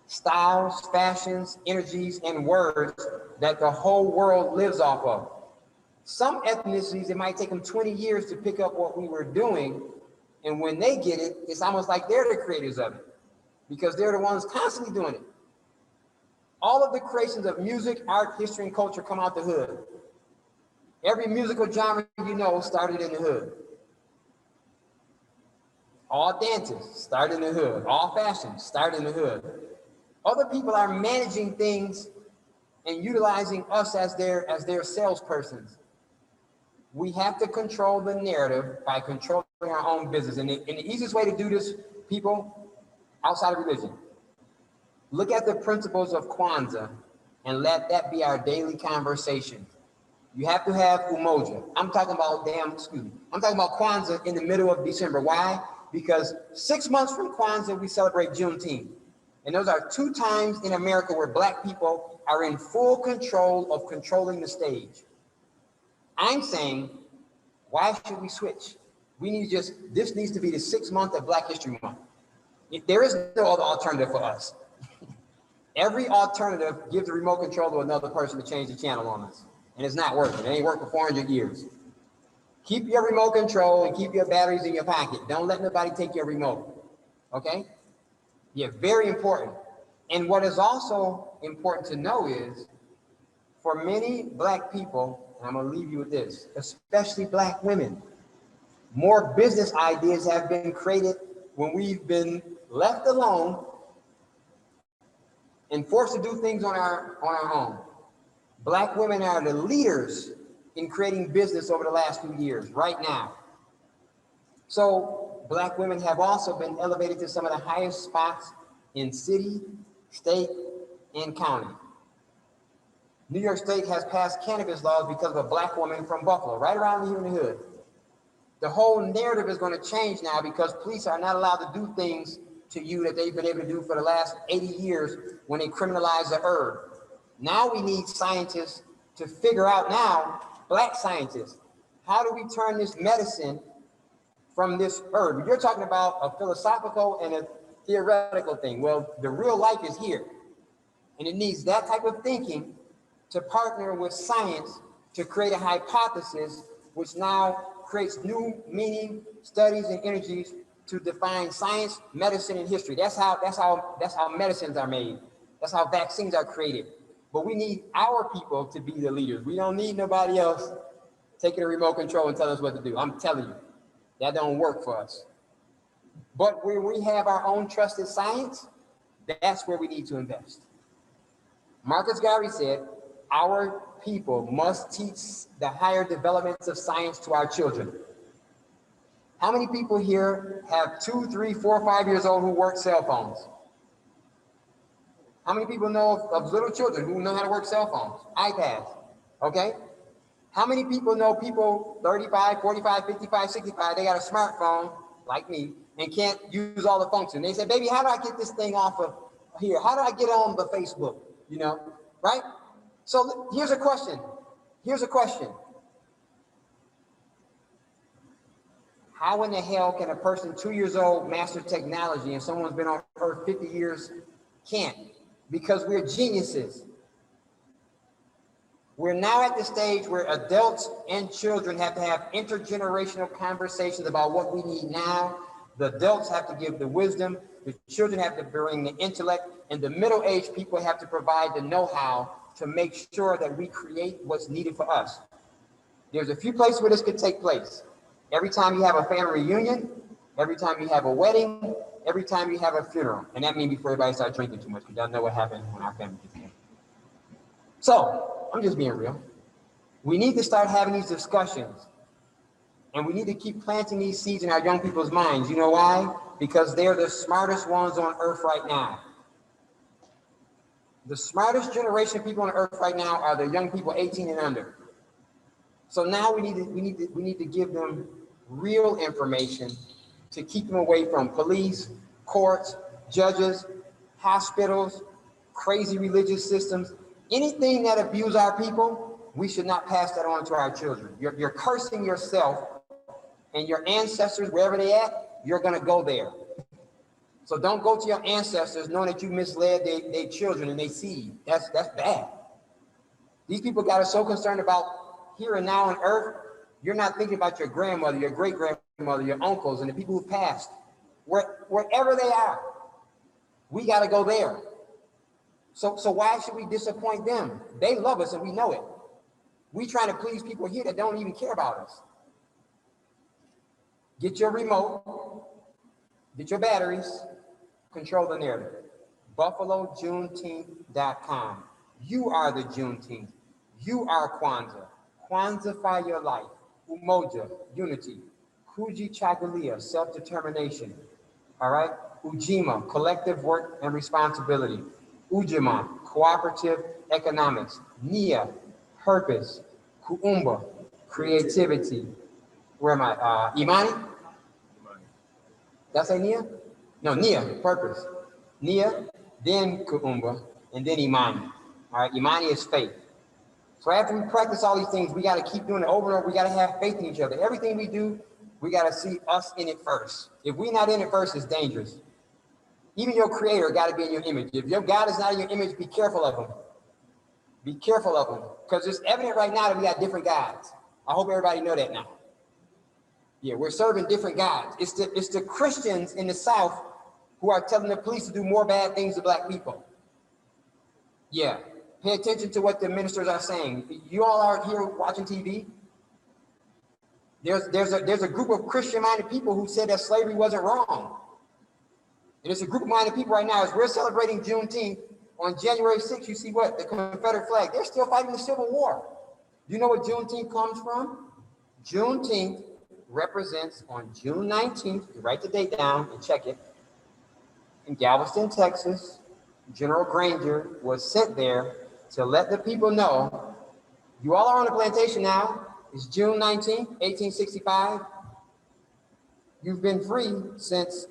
styles, fashions, energies, and words that the whole world lives off of. Some ethnicities, it might take them 20 years to pick up what we were doing, and when they get it, it's almost like they're the creators of it, because they're the ones constantly doing it. All of the creations of music, art, history, and culture come out the hood. Every musical genre you know started in the hood. All dances started in the hood. All fashion started in the hood. Other people are managing things and utilizing us as their salespersons. We have to control the narrative by controlling our own business. And the easiest way to do this, people, outside of religion, look at the principles of Kwanzaa and let that be our daily conversation. You have to have umoja. I'm talking about I'm talking about Kwanzaa in the middle of December. Why? Because 6 months from Kwanzaa, we celebrate Juneteenth. And those are 2 times in America where Black people are in full control of controlling the stage. I'm saying, why should we switch? This needs to be the 6th month of Black History Month. There is no other alternative for us. Every alternative gives the remote control to another person to change the channel on us. And it's not working. It ain't worked for 400 years. Keep your remote control and keep your batteries in your pocket. Don't let nobody take your remote, okay? Yeah, very important. And what is also important to know is, for many Black people, and I'm gonna leave you with this, especially Black women, more business ideas have been created when we've been left alone and forced to do things on our own. Black women are the leaders in creating business over the last few years, right now. So Black women have also been elevated to some of the highest spots in city, state, and county. New York State has passed cannabis laws because of a Black woman from Buffalo, right around here in the hood. The whole narrative is going to change now because police are not allowed to do things to you that they've been able to do for the last 80 years when they criminalize the herb. Now we need scientists to figure out now, Black scientists, how do we turn this medicine from this herb? You're talking about a philosophical and a theoretical thing. Well, the real life is here. And it needs that type of thinking to partner with science to create a hypothesis, which now creates new meaning, studies, and energies to define science, medicine, and history. That's how medicines are made. That's how vaccines are created. But we need our people to be the leaders. We don't need nobody else taking a remote control and telling us what to do. I'm telling you, that don't work for us. But where we have our own trusted science, that's where we need to invest. Marcus Garvey said, our people must teach the higher developments of science to our children. How many people here have 2, 3, 4, 5 years old who work cell phones? How many people know of little children who know how to work cell phones, iPads, okay? How many people know people 35, 45, 55, 65, they got a smartphone, like me, and can't use all the functions. They say, baby, how do I get this thing off of here? How do I get on the Facebook, you know, right? So here's a question. How in the hell can a person 2 years old master technology and someone's been on Earth 50 years can't? Because we're geniuses. We're now at the stage where adults and children have to have intergenerational conversations about what we need now. The adults have to give the wisdom, the children have to bring the intellect, and the middle-aged people have to provide the know-how to make sure that we create what's needed for us. There's a few places where this could take place. Every time you have a family reunion, every time you have a wedding, every time you have a funeral. And that means before everybody starts drinking too much, because y'all know what happened when our family gets together. So, I'm just being real. We need to start having these discussions. And we need to keep planting these seeds in our young people's minds. You know why? Because they're the smartest ones on Earth right now. The smartest generation of people on Earth right now are the young people 18 and under. So now we need to give them real information to keep them away from police, courts, judges, hospitals, crazy religious systems. Anything that abuse our people, we should not pass that on to our children. You're cursing yourself and your ancestors, wherever they at, you're gonna go there. So don't go to your ancestors knowing that you misled their children and they seed. That's bad. These people got us so concerned about here and now on Earth, you're not thinking about your grandmother, your great-grandmother, your uncles, and the people who passed. Wherever they are, we got to go there. So why should we disappoint them? They love us and we know it. We trying to please people here that don't even care about us. Get your remote, get your batteries, control the narrative. BuffaloJuneteenth.com. You are the Juneteenth. You are Kwanzaa. Kwanzaa-fy your life. Umoja, unity. Kuji Chagulia, self-determination. All right? Ujima, collective work and responsibility. Ujima, cooperative economics. Nia, purpose. Kuumba, creativity. Where am I? Imani? Did I say Nia? No, Nia, purpose. Nia, then Kuumba, and then Imani. All right, Imani is faith. So after we practice all these things, we got to keep doing it over and over. We got to have faith in each other. Everything we do, we got to see us in it first. If we're not in it first, it's dangerous. Even your creator got to be in your image. If your God is not in your image, be careful of him. Be careful of him. Because it's evident right now that we got different gods. I hope everybody know that now. Yeah, we're serving different gods. It's the Christians in the South who are telling the police to do more bad things to black people. Yeah, pay attention to what the ministers are saying. You all are here watching TV. There's a group of Christian-minded people who said that slavery wasn't wrong. And it's a group of minded people right now, as we're celebrating Juneteenth, on January 6th, you see what? The Confederate flag. They're still fighting the Civil War. Do you know what Juneteenth comes from? Juneteenth represents on June 19th, you write the date down and check it, in Galveston, Texas, General Granger was sent there to let the people know, you all are on the plantation now. It's June 19th, 1865. You've been free since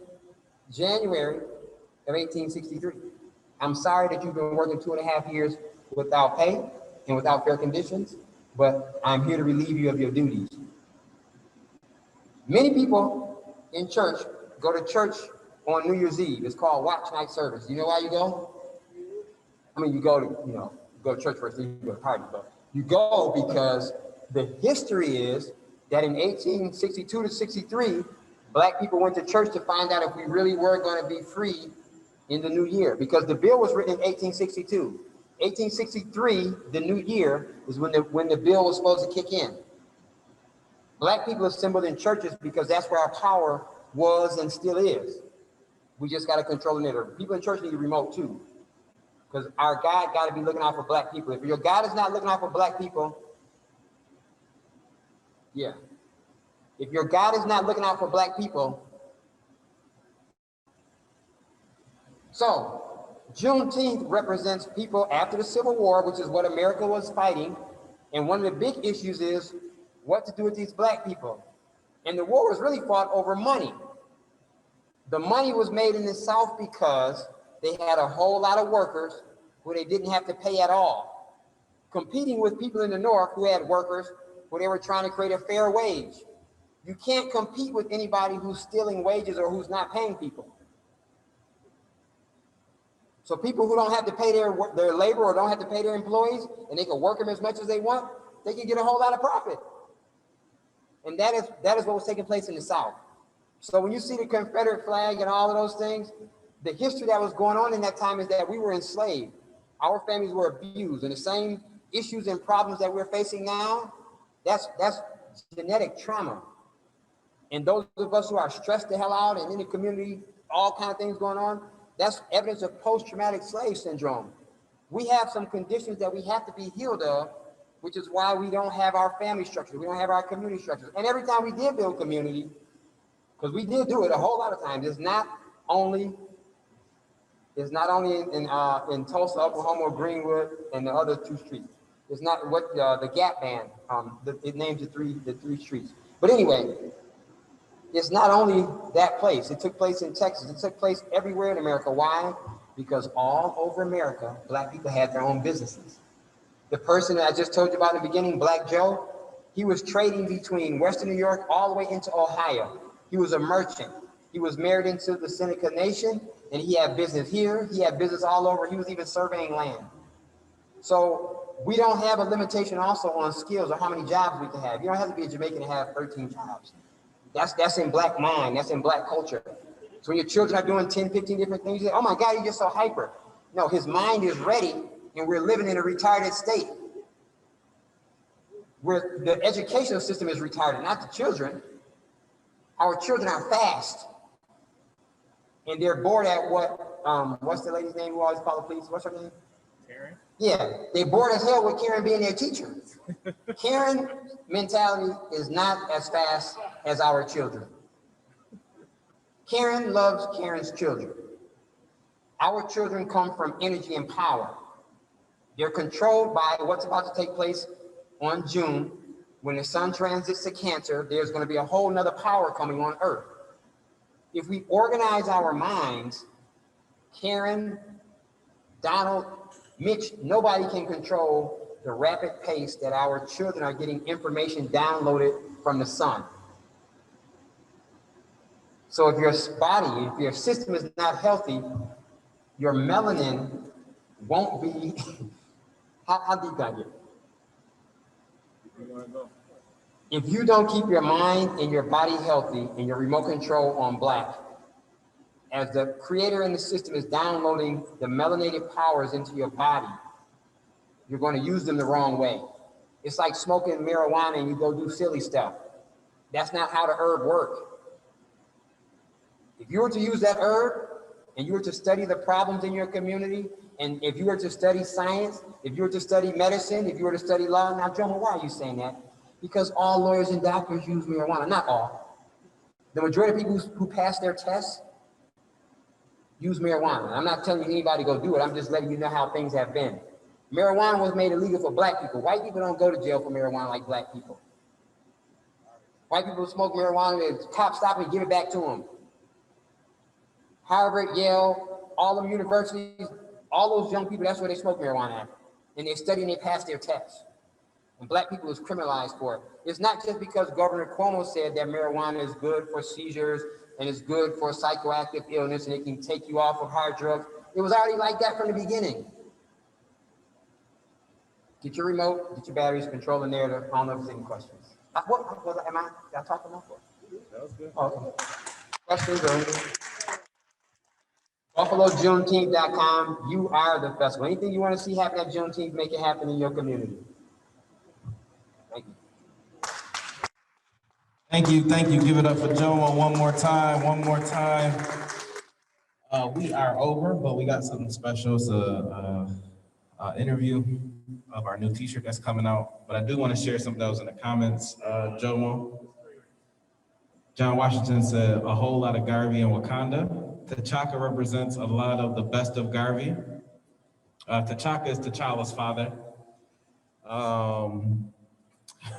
January of 1863. I'm sorry that you've been working 2.5 years without pay and without fair conditions, but I'm here to relieve you of your duties. Many people in church go to church on New Year's Eve. It's called Watch Night Service. You know why you go? I mean, you go to church first, then you go to party, but you go because the history is that in 1862 to 63, black people went to church to find out if we really were going to be free in the new year, because the bill was written in 1862. 1863, the new year, is when the bill was supposed to kick in. Black people assembled in churches because that's where our power was and still is. We just got to control the narrative. People in church need a remote too, because our God got to be looking out for black people. If your God is not looking out for black people, yeah. If your God is not looking out for black people, so Juneteenth represents people after the Civil War, which is what America was fighting. And one of the big issues is what to do with these black people. And the war was really fought over money. The money was made in the South because they had a whole lot of workers who they didn't have to pay at all, competing with people in the North who had workers who they were trying to create a fair wage. You can't compete with anybody who's stealing wages or who's not paying people. So people who don't have to pay their labor or don't have to pay their employees, and they can work them as much as they want, they can get a whole lot of profit. And that is what was taking place in the South. So when you see the Confederate flag and all of those things, the history that was going on in that time is that we were enslaved. Our families were abused, and the same issues and problems that we're facing now, that's genetic trauma. And those of us who are stressed the hell out and in the community, all kind of things going on, that's evidence of post-traumatic slave syndrome. We have some conditions that we have to be healed of, which is why we don't have our family structures, we don't have our community structures. And every time we did build community, because we did do it a whole lot of times, it's not only in Tulsa, Oklahoma, Greenwood, and the other 2 streets. It's not what the Gap Band, it names the three streets. But anyway, it's not only that place. It took place in Texas. It took place everywhere in America. Why? Because all over America, black people had their own businesses. The person that I just told you about in the beginning, Black Joe, he was trading between Western New York all the way into Ohio. He was a merchant. He was married into the Seneca Nation, and he had business here. He had business all over. He was even surveying land. So we don't have a limitation also on skills or how many jobs we can have. You don't have to be a Jamaican to have 13 jobs. That's in black mind, that's in black culture. So when your children are doing 10, 15 different things, you say, oh my God, you're just so hyper. No, his mind is ready, and we're living in a retarded state where the educational system is retarded, not the children. Our children are fast, and they're bored at what's the lady's name who always call the police? What's her name? Karen? Yeah, they bored as hell with Karen being their teacher. Karen mentality is not as fast as our children. Karen loves Karen's children. Our children come from energy and power. They're controlled by what's about to take place on June. When the sun transits to Cancer, there's going to be a whole nother power coming on Earth. If we organize our minds, Karen, Donald, Mitch, nobody can control the rapid pace that our children are getting information downloaded from the sun. So if your body, if your system is not healthy, your melanin won't be, how deep can I get? If you don't keep your mind and your body healthy and your remote control on black, as the creator in the system is downloading the melanated powers into your body, you're going to use them the wrong way. It's like smoking marijuana and you go do silly stuff. That's not how the herb works. If you were to use that herb and you were to study the problems in your community, and if you were to study science, if you were to study medicine, if you were to study law, now Jomo, why are you saying that? Because all lawyers and doctors use marijuana, not all. The majority of people who pass their tests use marijuana. I'm not telling you anybody go do it, I'm just letting you know how things have been. Marijuana was made illegal for black people. White people don't go to jail for marijuana like black people. White people smoke marijuana, the cops stop and give it back to them. Harvard, Yale, all them universities, all those young people, that's where they smoke marijuana at. And they study and they pass their tests. And black people is criminalized for it. It's not just because Governor Cuomo said that marijuana is good for seizures and it's good for psychoactive illness and it can take you off of hard drugs. It was already like that from the beginning. Get your remote, get your batteries, control the narrative. I don't know if there's any questions. Did I talk enough? That was good. Oh, okay. Questions or anything? BuffaloJuneteenth.com. You are the festival. Anything you want to see happen at Juneteenth, make it happen in your community. Thank you. Thank you, thank you. Give it up for Jomo one more time, one more time. We are over, but we got something special. It's a interview of our new t-shirt that's coming out. But I do want to share something that was in the comments, Jomo. John Washington said, a whole lot of Garvey in Wakanda. T'Chaka represents a lot of the best of Garvey. T'Chaka is T'Challa's father.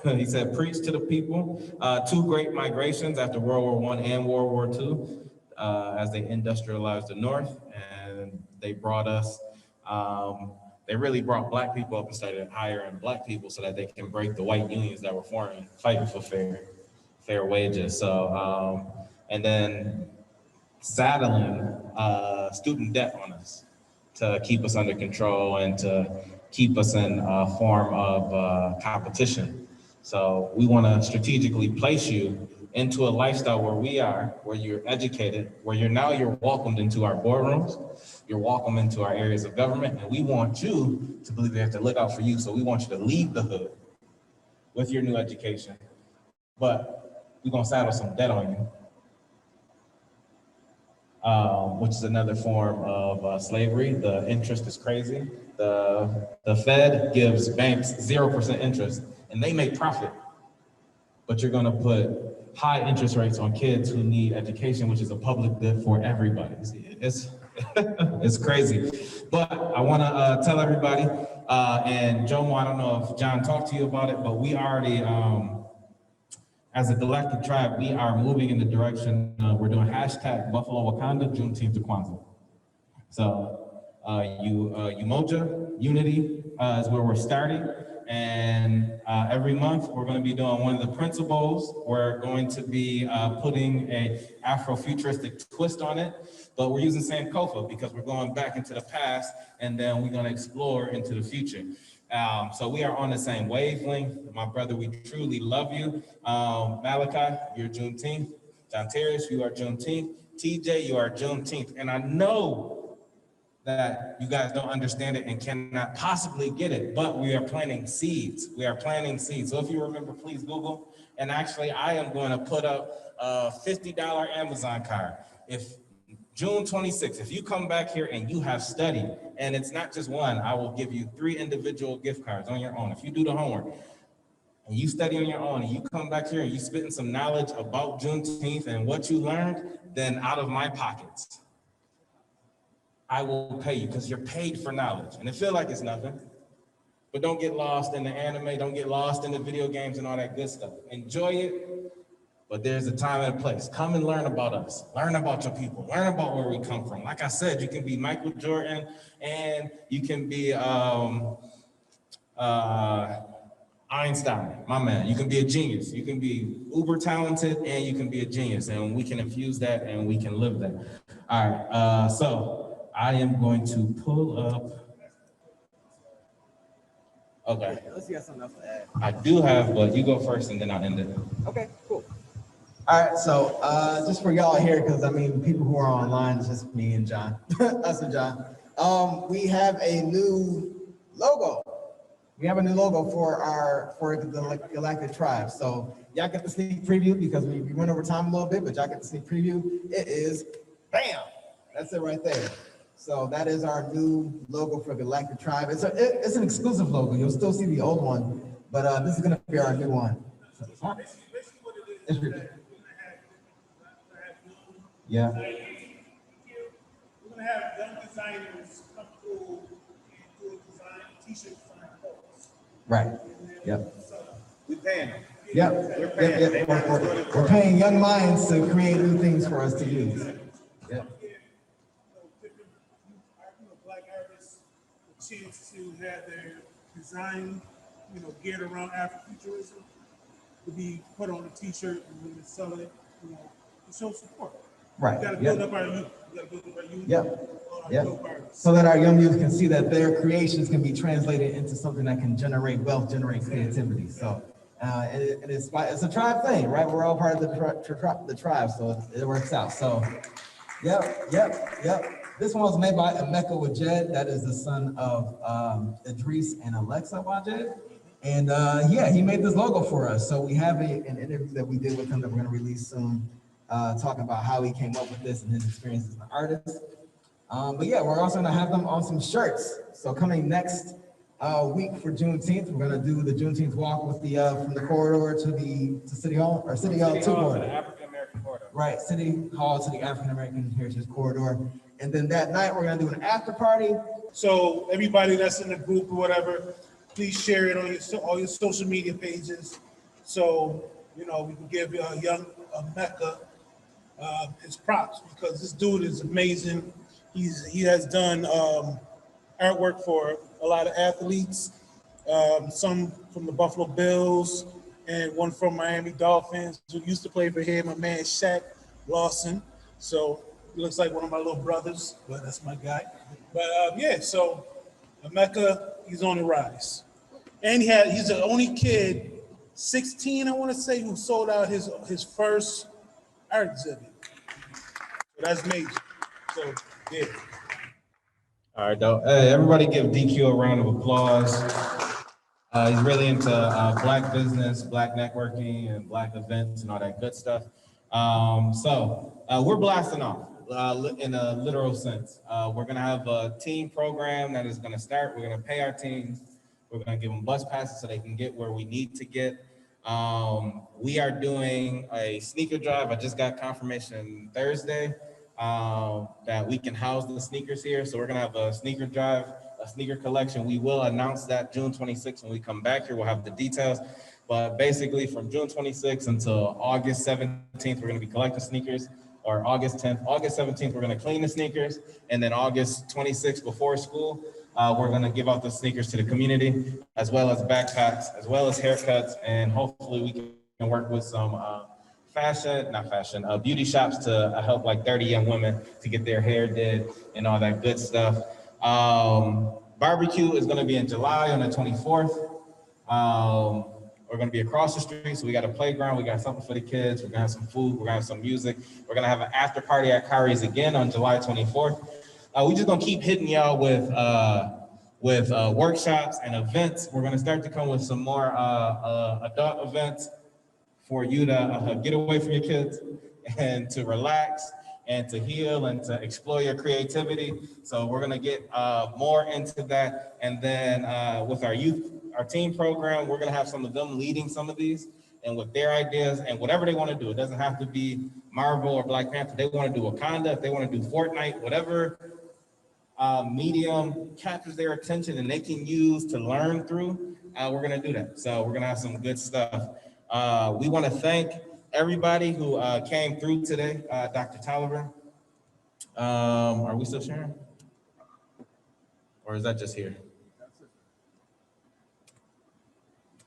He said, preach to the people. Two great migrations after World War I and World War II, as they industrialized the North, and they brought us, they really brought black people up and started hiring black people so that they can break the white unions that were forming, fighting for fair wages. So, and then saddling student debt on us to keep us under control and to keep us in a form of competition. So we want to strategically place you into a lifestyle where we are, where you're educated, where you're welcomed into our boardrooms, you're welcome into our areas of government, and we want you to believe we have to look out for you. So we want you to leave the hood with your new education, but we're gonna saddle some debt on you, which is another form of slavery. The interest is crazy. The Fed gives banks 0% interest, and they make profit. But you're gonna put high interest rates on kids who need education, which is a public good for everybody. It's it's crazy. But I wanna tell everybody, and Jomo, I don't know if John talked to you about it, but we already, as a Galactic tribe, we are moving in the direction, we're doing hashtag Buffalo Wakanda, Juneteenth to Kwanzaa. So Umoja, Unity is where we're starting. And every month we're going to be doing one of the principles. We're going to be putting a Afrofuturistic twist on it, but we're using Sankofa because we're going back into the past and then we're going to explore into the future. So we are on the same wavelength. My brother, we truly love you. Malachi, you're Juneteenth. John Terrace, you are Juneteenth. TJ, you are Juneteenth. And I know that you guys don't understand it and cannot possibly get it, but we are planting seeds. We are planting seeds. So if you remember, please Google. And actually, I am going to put up a $50 Amazon card. If June 26th, if you come back here and you have studied, and it's not just one, I will give you 3 individual gift cards on your own. If you do the homework and you study on your own and you come back here and you spitting some knowledge about Juneteenth and what you learned, then out of my pockets, I will pay you because you're paid for knowledge. And it feels like it's nothing, but don't get lost in the anime, don't get lost in the video games and all that good stuff. Enjoy it, but there's a time and a place. Come and learn about us, learn about your people, learn about where we come from. Like I said, you can be Michael Jordan and you can be Einstein, my man. You can be a genius. You can be uber talented and you can be a genius, and we can infuse that and we can live that. All right, so I am going to pull up. Okay. Unless you got something else to add. I do have, but you go first and then I'll end it. Okay, cool. All right, so just for y'all here, because I mean, people who are online, it's just me and John, us and John. We have a new logo. We have a new logo for the Galactic Tribe. So y'all get the sneak preview because we went over time a little bit, but y'all get the sneak preview. It is bam. That's it right there. So that is our new logo for Galactic Tribe. It's an exclusive logo. You'll still see the old one, but this is gonna be our new one. Yeah. We're gonna have young designers come through and do a design, t-shirt design course. Right. Yep. We're paying them. Yep. We're paying young minds to create new things for us to use. Yep. Black artists a chance to have their design, geared around Afrofuturism, to be put on a t-shirt and when they sell it, to show support. Right. We gotta build up our youth. Yep. So that our young youth can see that their creations can be translated into something that can generate wealth, generate creativity. So it's a tribe thing, right? We're all part of the tribe, so it works out. So, yep. This one was made by Emeka Wajed. That is the son of Idris and Alexa Wajed. And he made this logo for us. So we have an interview that we did with him that we're gonna release soon, talking about how he came up with this and his experience as an artist. But yeah, we're also gonna have them on some shirts. So coming next week for Juneteenth, we're gonna do the Juneteenth walk with the from the corridor to City Hall, or City Hall to corridor. African American corridor. Right, City Hall to the African American Heritage Corridor. And then that night, we're gonna do an after party. So everybody that's in the group or whatever, please share it on all your social media pages. So, we can give young Mecca his props, because this dude is amazing. He has done artwork for a lot of athletes, some from the Buffalo Bills and one from Miami Dolphins who used to play for him, my man Shaq Lawson. So he looks like one of my little brothers, but that's my guy. But so Emeka, he's on the rise. And he's the only kid, 16, I want to say, who sold out his first art exhibit. So that's major. So, yeah. All right, dope. Hey, everybody give DQ a round of applause. He's really into Black business, Black networking, and Black events and all that good stuff. We're blasting off in a literal sense. We're gonna have a team program that is gonna start. We're gonna pay our teams. We're gonna give them bus passes so they can get where we need to get. We are doing a sneaker drive. I just got confirmation Thursday that we can house the sneakers here. So we're gonna have a sneaker drive, a sneaker collection. We will announce that June 26th when we come back here. We'll have the details. But basically from June 26th until August 17th, we're gonna be collecting sneakers, or August 10th. August 17th, we're gonna clean the sneakers. And then August 26th before school, we're gonna give out the sneakers to the community, as well as backpacks, as well as haircuts. And hopefully we can work with some beauty shops to help like 30 young women to get their hair did and all that good stuff. Barbecue is gonna be in July on the 24th. We're gonna be across the street, so we got a playground, we got something for the kids, we're gonna have some food, we're gonna have some music. We're gonna have an after party at Kari's again on July 24th. We just gonna keep hitting y'all with workshops and events. We're gonna start to come with some more adult events for you to get away from your kids and to relax and to heal and to explore your creativity. So we're gonna get more into that. And then with our team program, we're gonna have some of them leading some of these and with their ideas and whatever they wanna do. It doesn't have to be Marvel or Black Panther. They wanna do Wakanda, if they wanna do Fortnite, whatever medium captures their attention and they can use to learn through, we're gonna do that. So we're gonna have some good stuff. We wanna thank everybody who came through today. Dr. Toliver, are we still sharing? Or is that just here?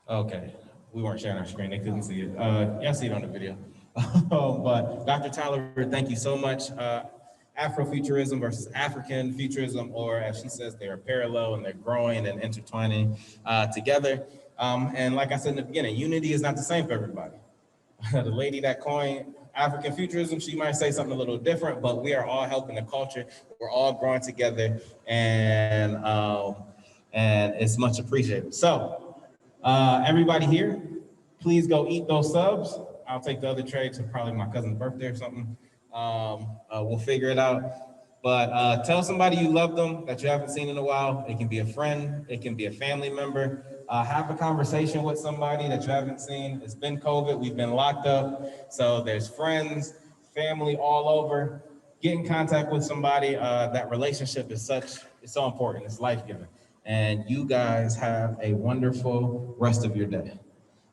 Okay, we weren't sharing our screen, they couldn't see it. Y'all see it on the video. But Dr. Toliver, thank you so much. Afrofuturism versus African futurism, or as she says, they're parallel and they're growing and intertwining together. And like I said in the beginning, unity is not the same for everybody. the lady that coined African futurism, she might say something a little different, but we are all helping the culture. We're all growing together, and it's much appreciated. So, everybody here, please go eat those subs. I'll take the other tray to probably my cousin's birthday or something. We'll figure it out. But tell somebody you love them that you haven't seen in a while. It can be a friend, it can be a family member. Have a conversation with somebody that you haven't seen. It's been COVID, we've been locked up. So there's friends, family all over. Get in contact with somebody. That relationship is so important, it's life-giving. And you guys have a wonderful rest of your day.